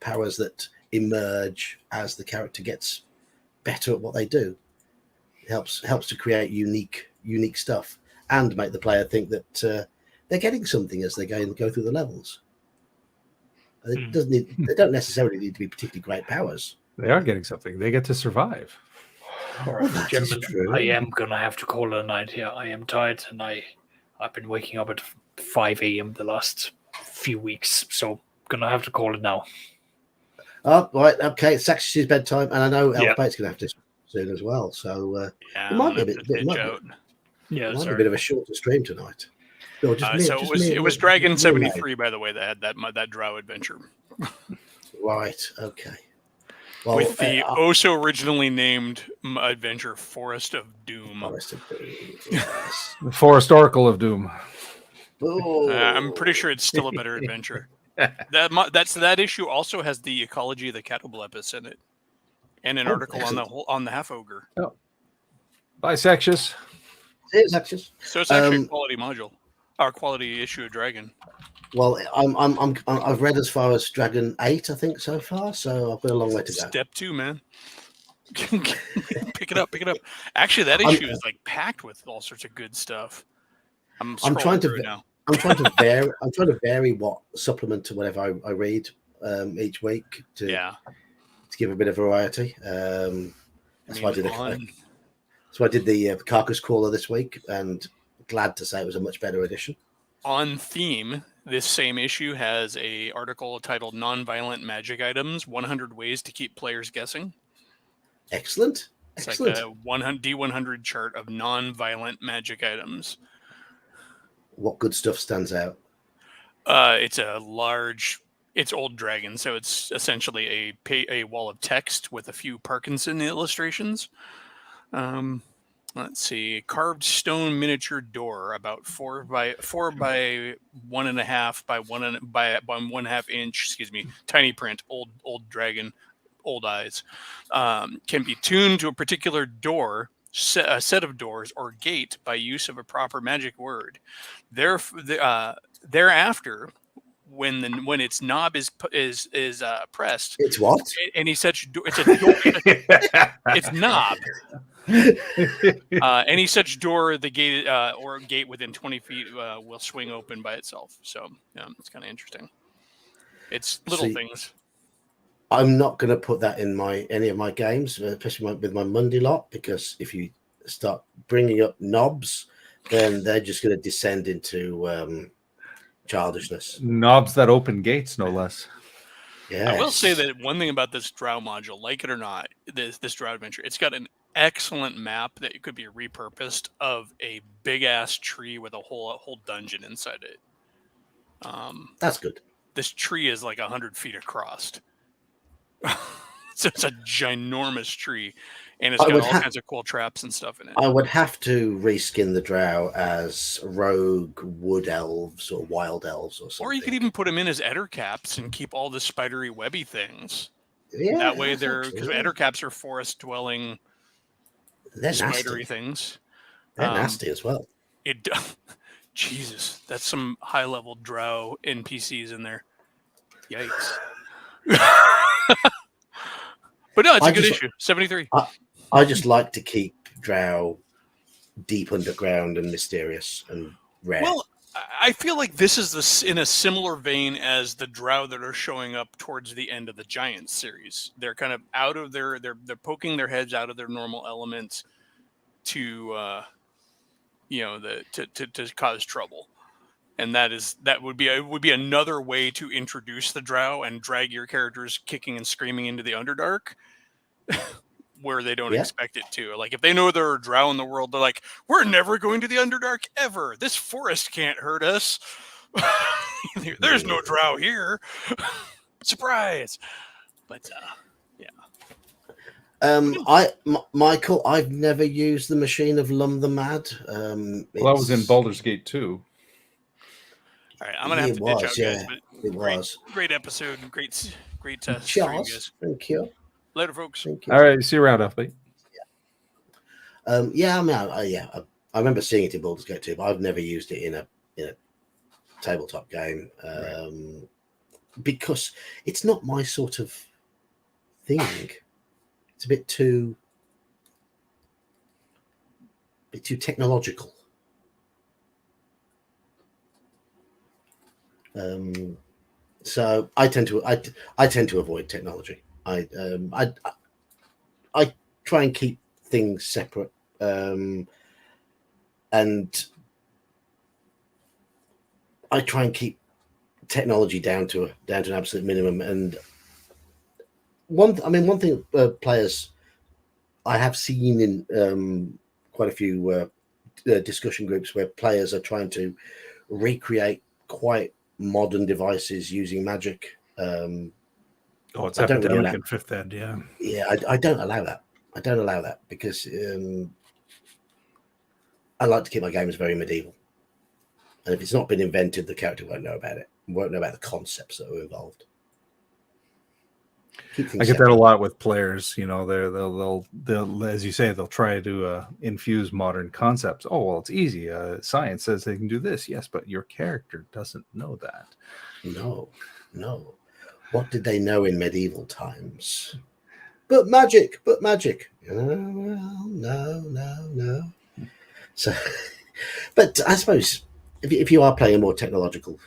Powers that emerge as the character gets better at what they do. It helps to create unique stuff and make the player think that they're getting something as they go through the levels. They don't necessarily need to be particularly great powers. They are getting something. They get to survive. All right, gentlemen, I am gonna have to call it a night here. I am tired, and I've been waking up at 5 a.m. the last few weeks, so gonna have to call it now. Oh, right, okay. It's actually bedtime, and I know Elfbait's gonna have to soon as well. So it might be a bit of a shorter stream tonight. It was Dragon 73, by the way, that had that drow adventure. Right. Okay. Well, with the also originally named adventure Forest of Doom. Forest of Doom. Yes. The Forest Oracle of Doom. I'm pretty sure it's still a better adventure. That issue also has the ecology of the Catoblepis in it, and an article on the half ogre. Oh. Bye, Sexious. It's Sexious. So it's actually a quality module, or quality issue of Dragon. Well, I've read as far as Dragon 8, I think, so far. So I've got a long way to go. Step 2, man. Pick it up. Actually, that issue is like packed with all sorts of good stuff. I'm trying to now. I'm trying to vary what supplement to whatever I read each week to give a bit of variety. That's why I did the Carcass Crawler this week, and glad to say it was a much better edition. On theme, this same issue has a article titled "Non-Violent Magic Items: 100 Ways to Keep Players Guessing." Excellent. It's like a D100 chart of non-violent magic items. What good stuff stands out? It's Old Dragon, so it's essentially a wall of text with a few Parkinson illustrations. Let's see, carved stone miniature door about 4 by 1.5 by 1.5 inch. Excuse me, tiny print. Old Dragon, old eyes. Can be tuned to a particular door, a set of doors, or gate by use of a proper magic word. Thereafter, when its knob is pressed, it's what? Any such door, it's a door. It's knob. Any such door, the gate or gate within 20 feet will swing open by itself. So it's kind of interesting. It's little things. I'm not going to put that in any of my games, especially with my Monday lot, because if you start bringing up knobs, then they're just going to descend into childishness. Knobs that open gates, no less. Yeah, I will say that one thing about this Drow module, like it or not, this Drow adventure, it's got an excellent map that could be repurposed of a big ass tree with a whole dungeon inside it. That's good. This tree is like 100 feet across. So it's a ginormous tree, and it's got all kinds of cool traps and stuff in it. I would have to reskin the Drow as rogue wood elves or wild elves or something. Or you could even put them in as ettercaps and keep all the spidery webby things. Yeah, that way they're, because ettercaps are forest dwelling spidery nasty things. They're nasty as well. Jesus, that's some high level Drow NPCs in there. Yikes. But no, it's a good issue. 73. I just like to keep Drow deep underground and mysterious and rare. Well, I feel like this is in a similar vein as the Drow that are showing up towards the end of the Giants series. They're kind of out of they're poking their heads out of their normal elements to to cause trouble. And that would be another way to introduce the Drow and drag your characters kicking and screaming into the Underdark where they don't expect it to. Like if they know there are Drow in the world, they're like, we're never going to the Underdark ever. This forest can't hurt us. There's no Drow here. Surprise. But Michael, I've never used the Machine of Lum the Mad. Well, that was in Baldur's Gate 2. All right, I'm gonna have to ditch out, guys. But it was great episode, great Charles, thank you. Later, folks. Thank you. All right, see you around, FB. I remember seeing it in Baldur's Gate 2, but I've never used it in a tabletop game because it's not my sort of thing. It's a bit too technological. So I tend to avoid technology. I try and keep things separate, and I try and keep technology down to an absolute minimum. And one thing players I have seen in quite a few discussion groups where players are trying to recreate quite modern devices using magic. It's epidemic in Fifth Ed, I don't allow that. I don't allow that because I like to keep my games very medieval. And if it's not been invented, the character won't know about it. Won't know about the concepts that are involved. I get that a lot with players. You know, they'll as you say, they'll try to infuse modern concepts. Oh, well, it's easy. Science says they can do this. Yes, but your character doesn't know that. No. What did they know in medieval times? But magic. Well, no. So, but I suppose if you are playing a more technological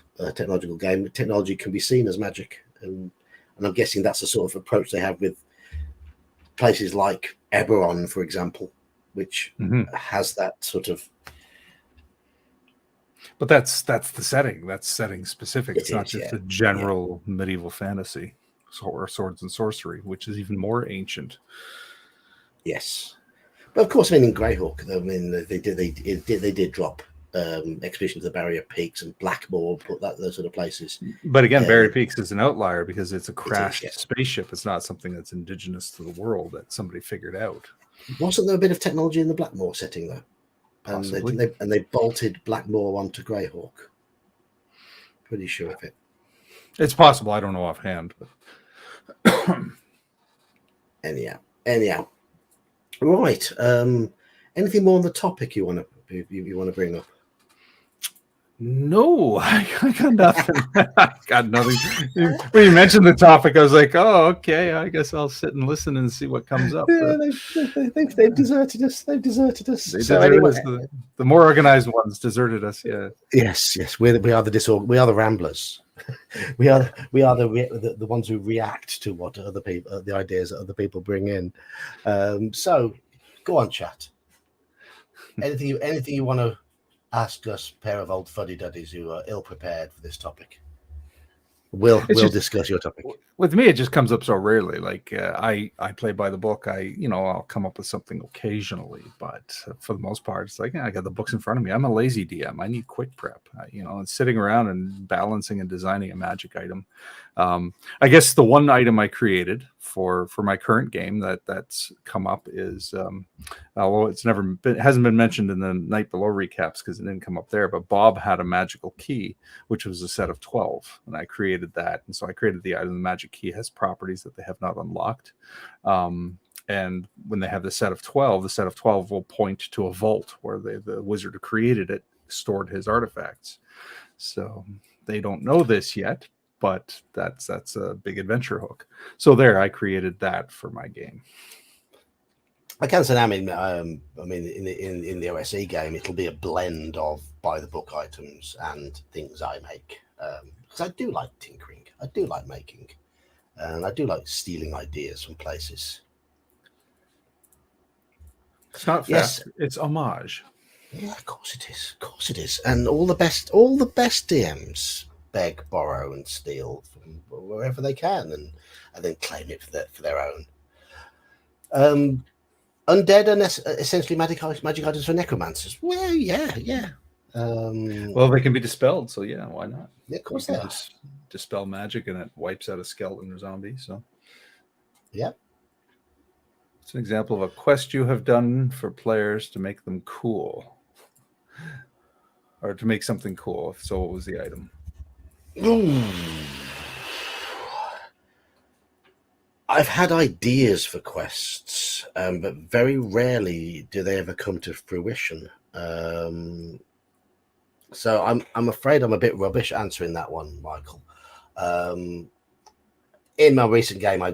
game, technology can be seen as magic, and I'm guessing that's the sort of approach they have with places like Eberron, for example, which has that sort of. But that's the setting. That's setting specific. It's not just a general medieval fantasy or swords and sorcery, which is even more ancient. Yes, but of course, in Greyhawk, they did drop Expedition to the Barrier Peaks and Blackmoor, put those sort of places. But again, Barrier Peaks is an outlier because it's a crashed spaceship. It's not something that's indigenous to the world that somebody figured out. Wasn't there a bit of technology in the Blackmoor setting though? Possibly. And they bolted Blackmoor onto Greyhawk. Pretty sure of it. It's possible. I don't know offhand, but anyhow. Right. Anything more on the topic you want to bring up? No, I got nothing. I got nothing. When you mentioned the topic, I was like, "Oh, okay. I guess I'll sit and listen and see what comes up." Yeah, they've deserted us. The more organized ones deserted us. Yeah. Yes. We are the ramblers. we are the ones who react to what other people, the ideas that other people bring in. So, go on, chat. anything you want to ask us, pair of old fuddy-duddies who are ill-prepared for this topic? We'll discuss your topic. With me, it just comes up so rarely. Like I play by the book. I'll come up with something occasionally, but for the most part, it's like I got the books in front of me. I'm a lazy DM. I need quick prep. And sitting around and balancing and designing a magic item. I guess the one item I created for my current game that's come up is, although it hasn't been mentioned in the Night Below recaps because it didn't come up there, but Bob had a magical key, which was a set of 12, and I created that. And so I created the item. The magic key has properties that they have not unlocked. And when they have the set of 12 will point to a vault where the wizard who created it stored his artifacts. So they don't know this yet, but that's a big adventure hook. So there, I created that for my game. I can say, in the OSE game, it'll be a blend of by the book items and things I make, because I do like tinkering, I do like making, and I do like stealing ideas from places. It's not fast. Yes. It's homage. Yeah, of course it is. Of course it is. And all the best DMs beg, borrow, and steal from wherever they can, and then claim it for their own. Undead and essentially magic items for necromancers. Well, yeah. Well, they can be dispelled, so yeah, why not? Yeah, of course they are. Dispel magic, and it wipes out a skeleton or zombie. So, yeah. It's an example of a quest you have done for players to make them cool, or to make something cool. If so, what was the item? Ooh. I've had ideas for quests, but very rarely do they ever come to fruition. So I'm afraid I'm a bit rubbish answering that one, Michael. In my recent game, I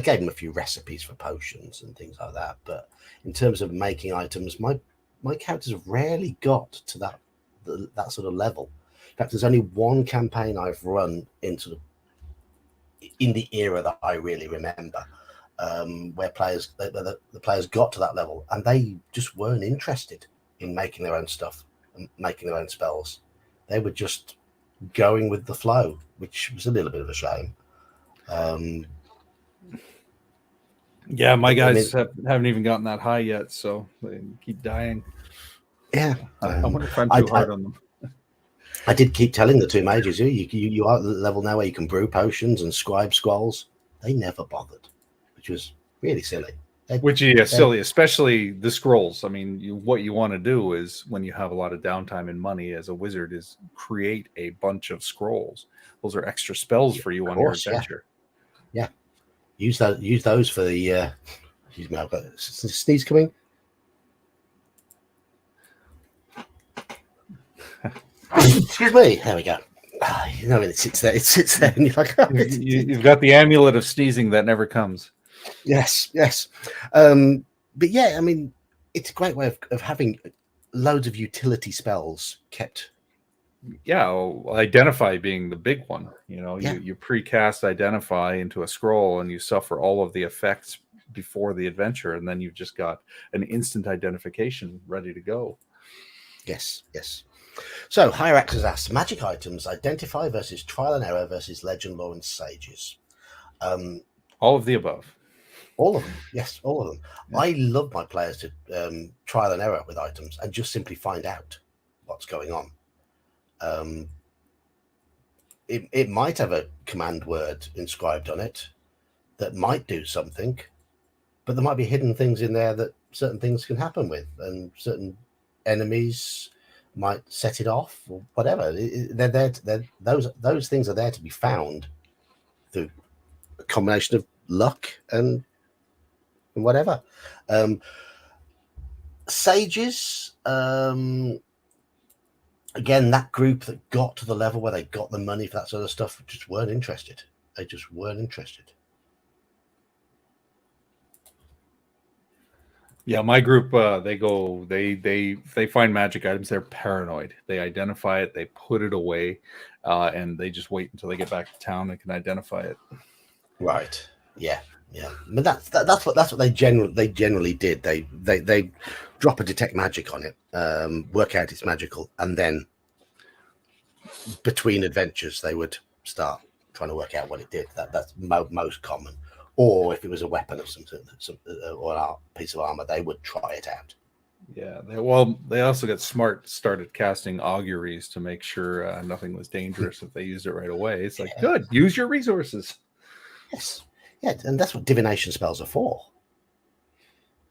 gave them a few recipes for potions and things like that, but in terms of making items, my characters rarely got to that sort of level. In fact, there's only one campaign I've run in the era that I really remember, where the players got to that level and they just weren't interested in making their own stuff and making their own spells. They were just going with the flow, which was a little bit of a shame. Yeah, my guys haven't even gotten that high yet, so they keep dying. Yeah, I wonder if I'm too hard on them. I did keep telling the two mages, you are at the level now where you can brew potions and scribe scrolls. They never bothered, which was really silly. Silly, especially the scrolls. I mean, what you want to do is, when you have a lot of downtime and money as a wizard, is create a bunch of scrolls. Those are extra spells for you on your adventure. Yeah. Use those for the. Excuse me, I've got a sneeze coming. Excuse me. There we go. It sits there, and you're like, oh, you've got the amulet of sneezing that never comes. Yes. But yeah, I mean, it's a great way of having loads of utility spells kept. Yeah, identify being the big one. You precast identify into a scroll, and you suffer all of the effects before the adventure, and then you've just got an instant identification ready to go. Yes. So Hyrax has asked, magic items identify versus trial and error versus legend, lore, and sages. All of the above. All of them, yes, all of them. Yeah. I love my players to trial and error with items and just simply find out what's going on. It might have a command word inscribed on it that might do something, but there might be hidden things in there that certain things can happen with, and certain enemies might set it off or whatever. They're there. Those things are there to be found through a combination of luck and whatever. Sages. Again, that group that got to the level where they got the money for that sort of stuff just weren't interested. They just weren't interested. Yeah, my group, they find magic items. They're paranoid. They identify it, they put it away, and they just wait until they get back to town and can identify it. Right. Yeah. Yeah, but that's what they generally did. They drop a detect magic on it, work out it's magical, and then between adventures they would start trying to work out what it did. That's most common. Or if it was a weapon of some or a piece of armor, they would try it out. Yeah, they also got smart, started casting auguries to make sure nothing was dangerous if they used it right away. It's like, good, use your resources. Yes, yeah, and that's what divination spells are for.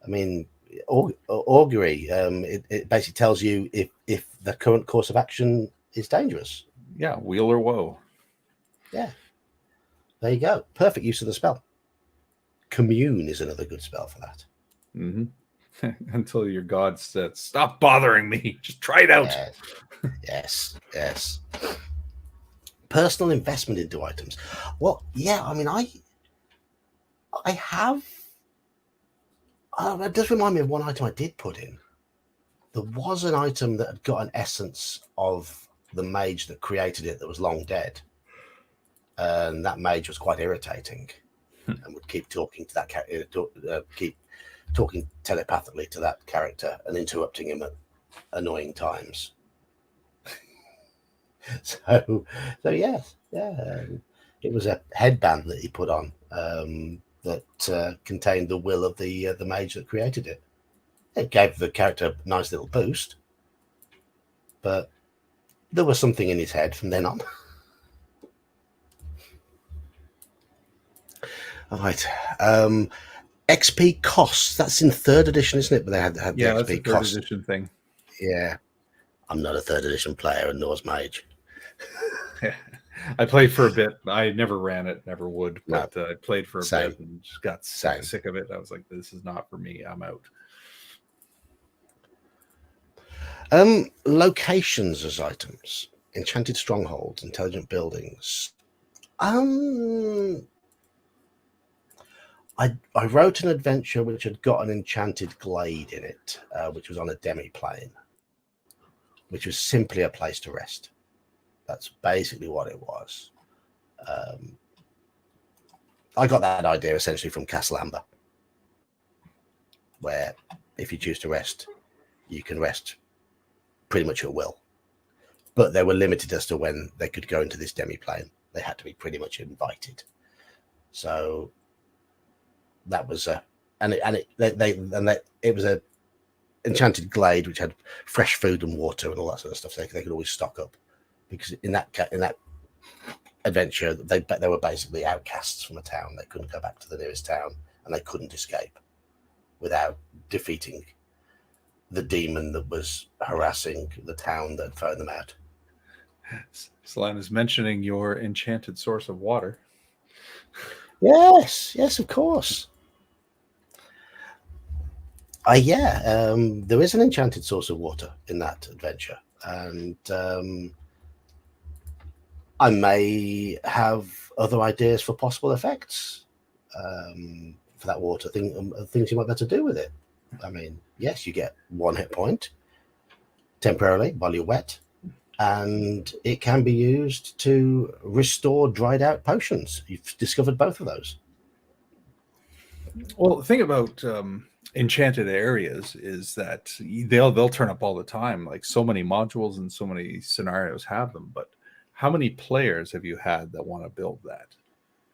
I mean, augury, it basically tells you if the current course of action is dangerous. Yeah, weal or woe. Yeah, there you go. Perfect use of the spell. Commune is another good spell for that. Mm-hmm. Until your god said, "Stop bothering me. Just try it out." Yes. Personal investment into items. Well, yeah. I mean, I have. It does remind me of one item I did put in. There was an item that had got an essence of the mage that created it that was long dead, and that mage was quite irritating, and would keep talking to that character, keep talking telepathically to that character and interrupting him at annoying times. So yes, it was a headband that he put on that contained the will of the mage that created it. It gave the character a nice little boost, but there was something in his head from then on. All right. XP costs. That's in 3rd edition, isn't it? But they had the that's a XP 3rd cost edition thing. Yeah. I'm not a 3rd edition player, and nor's mage. I played for a bit. I never ran it, never would, but I played for a bit and just got sick of it. I was like, this is not for me. I'm out. Locations as items. Enchanted strongholds, intelligent buildings. I wrote an adventure which had got an enchanted glade in it, which was on a demi-plane, which was simply a place to rest. That's basically what it was. I got that idea essentially from Castle Amber, where if you choose to rest, you can rest pretty much at will. But they were limited as to when they could go into this demi-plane. They had to be pretty much invited. So that was it was a enchanted glade which had fresh food and water and all that sort of stuff. So they could always stock up, because in that adventure they were basically outcasts from a town. They couldn't go back to the nearest town, and they couldn't escape without defeating the demon that was harassing the town that thrown them out. Slan is mentioning your enchanted source of water. Yes, of course. There is an enchanted source of water in that adventure, and I may have other ideas for possible effects for that water. Things you might be able to do with it. I mean, yes, you get 1 hit point temporarily while you're wet, and it can be used to restore dried out potions. You've discovered both of those. Well, the thing about enchanted areas is that they'll turn up all the time. Like, so many modules and so many scenarios have them, but how many players have you had that want to build that?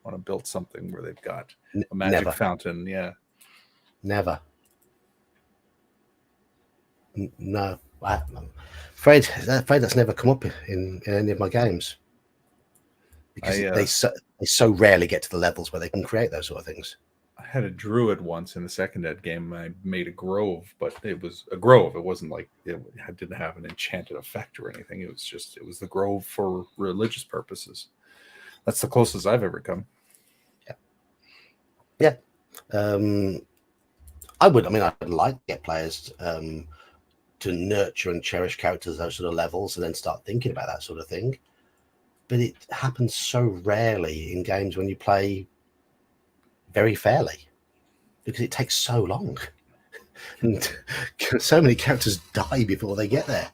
Want to build something where they've got a magic fountain? Yeah. Never. No. I'm afraid that's never come up in any of my games, because they so rarely get to the levels where they can create those sort of things. I had a druid once in the 2nd ed game. I made a grove, but it was a grove. It wasn't like it didn't have an enchanted effect or anything. It was the grove for religious purposes. That's the closest I've ever come. Yeah. I'd like to get players to nurture and cherish characters those sort of levels, and then start thinking about that sort of thing. But it happens so rarely in games when you play very fairly, because it takes so long, and so many characters die before they get there.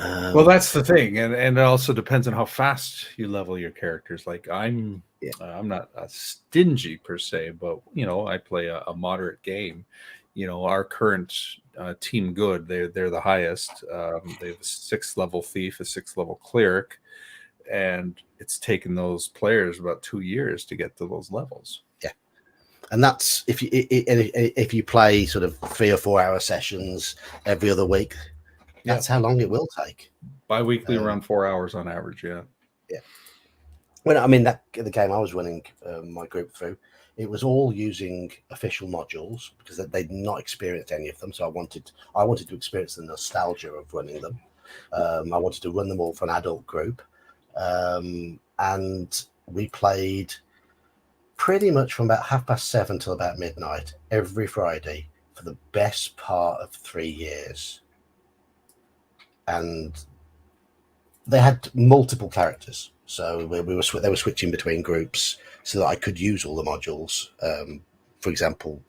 Well, that's the thing, and it also depends on how fast you level your characters. Like I'm not stingy per se, but I play a moderate game. Our current team good, they're the highest. They have a 6th level thief, a 6th level cleric, and it's taken those players about 2 years to get to those levels. Yeah, and that's if you play sort of 3 or 4 hour sessions every other week. That's how long it will take. Bi-weekly, around 4 hours on average. Yeah. Well, I mean, the game I was running my group through, it was all using official modules because they'd not experienced any of them. So I wanted to experience the nostalgia of running them. I wanted to run them all for an adult group, and we played pretty much from about 7:30 till about midnight every Friday for the best part of 3 years. And they had multiple characters, so they were switching between groups so that I could use all the modules. For example,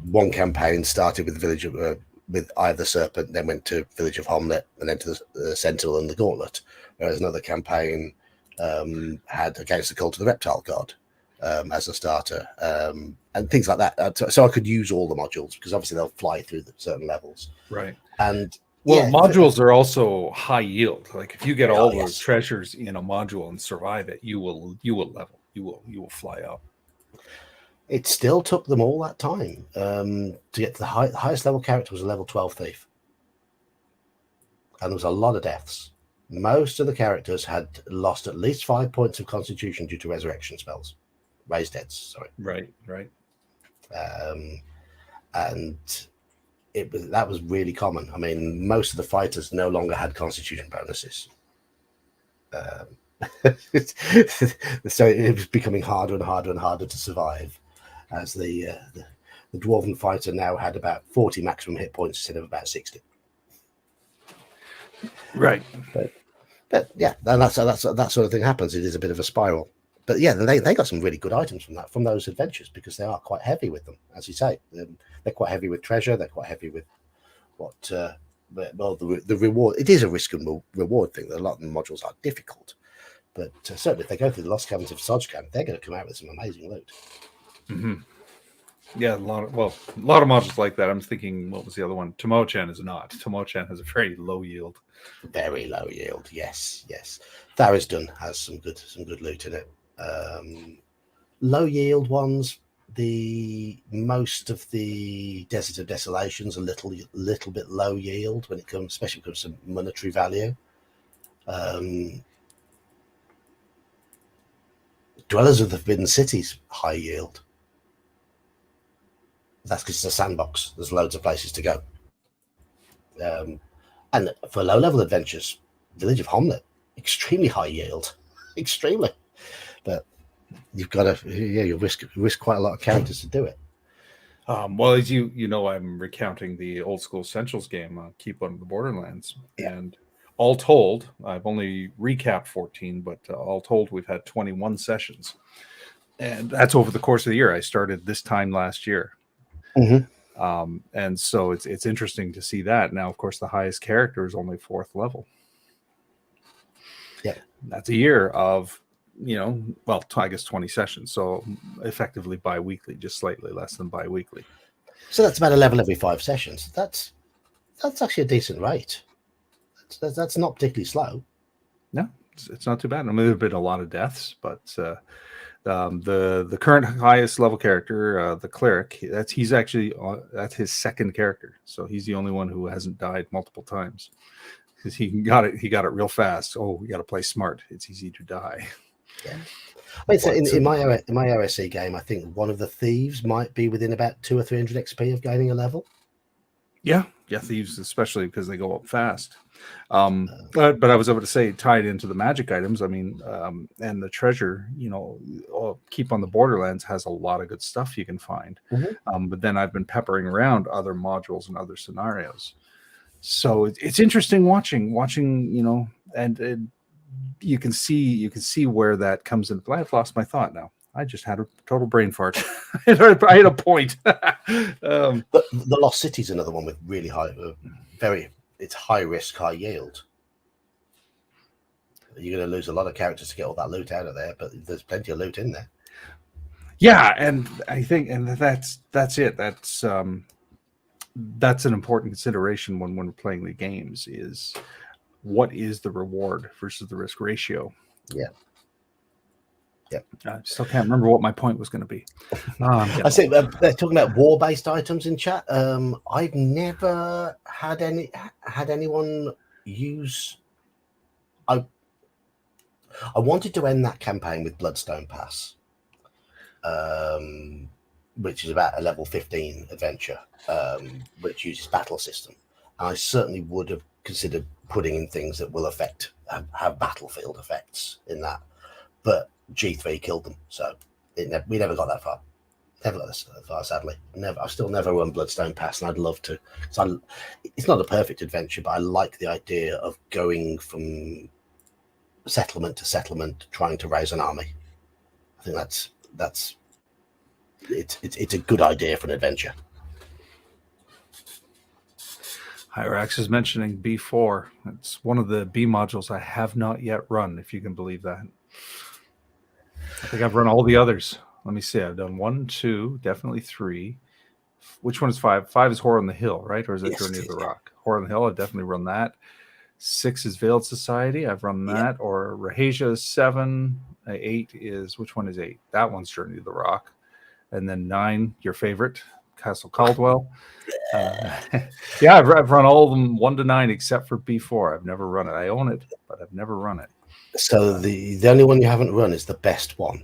one campaign started with the village of with Eye of the Serpent, then went to Village of Homlet, and then to the Sentinel and the Gauntlet. Whereas another campaign had Against the Cult of the Reptile God as a starter, and things like that. So I could use all the modules because obviously they'll fly through certain levels. Right. And modules are also high yield. Like if you get all those treasures in a module and survive it, you will level. You will fly up. It still took them all that time to get to the highest level character was a level 12 thief, and there was a lot of deaths. Most of the characters had lost at least 5 points of constitution due to resurrection spells. Raised deads, sorry. Right. And that was really common. I mean, most of the fighters no longer had constitution bonuses. So it was becoming harder and harder and harder to survive, as the dwarven fighter now had about 40 maximum hit points instead of about 60. Right. But yeah, and that sort of thing happens. It is a bit of a spiral. But yeah, they got some really good items from those adventures because they are quite heavy with them, as you say. They're quite heavy with treasure. They're quite heavy with the reward. It is a risk and reward thing. A lot of the modules are difficult, but certainly if they go through the Lost Caverns of Sojcan, they're going to come out with some amazing loot. Mm-hmm. Yeah, a lot of modules like that. I'm thinking, what was the other one? Tomochan is not. Tomochan has a very low yield. Very low yield. Yes. Tharisdun has some good loot in it. Low yield ones. Most of the Desert of Desolation's a little bit low yield when it comes, especially when it comes to monetary value. Dwellers of the Forbidden Cities, high yield. That's because it's a sandbox. There's loads of places to go. And for low-level adventures, Village of Homlet, extremely high yield. Extremely. But you've got to, you risk quite a lot of characters to do it. Well, as you know, I'm recounting the old school Essentials game, Keep on the Borderlands. Yeah. And all told, I've only recapped 14, but all told, we've had 21 sessions. And that's over the course of the year. I started this time last year. Mm-hmm. And so it's interesting to see that. Now, of course, the highest character is only 4th level. Yeah. That's a year of, I guess 20 sessions. So effectively bi-weekly, just slightly less than bi-weekly. So that's about a level every 5 sessions. That's actually a decent rate. That's not particularly slow. No, it's not too bad. I mean, there have been a lot of deaths, but the current highest level character, the cleric, that's his 2nd character. So he's the only one who hasn't died multiple times because he got it real fast. Oh, we got to play smart. It's easy to die. Yeah. Wait, so in my OSC game, I think one of the thieves might be within about 200 or 300 XP of gaining a level. Yeah, thieves, especially because they go up fast. But I was able to say, tied into the magic items, I mean, and the treasure, Keep on the Borderlands has a lot of good stuff you can find. Mm-hmm. But then I've been peppering around other modules and other scenarios. So it's interesting watching, and you can see where that comes into play. I've lost my thought now. I just had a total brain fart. I had a point. But the Lost City is another one with really high, it's high risk, high yield. You're going to lose a lot of characters to get all that loot out of there, but there's plenty of loot in there. Yeah, and I think, and that's it. That's an important consideration when we're playing the games, is what is the reward versus the risk ratio. Yeah. I still can't remember what my point was going to be. I say they're talking about war-based items in chat. I've never had anyone use. I wanted to end that campaign with Bloodstone Pass, which is about a level 15 adventure, which uses battle system. And I certainly would have considered putting in things that will have battlefield effects in that, but G3 killed them, so we never got that far. Never got this far, sadly. I've still never run Bloodstone Pass, and I'd love to. It's not a perfect adventure, but I like the idea of going from settlement to settlement, trying to raise an army. I think it's a good idea for an adventure. Hyrax is mentioning B4. It's one of the B modules I have not yet run, if you can believe that. I think I've run all the others. Let me see. I've done 1, 2, definitely 3. Which one is 5? 5 is Horror on the Hill, right? Or is that Journey of the Rock? Horror on the Hill, I've definitely run that. 6 is Veiled Society. I've run that. Yeah. Or Rahasia is 7. 8 is, which one is 8? That one's Journey of the Rock. And then 9, your favorite, Castle Caldwell. Yeah, I've run all of them 1 to 9 except for B4. I've never run it. I own it, but I've never run it. So the only one you haven't run is the best one.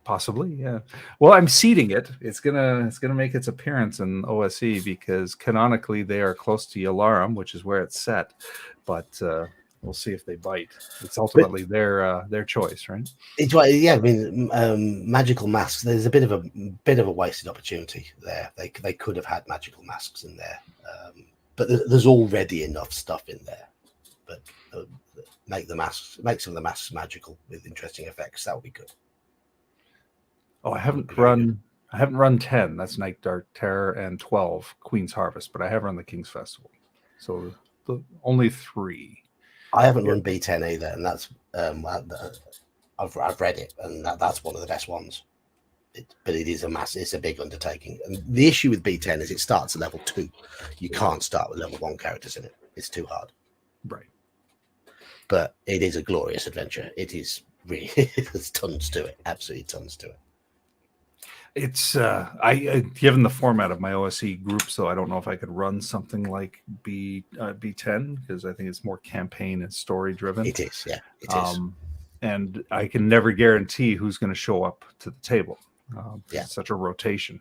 Possibly, yeah. Well, I'm seeding it. It's gonna make its appearance in OSE because canonically they are close to Yalarum, which is where it's set. But we'll see if they bite. It's ultimately their choice, right? It's right. Yeah, I mean, magical masks. There's a bit of a wasted opportunity there. They could have had magical masks in there, but there's already enough stuff in there. But make some of the masks magical with interesting effects. That would be good. Oh, I haven't run 10. That's Night Dark Terror, and 12 Queen's Harvest, but I have run the King's Festival. So only 3. I haven't run B10 either, and that's I've read it, and that's one of the best ones. But it is it's a big undertaking. And the issue with B10 is it starts at level 2. You can't start with level 1 characters in it. It's too hard. Right. But it is a glorious adventure. It is really, there's tons to it. Absolutely tons to it. It's given the format of my OSE group, so I don't know if I could run something like B10 because I think it's more campaign and story driven. It is, yeah, it is. And I can never guarantee who's going to show up to the table. It's such a rotation.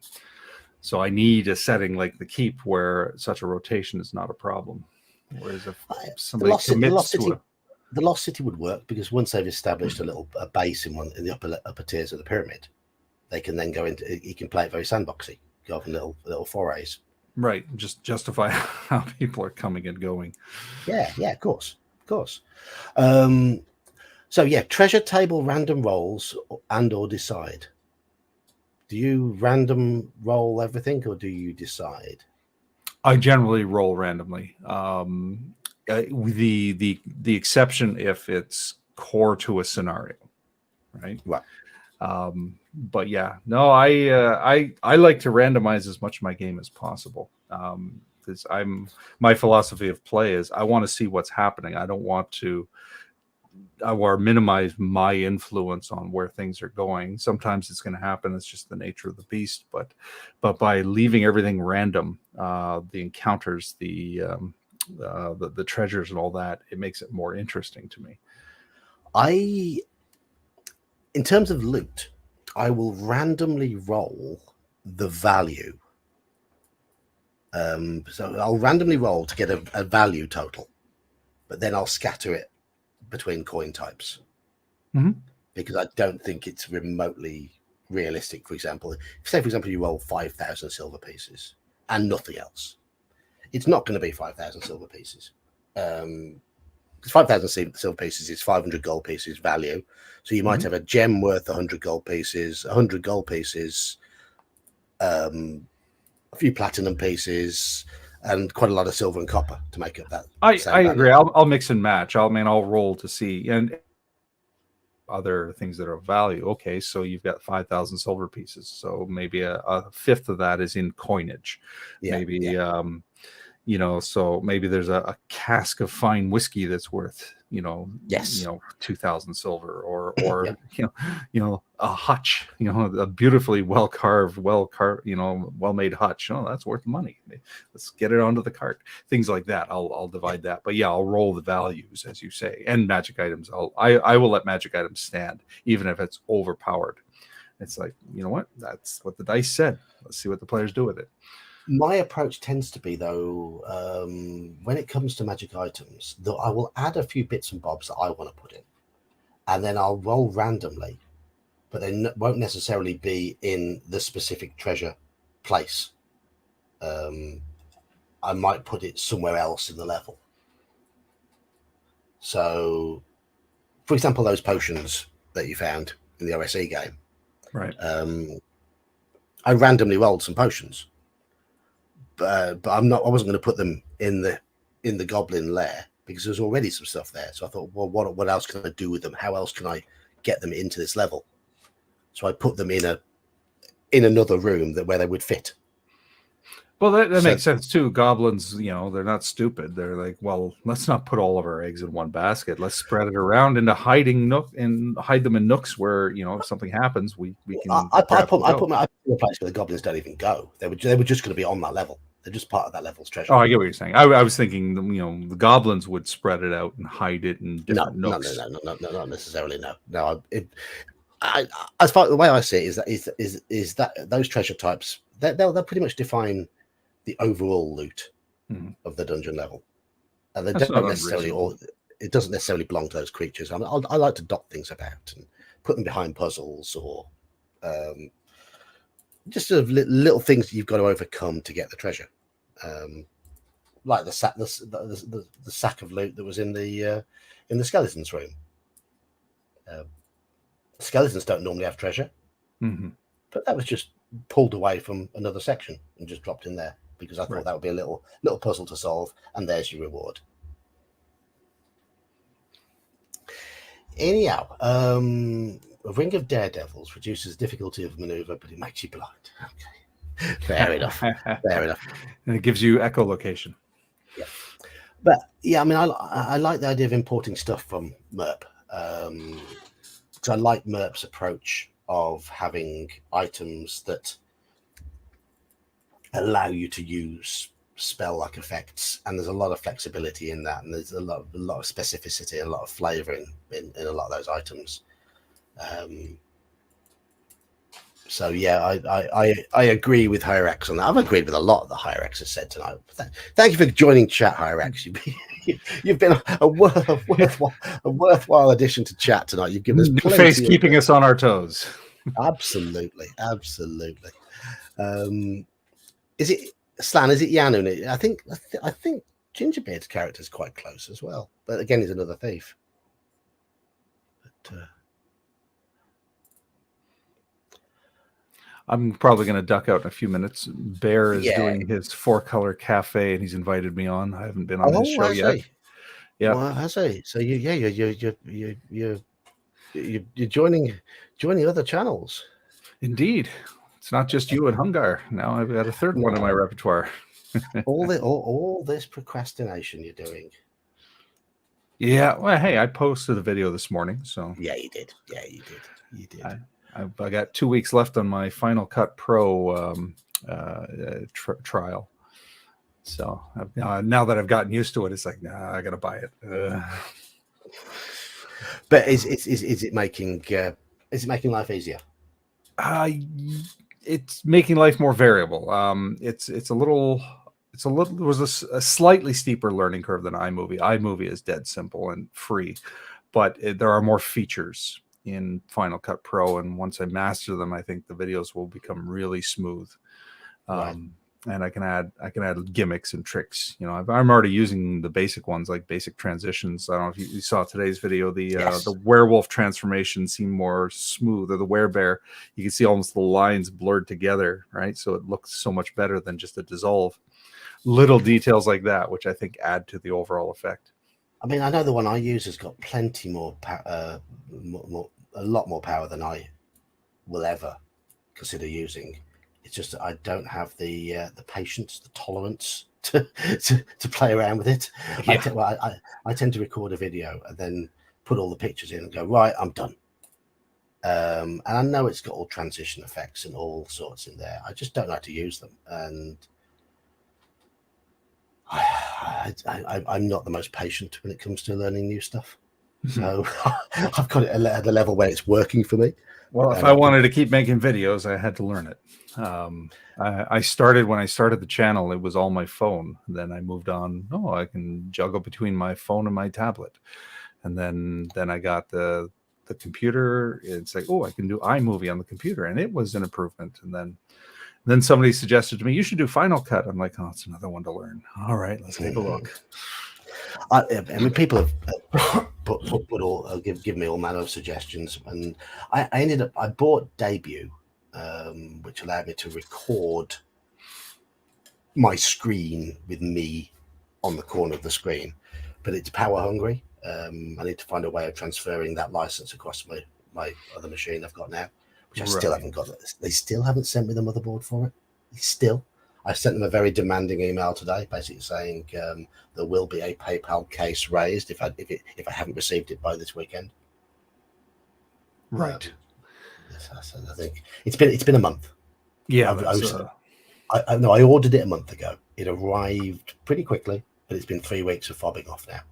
So I need a setting like the Keep where such a rotation is not a problem. Whereas if somebody commits to it. The Lost City would work because once they've established a base in the upper tiers of the pyramid, they can then go into. You can play it very sandboxy, go off in little forays. Right, just justify how people are coming and going. Yeah, of course. So yeah, treasure table random rolls or decide. Do you random roll everything or do you decide? I generally roll randomly. The exception if it's core to a scenario, right? Right. But yeah, no, I like to randomize as much of my game as possible. Because my philosophy of play is I want to see what's happening. I don't want to or minimize my influence on where things are going. Sometimes it's going to happen. It's just the nature of the beast. But by leaving everything random, the encounters, the treasures and all that, it makes it more interesting to me. In terms of loot, I will randomly roll the value. So I'll randomly roll to get a value total, but then I'll scatter it between coin types because I don't think it's remotely realistic. For example, you roll 5,000 silver pieces and nothing else. It's not going to be 5,000 silver pieces because 5,000 silver pieces is 500 gold pieces value. So you might have a gem worth 100 gold pieces, 100 gold pieces, a few platinum pieces, and quite a lot of silver and copper to make up that. I agree. I'll mix and match. I'll roll to see, and other things that are of value. Okay, so you've got 5,000 silver pieces. So maybe a fifth of that is in coinage. Maybe so maybe there's a cask of fine whiskey that's worth 2,000 silver, or a hutch, a beautifully well carved, well made hutch. That's worth money. Let's get it onto the cart. Things like that. I'll divide that, but I'll roll the values, as you say, and magic items. I will let magic items stand, even if it's overpowered. It's like, you know what? That's what the dice said. Let's see what the players do with it. My approach tends to be, though, when it comes to magic items, that I will add a few bits and bobs that I want to put in, and then I'll roll randomly, but they won't necessarily be in the specific treasure place. I might put it somewhere else in the level. So, for example, those potions that you found in the OSE game, right? I randomly rolled some potions. But I wasn't going to put them in the goblin lair because there's already some stuff there. So I thought, well, what else can I do with them? How else can I get them into this level? So I put them in another room where they would fit. Well, that makes sense too. Goblins, they're not stupid. They're like, well, let's not put all of our eggs in one basket. Let's spread it around into hiding nook and hide them in nooks where if something happens, we can. I put my in a place where the goblins don't even go. They were just going to be on that level. They're just part of that level's treasure. Oh, I get what you're saying. I was thinking, the goblins would spread it out and hide it in different nooks. No, not necessarily. No. As far the way I see it is that those treasure types they'll pretty much define the overall loot of the dungeon level, and it doesn't necessarily belong to those creatures. I like to dot things about and put them behind puzzles or just sort of little things that you've got to overcome to get the treasure, like the sack of loot that was in the skeletons room. Skeletons don't normally have treasure, but that was just pulled away from another section and just dropped in there because I thought that would be a little puzzle to solve, and there's your reward. Anyhow, a ring of daredevils reduces difficulty of maneuver, but it makes you blind. Okay, fair enough. And it gives you echolocation. Yeah, but I mean, I like the idea of importing stuff from MERP. Because I like MERP's approach of having items that allow you to use spell-like effects, and there's a lot of flexibility in that, and there's a lot of specificity, a lot of flavor in a lot of those items. So I agree with Hyrax on that. I've agreed with a lot that Hyrax has said tonight. Thank you for joining chat, Hyrax. You've been a worthwhile addition to chat tonight. You've given us plenty face keeping us on our toes. Absolutely. Is it Slan? Is it Yanu? I think Gingerbeard's character is quite close as well, but again, he's another thief. But I'm probably going to duck out in a few minutes. Bear is doing his 4-color cafe, and he's invited me on. I haven't been on his show yet. Yeah, well, I say. So you're joining other channels. Indeed, it's not just you and Hungar. Now I've got a third one in my repertoire. all this procrastination you're doing. Yeah. Well, hey, I posted a video this morning, so yeah, you did. You did. I got 2 weeks left on my Final Cut Pro trial. So now that I've gotten used to it, it's like, I gotta buy it. But is it making life easier? It's making life more variable. It was a slightly steeper learning curve than iMovie. iMovie is dead simple and free, but there are more features in Final Cut Pro, and once I master them, I think the videos will become really smooth. Right. and I can add gimmicks and tricks. You know, I'm already using the basic ones, like basic transitions. I don't know if you saw today's video. The werewolf transformation seemed more smooth, or the werebear. You can see almost the lines blurred together, right? So it looks so much better than just a dissolve. Little details like that, which I think add to the overall effect. I mean, I know the one I use has got plenty more, a lot more power than I will ever consider using. It's just that I don't have the patience, the tolerance to play around with it. Yeah. I tend to record a video and then put all the pictures in and go, right, I'm done. And I know it's got all transition effects and all sorts in there. I just don't know how to use them. And I'm not the most patient when it comes to learning new stuff. So I've got it at a level where it's working for me. Well, if I wanted to keep making videos, I had to learn it. I started when I started the channel, it was all my phone. Then I moved on. Oh, I can juggle between my phone and my tablet. And then I got the computer. It's like, oh, I can do iMovie on the computer, and it was an improvement. And then somebody suggested to me, you should do Final Cut. I'm like, oh, it's another one to learn. All right, let's take a look. I mean, people have give me all manner of suggestions, and I bought Debut, which allowed me to record my screen with me on the corner of the screen, but it's power hungry. I need to find a way of transferring that license across my other machine I've got now, which I still haven't got. They still haven't sent me the motherboard for it. I sent them a very demanding email today, basically saying there will be a PayPal case raised if I haven't received it by this weekend. Right. So I think it's been a month. Yeah. I ordered it a month ago. It arrived pretty quickly, but it's been 3 weeks of fobbing off now.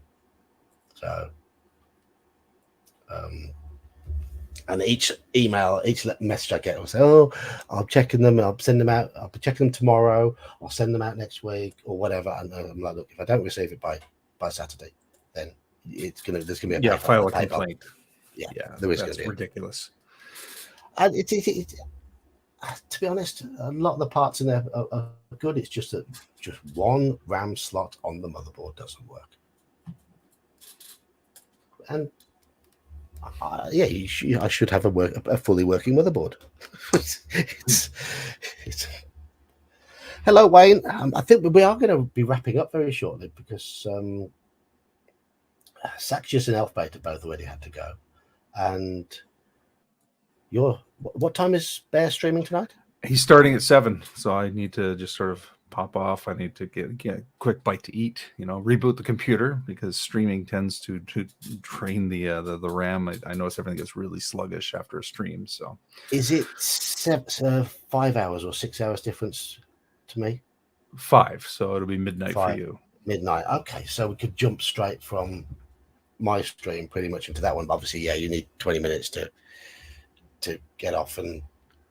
So, and each message I get will say, "Oh, I'm checking them. I'll send them out. I'll be checking them tomorrow. I'll send them out next week or whatever." And I'm like, "Look, if I don't receive it by Saturday, then there's gonna be a file a complaint." Yeah, there is going to be ridiculous. And to be honest, a lot of the parts in there are good. It's just that just one RAM slot on the motherboard doesn't work. And I should have a fully working motherboard. it's... Hello, Wayne. I think we are going to be wrapping up very shortly because Saxius and Elfbait have both already had to go. And what time is Bear streaming tonight? He's starting at 7, so I need to just sort of pop off. I need to get a quick bite to eat, reboot the computer because streaming tends to drain the RAM. I notice everything gets really sluggish after a stream. So is it 5 hours or 6 hours difference to me? 5, so it'll be midnight for you. Midnight. Okay, so we could jump straight from my stream pretty much into that one. But obviously, you need 20 minutes to get off and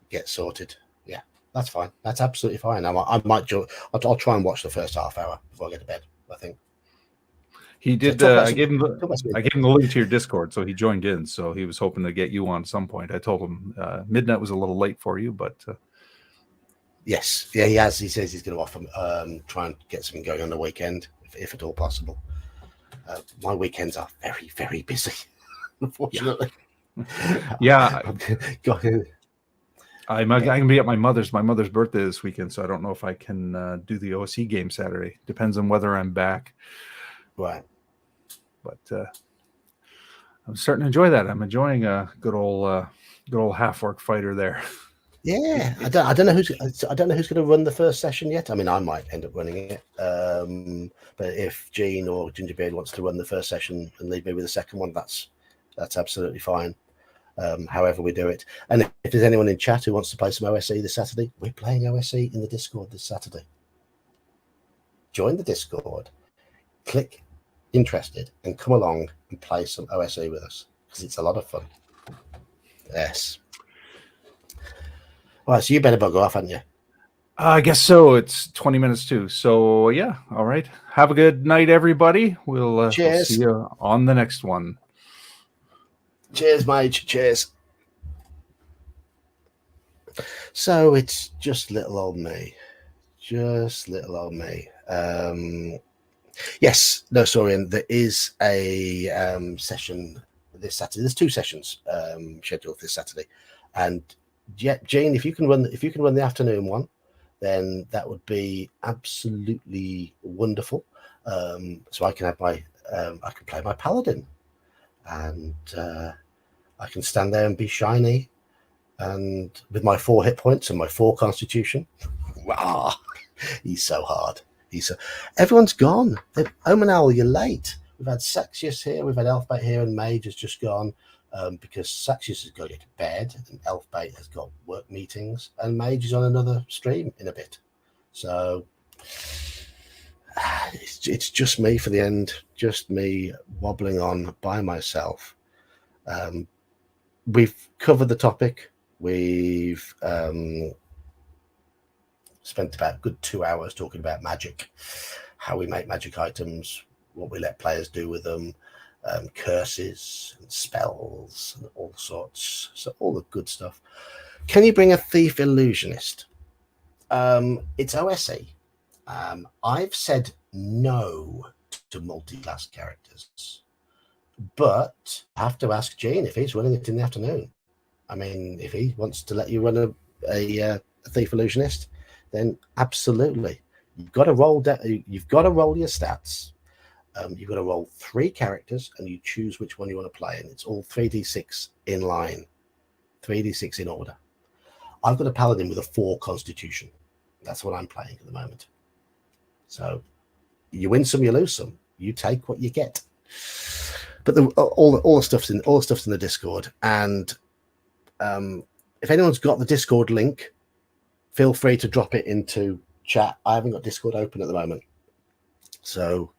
get sorted. Yeah, that's fine. That's absolutely fine. I might I'll try and watch the first half hour before I go to bed, I think. He did. I gave him the link to your Discord, so he joined in. So he was hoping to get you on some point. I told him midnight was a little late for you, but yes, yeah, he has. He says he's going to offer try and get something going on the weekend, if at all possible. My weekends are very, very busy, unfortunately. Yeah. I can be at my mother's birthday this weekend, so I don't know if I can do the OSE game Saturday. Depends on whether I'm back. Right. But I'm starting to enjoy that. I'm enjoying a good old half-orc fighter there. Yeah, I don't know who's going to run the first session yet. I mean, I might end up running it, but if Gene or Gingerbeard wants to run the first session and leave me with the second one, that's absolutely fine. However we do it, and if there's anyone in chat who wants to play some OSE this Saturday, we're playing OSE in the Discord this Saturday. Join the Discord, click interested, and come along and play some OSE with us because it's a lot of fun. Yes. All right, so you better bugger off, haven't you? I guess so. It's 20 minutes too. So yeah, all right. Have a good night, everybody. We'll see you on the next one. Cheers, mate. Cheers. So it's just little old me. Just little old me. Yes, no, sorry, and there is a session this Saturday. There's 2 sessions scheduled this Saturday, and Jane, if you can run the afternoon one, then that would be absolutely wonderful. So I can have I can play my paladin, and I can stand there and be shiny, and with my 4 hit points and my 4 constitution. Wow, he's so hard. Everyone's gone. Omanal, you're late. We've had Saxius here, we've had Elfbait here, and Mage has just gone because Saxius has got to go to bed, and Elfbait has got work meetings, and Mage is on another stream in a bit. So it's just me for the end, just me wobbling on by myself. We've covered the topic. We've spent about a good 2 hours talking about magic, how we make magic items, what we let players do with them, curses and spells and all sorts. So all the good stuff. Can you bring a thief illusionist? It's OSE. I've said no to multi-class characters, but I have to ask Gene if he's running it in the afternoon. I mean, if he wants to let you run a thief illusionist, then absolutely. You've got to roll you've got to roll your stats. You've got to roll 3 characters, and you choose which one you want to play, and it's all 3d6 in line, 3d6 in order. I've got a paladin with a 4 constitution. That's what I'm playing at the moment. So you win some, you lose some. You take what you get. But all the stuff's in the Discord, and if anyone's got the Discord link, feel free to drop it into chat. I haven't got Discord open at the moment, so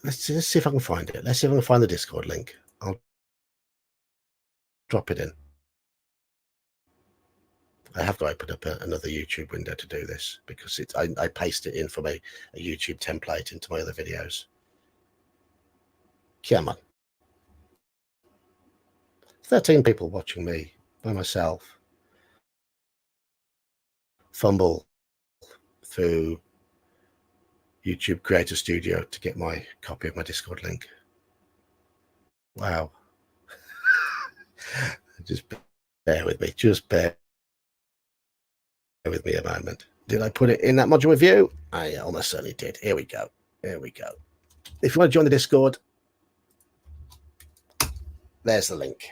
let's see if I can find it. Let's see if I can find the Discord link. I'll drop it in. I have got to open up another YouTube window to do this because I paste it in from a YouTube template into my other videos. Come on. 13 people watching me by myself fumble through YouTube Creator Studio to get my copy of my Discord link. Wow. Just bear with me. Just bear with me a moment. Did I put it in that module review? I almost certainly did. Here we go. Here we go. If you want to join the Discord, there's the link.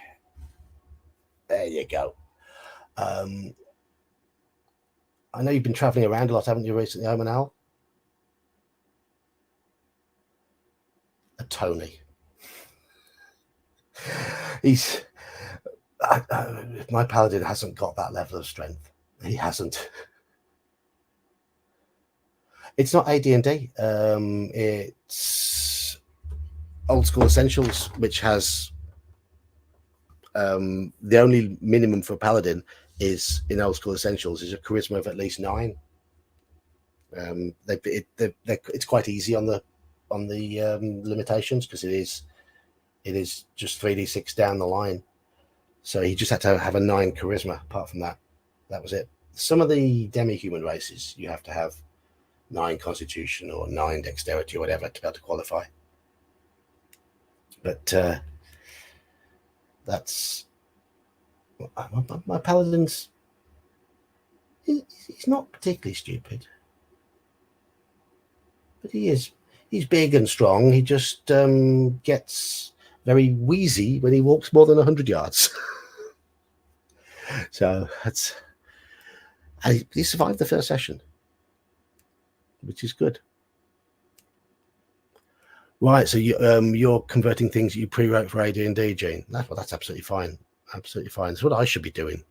There you go. I know you've been traveling around a lot, haven't you, recently, Omanal? A Tony. My paladin hasn't got that level of strength. He hasn't. It's not AD&D. It's Old School Essentials, which has the only minimum for a paladin is in Old School Essentials is a charisma of at least 9. It's quite easy on the limitations because it is just 3d6 down the line. So he just had to have a 9 charisma. Apart from that, that was it. Some of the demi-human races, you have to have 9 constitution or 9 dexterity or whatever to be able to qualify. But that's my paladin's. He's not particularly stupid, but he's big and strong. He just gets very wheezy when he walks more than 100 yards. So he survived the first session, which is good. Right, so you're converting things that you pre-wrote for AD&D, Gene. That's absolutely fine. Absolutely fine. It's what I should be doing.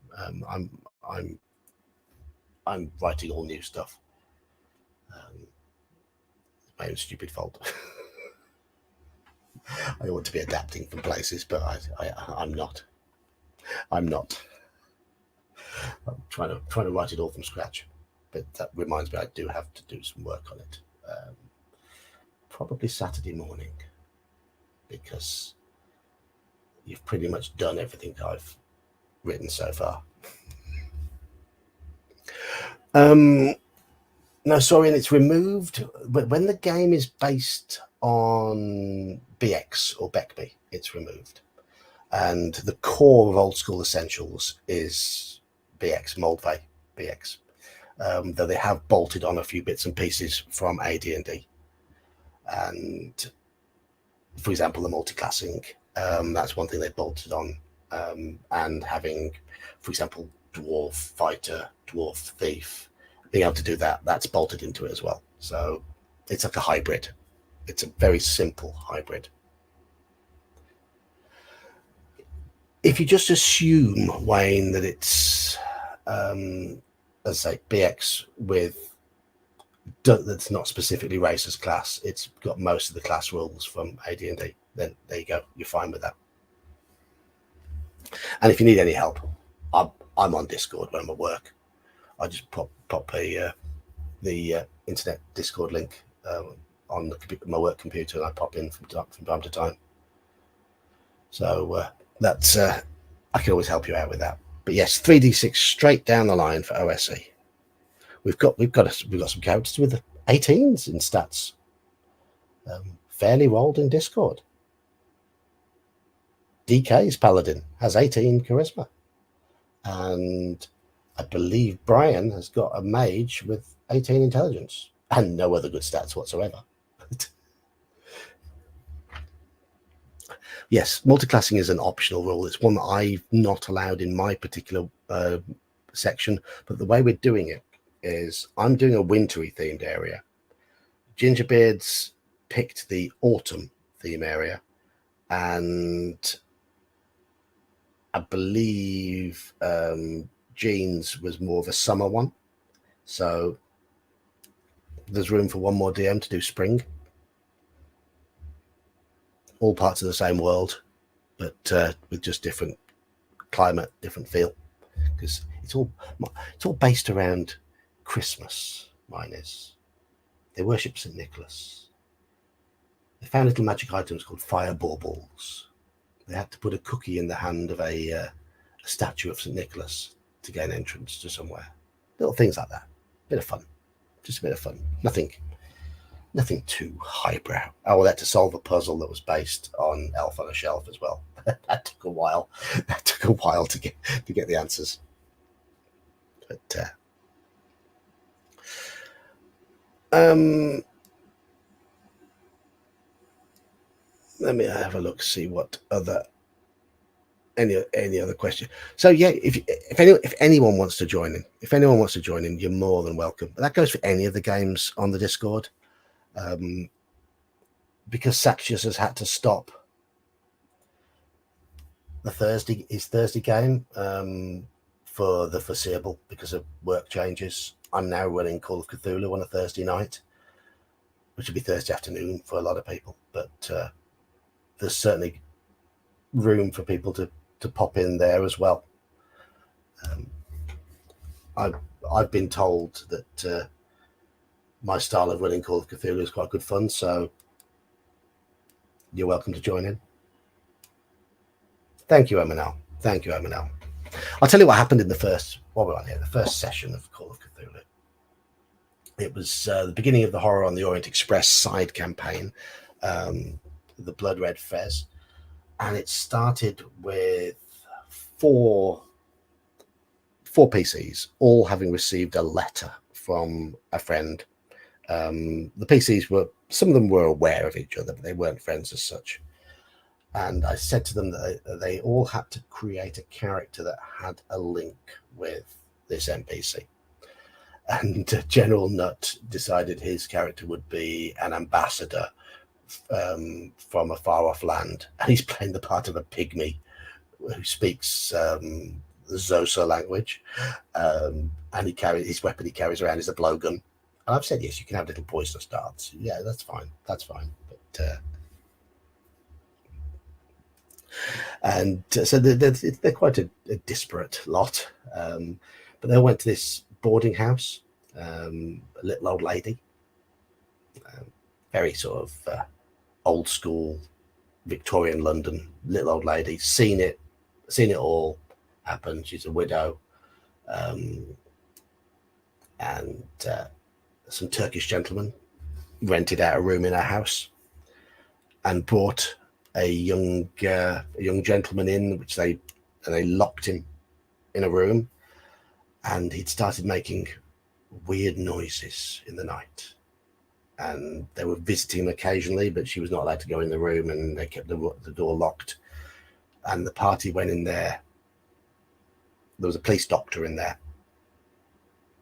I'm writing all new stuff. My own stupid fault. I ought to be adapting from places, but I'm not. I'm trying to write it all from scratch. But that reminds me, I do have to do some work on it. Probably Saturday morning, because you've pretty much done everything I've written so far. No, sorry, and it's removed. But when the game is based on BX or BECB, it's removed. And the core of Old School Essentials is BX, Moldvay BX. Though they have bolted on a few bits and pieces from AD&D. And for example, the multiclassing, that's one thing they bolted on. And having, for example, Dwarf Fighter, Dwarf Thief, being able to do that, that's bolted into it as well. So it's like a hybrid. It's a very simple hybrid. If you just assume, Wayne, that it's, as I say, BX with that's not specifically race as class, it's got most of the class rules from AD&D, then there you go, you're fine with that. And if you need any help, I'm on Discord when I'm at work. I just pop the internet Discord link on my work computer, and I pop in from time to time. So that's I can always help you out with that. But yes, 3d6 straight down the line for OSE. We've got some characters with 18s in stats. Fairly rolled in Discord. DK's Paladin has 18 charisma, and I believe Brian has got a mage with 18 intelligence and no other good stats whatsoever. Yes, multiclassing is an optional rule. It's one that I've not allowed in my particular section, but the way we're doing it is I'm doing a wintry themed area. Gingerbeards picked the autumn theme area, and I believe Jeans was more of a summer one. So there's room for one more DM to do spring. All parts of the same world, but with just different climate, different feel, because it's all based around Christmas. Mine is. They worship St. Nicholas. They found little magic items called fire baubles. They had to put a cookie in the hand of a statue of St. Nicholas to gain entrance to somewhere. Little things like that. Bit of fun. Just a bit of fun. Nothing too highbrow. Oh, they had to solve a puzzle that was based on Elf on a Shelf as well. That took a while. That took a while to get the answers. But let me have a look, see what other any other question. So yeah, if anyone wants to join in, you're more than welcome. But that goes for any of the games on the Discord. Because Saxius has had to stop the Thursday game for the foreseeable because of work changes. I'm now running Call of Cthulhu on a Thursday night, which will be Thursday afternoon for a lot of people. But there's certainly room for people to pop in there as well. I've been told that my style of running Call of Cthulhu is quite good fun, so you're welcome to join in. Thank you, Eminel. Thank you, Eminel. I'll tell you what happened in the first session of Call of Cthulhu. It was the beginning of the Horror on the Orient Express side campaign, the Blood Red Fez, and it started with four PCs, all having received a letter from a friend. The PCs some of them were aware of each other, but they weren't friends as such. And I said to them that they all had to create a character that had a link with this NPC. And General Nut decided his character would be an ambassador from a far-off land. And he's playing the part of a pygmy who speaks the Xhosa language. And his weapon he carries around is a blowgun. And I've said, yes, you can have little poisonous darts. Yeah, that's fine. That's fine. But so they're quite a disparate lot. But they all went to this boarding house, a little old lady, very sort of old school Victorian London, little old lady, seen it all happen. She's a widow, and some Turkish gentlemen rented out a room in our house and brought a young gentleman in, which they locked him in a room, and he'd started making weird noises in the night. And they were visiting him occasionally, but she was not allowed to go in the room, and they kept the door locked. And the party went in there. There was a police doctor in there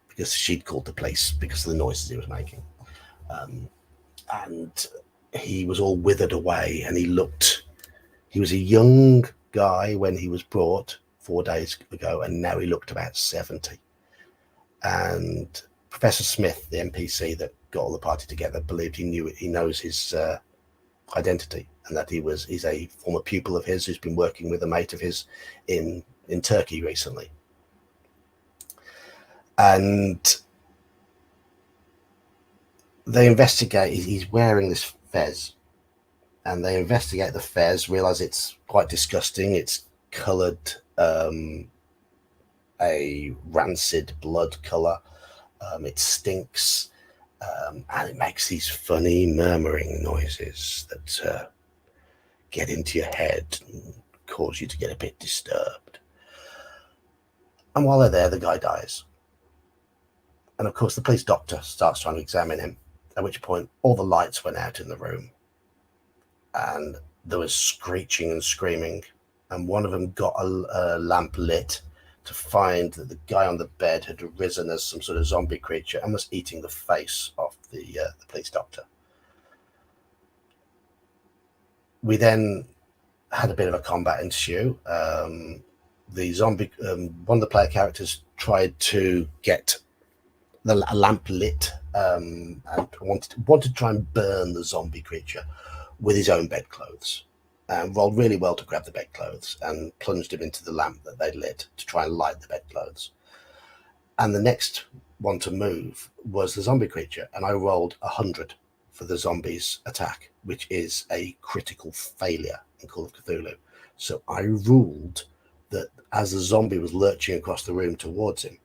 because she'd called the police because of the noises he was making. And he was all withered away, and he was a young guy when he was brought 4 days ago, and now he looked about 70. And Professor Smith, the NPC that got all the party together, believed he knows his identity, and that he's a former pupil of his who's been working with a mate of his in Turkey recently. And they investigate. He's wearing this fez, and they investigate the fez, realize it's quite disgusting. It's colored a rancid blood color. It stinks, and it makes these funny murmuring noises that get into your head and cause you to get a bit disturbed. And while they're there, the guy dies. And of course, the police doctor starts trying to examine him, at which point all the lights went out in the room, and there was screeching and screaming, and one of them got a lamp lit to find that the guy on the bed had arisen as some sort of zombie creature and was eating the face off the police doctor. We then had a bit of a combat ensue. The zombie, one of the player characters tried to get a lamp lit and wanted to try and burn the zombie creature with his own bedclothes. Rolled really well to grab the bedclothes and plunged him into the lamp that they'd lit to try and light the bedclothes. And the next one to move was the zombie creature, and I rolled 100 for the zombie's attack, which is a critical failure in Call of Cthulhu. So I ruled that as the zombie was lurching across the room towards him,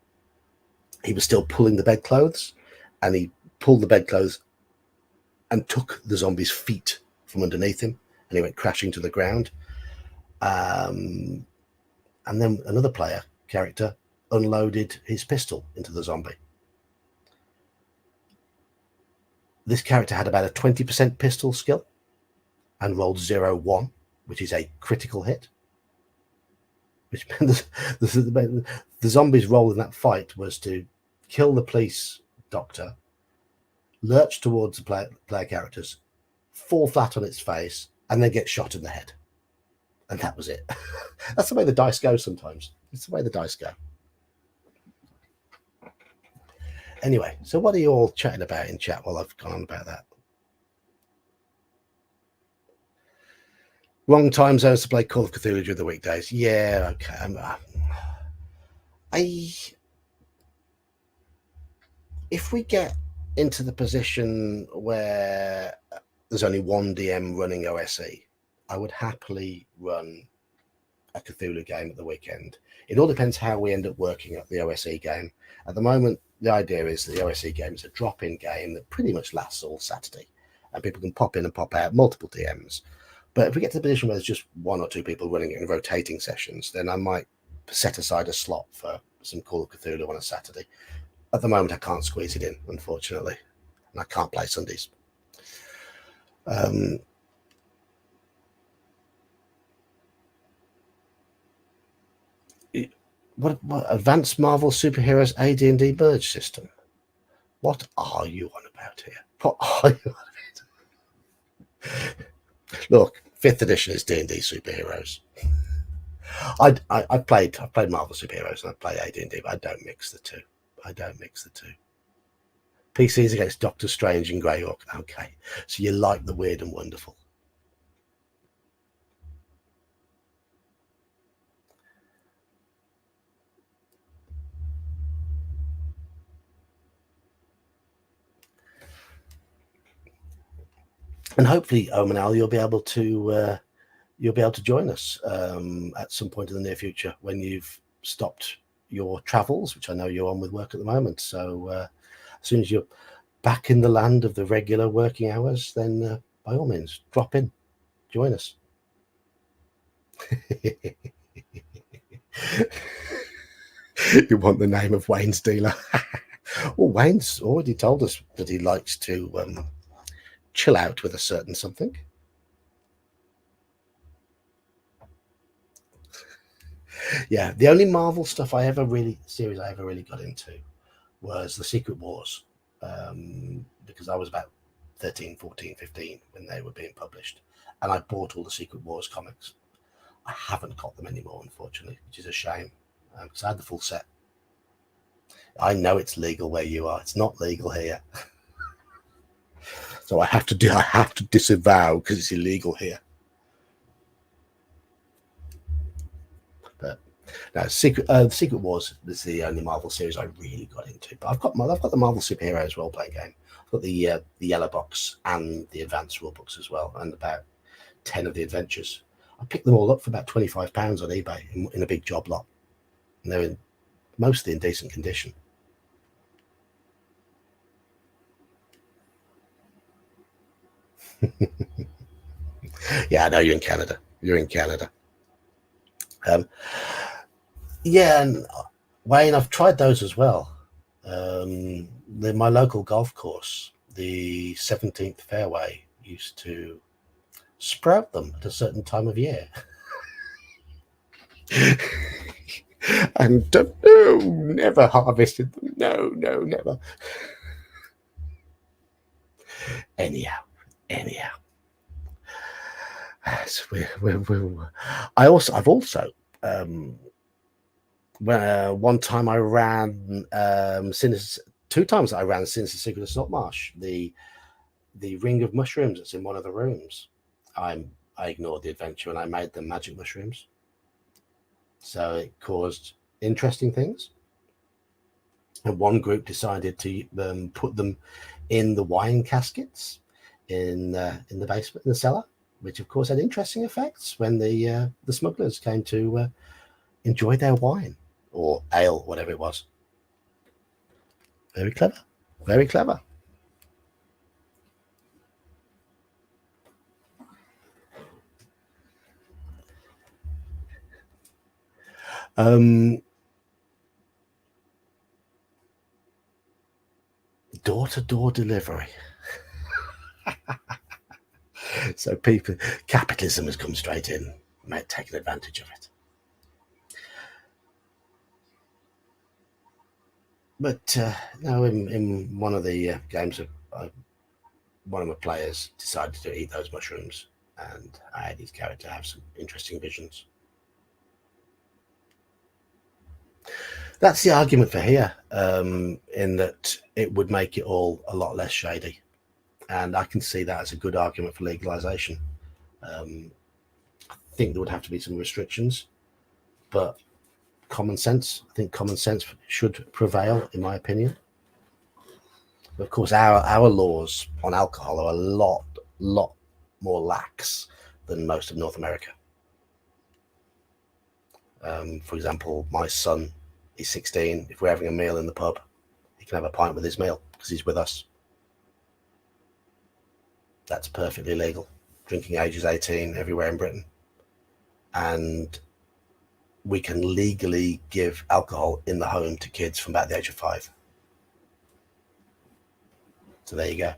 he was still pulling the bedclothes, and he pulled the bedclothes and took the zombie's feet from underneath him, and he went crashing to the ground. And then another player character unloaded his pistol into the zombie. This character had about a 20% pistol skill and rolled 0-1, which is a critical hit. Which meant the zombie's role in that fight was to kill the police doctor, lurch towards the player characters, fall flat on its face, and then get shot in the head. And that was it. That's the way the dice go sometimes. It's the way the dice go. Anyway, so what are you all chatting about in chat while I've gone on about that? Wrong time zones to play Call of Cthulhu during the weekdays. Yeah, okay. If we get into the position where there's only one DM running OSE, I would happily run a Cthulhu game at the weekend. It all depends how we end up working at the OSE game. At the moment, the idea is that the OSE game is a drop-in game that pretty much lasts all Saturday, and people can pop in and pop out, multiple DMs. But if we get to the position where there's just one or two people running it in rotating sessions, then I might set aside a slot for some Call of Cthulhu on a Saturday. At the moment, I can't squeeze it in, unfortunately, and I can't play Sundays. What Advanced Marvel Superheroes AD&D merge system? What are you on about here? What are you on about? Look, 5th edition is D&D superheroes. I played Marvel superheroes and I play AD&D, but I don't mix the two. PCs against Doctor Strange and Greyhawk. Okay, so you like the weird and wonderful. And hopefully, Omanal, you'll be able to join us at some point in the near future when you've stopped your travels, which I know you're on with work at the moment. So as soon as you're back in the land of the regular working hours, then by all means, drop in, join us. You want the name of Wayne's dealer? Well, Wayne's already told us that he likes to chill out with a certain something. Yeah, the only Marvel stuff series I ever really got into was the Secret Wars, because I was about 13, 14, 15 when they were being published, and I bought all the Secret Wars comics. I haven't got them anymore, unfortunately, which is a shame, because I had the full set. I know it's legal where you are. It's not legal here. So I have to disavow because it's illegal here. But no, Secret Wars is the only Marvel series I really got into. But I've got the Marvel Superheroes role playing game. I've got the yellow box and the advanced rule books as well, and about 10 of the adventures. I picked them all up for about £25 on eBay in a big job lot, and they're mostly in decent condition. Yeah, I know you're in Canada. You're in Canada. Yeah, and Wayne, I've tried those as well. My local golf course, the 17th fairway, used to sprout them at a certain time of year. And no, never harvested them. No, never. Anyhow. So I've also one time I ran two times I ran Sinister Secret of Saltmarsh, the ring of mushrooms that's in one of the rooms. I ignored the adventure and I made them magic mushrooms, so it caused interesting things. And one group decided to put them in the wine caskets in the basement, in the cellar, which of course had interesting effects when the smugglers came to enjoy their wine or ale, whatever it was. Very clever, very clever. Door-to-door delivery. So capitalism has come straight in, taking advantage of it. But no, in one of the games, one of my players decided to eat those mushrooms, and I had his character have some interesting visions. That's the argument for here, in that it would make it all a lot less shady. And I can see that as a good argument for legalization. I think there would have to be some restrictions, but I think common sense should prevail, in my opinion. Of course, our laws on alcohol are a lot more lax than most of North America. For example, my son, he's 16. If we're having a meal in the pub, he can have a pint with his meal because he's with us. That's perfectly legal. Drinking age is 18 everywhere in Britain. And we can legally give alcohol in the home to kids from about the age of 5. So there you go.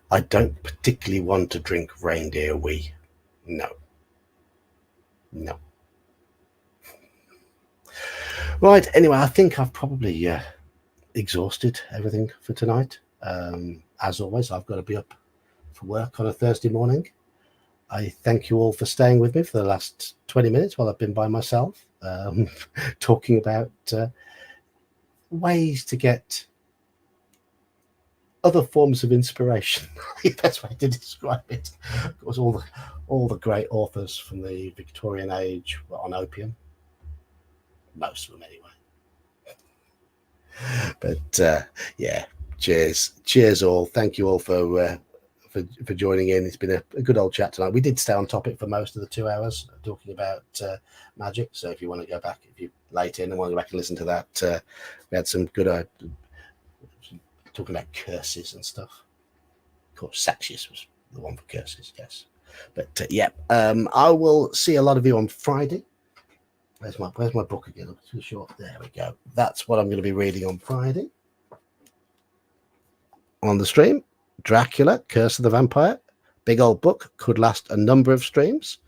I don't particularly want to drink reindeer wee. No. Right, anyway, I think I've probably exhausted everything for tonight. As always, I've got to be up for work on a Thursday morning. I thank you all for staying with me for the last 20 minutes while I've been by myself, talking about ways to get other forms of inspiration. The best way to describe it. Of course, all the great authors from the Victorian age were on opium. Most of them, anyway. But yeah, cheers all. Thank you all for for joining in. It's been a good old chat tonight. We did stay on topic for most of the 2 hours talking about magic. So if you want to go back, if you're late in and want to go back and listen to that, we had some good talking about curses and stuff. Of course, Saxius was the one for curses, yes. But I will see a lot of you on Friday. Where's my book again? I'm too short. There we go. That's what I'm going to be reading on Friday. On the stream, Dracula, Curse of the Vampire. Big old book, could last a number of streams.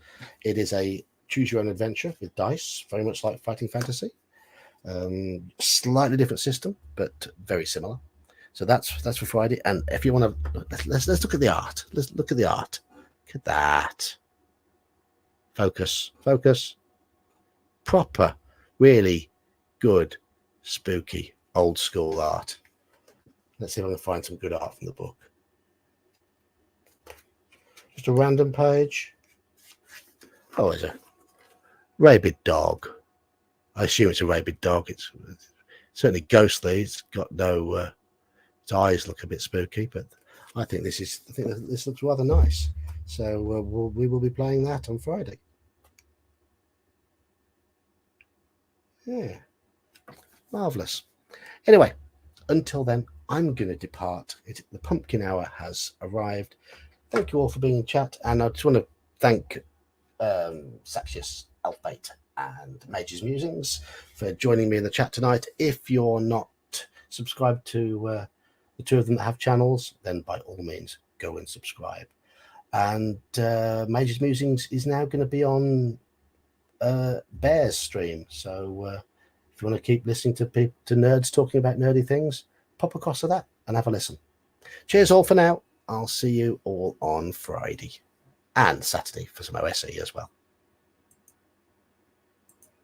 It is a choose your own adventure with dice, very much like Fighting Fantasy. Slightly different system, but very similar. So that's for Friday. And if you want to, let's look at the art. Let's look at the art. Look at that. Focus. Proper, really good, spooky, old school art. Let's see if I can find some good art from the book. Just a random page. Oh, it's a rabid dog. I assume it's a rabid dog. It's certainly ghostly. It's got no. Its eyes look a bit spooky, but I think this looks rather nice. So we will be playing that on Friday. Yeah, marvelous. Anyway, until then, I'm going to depart. The pumpkin hour has arrived. Thank you all for being in chat, and I just want to thank Saxius, Elfbait, and Mage's Musings for joining me in the chat tonight. If you're not subscribed to the two of them that have channels, then by all means go and subscribe. And Mage's Musings is now going to be on Bear's stream, so if you want to keep listening to nerds talking about nerdy things, pop across to that and have a listen. Cheers all for now. I'll see you all on Friday and Saturday for some OSE as well.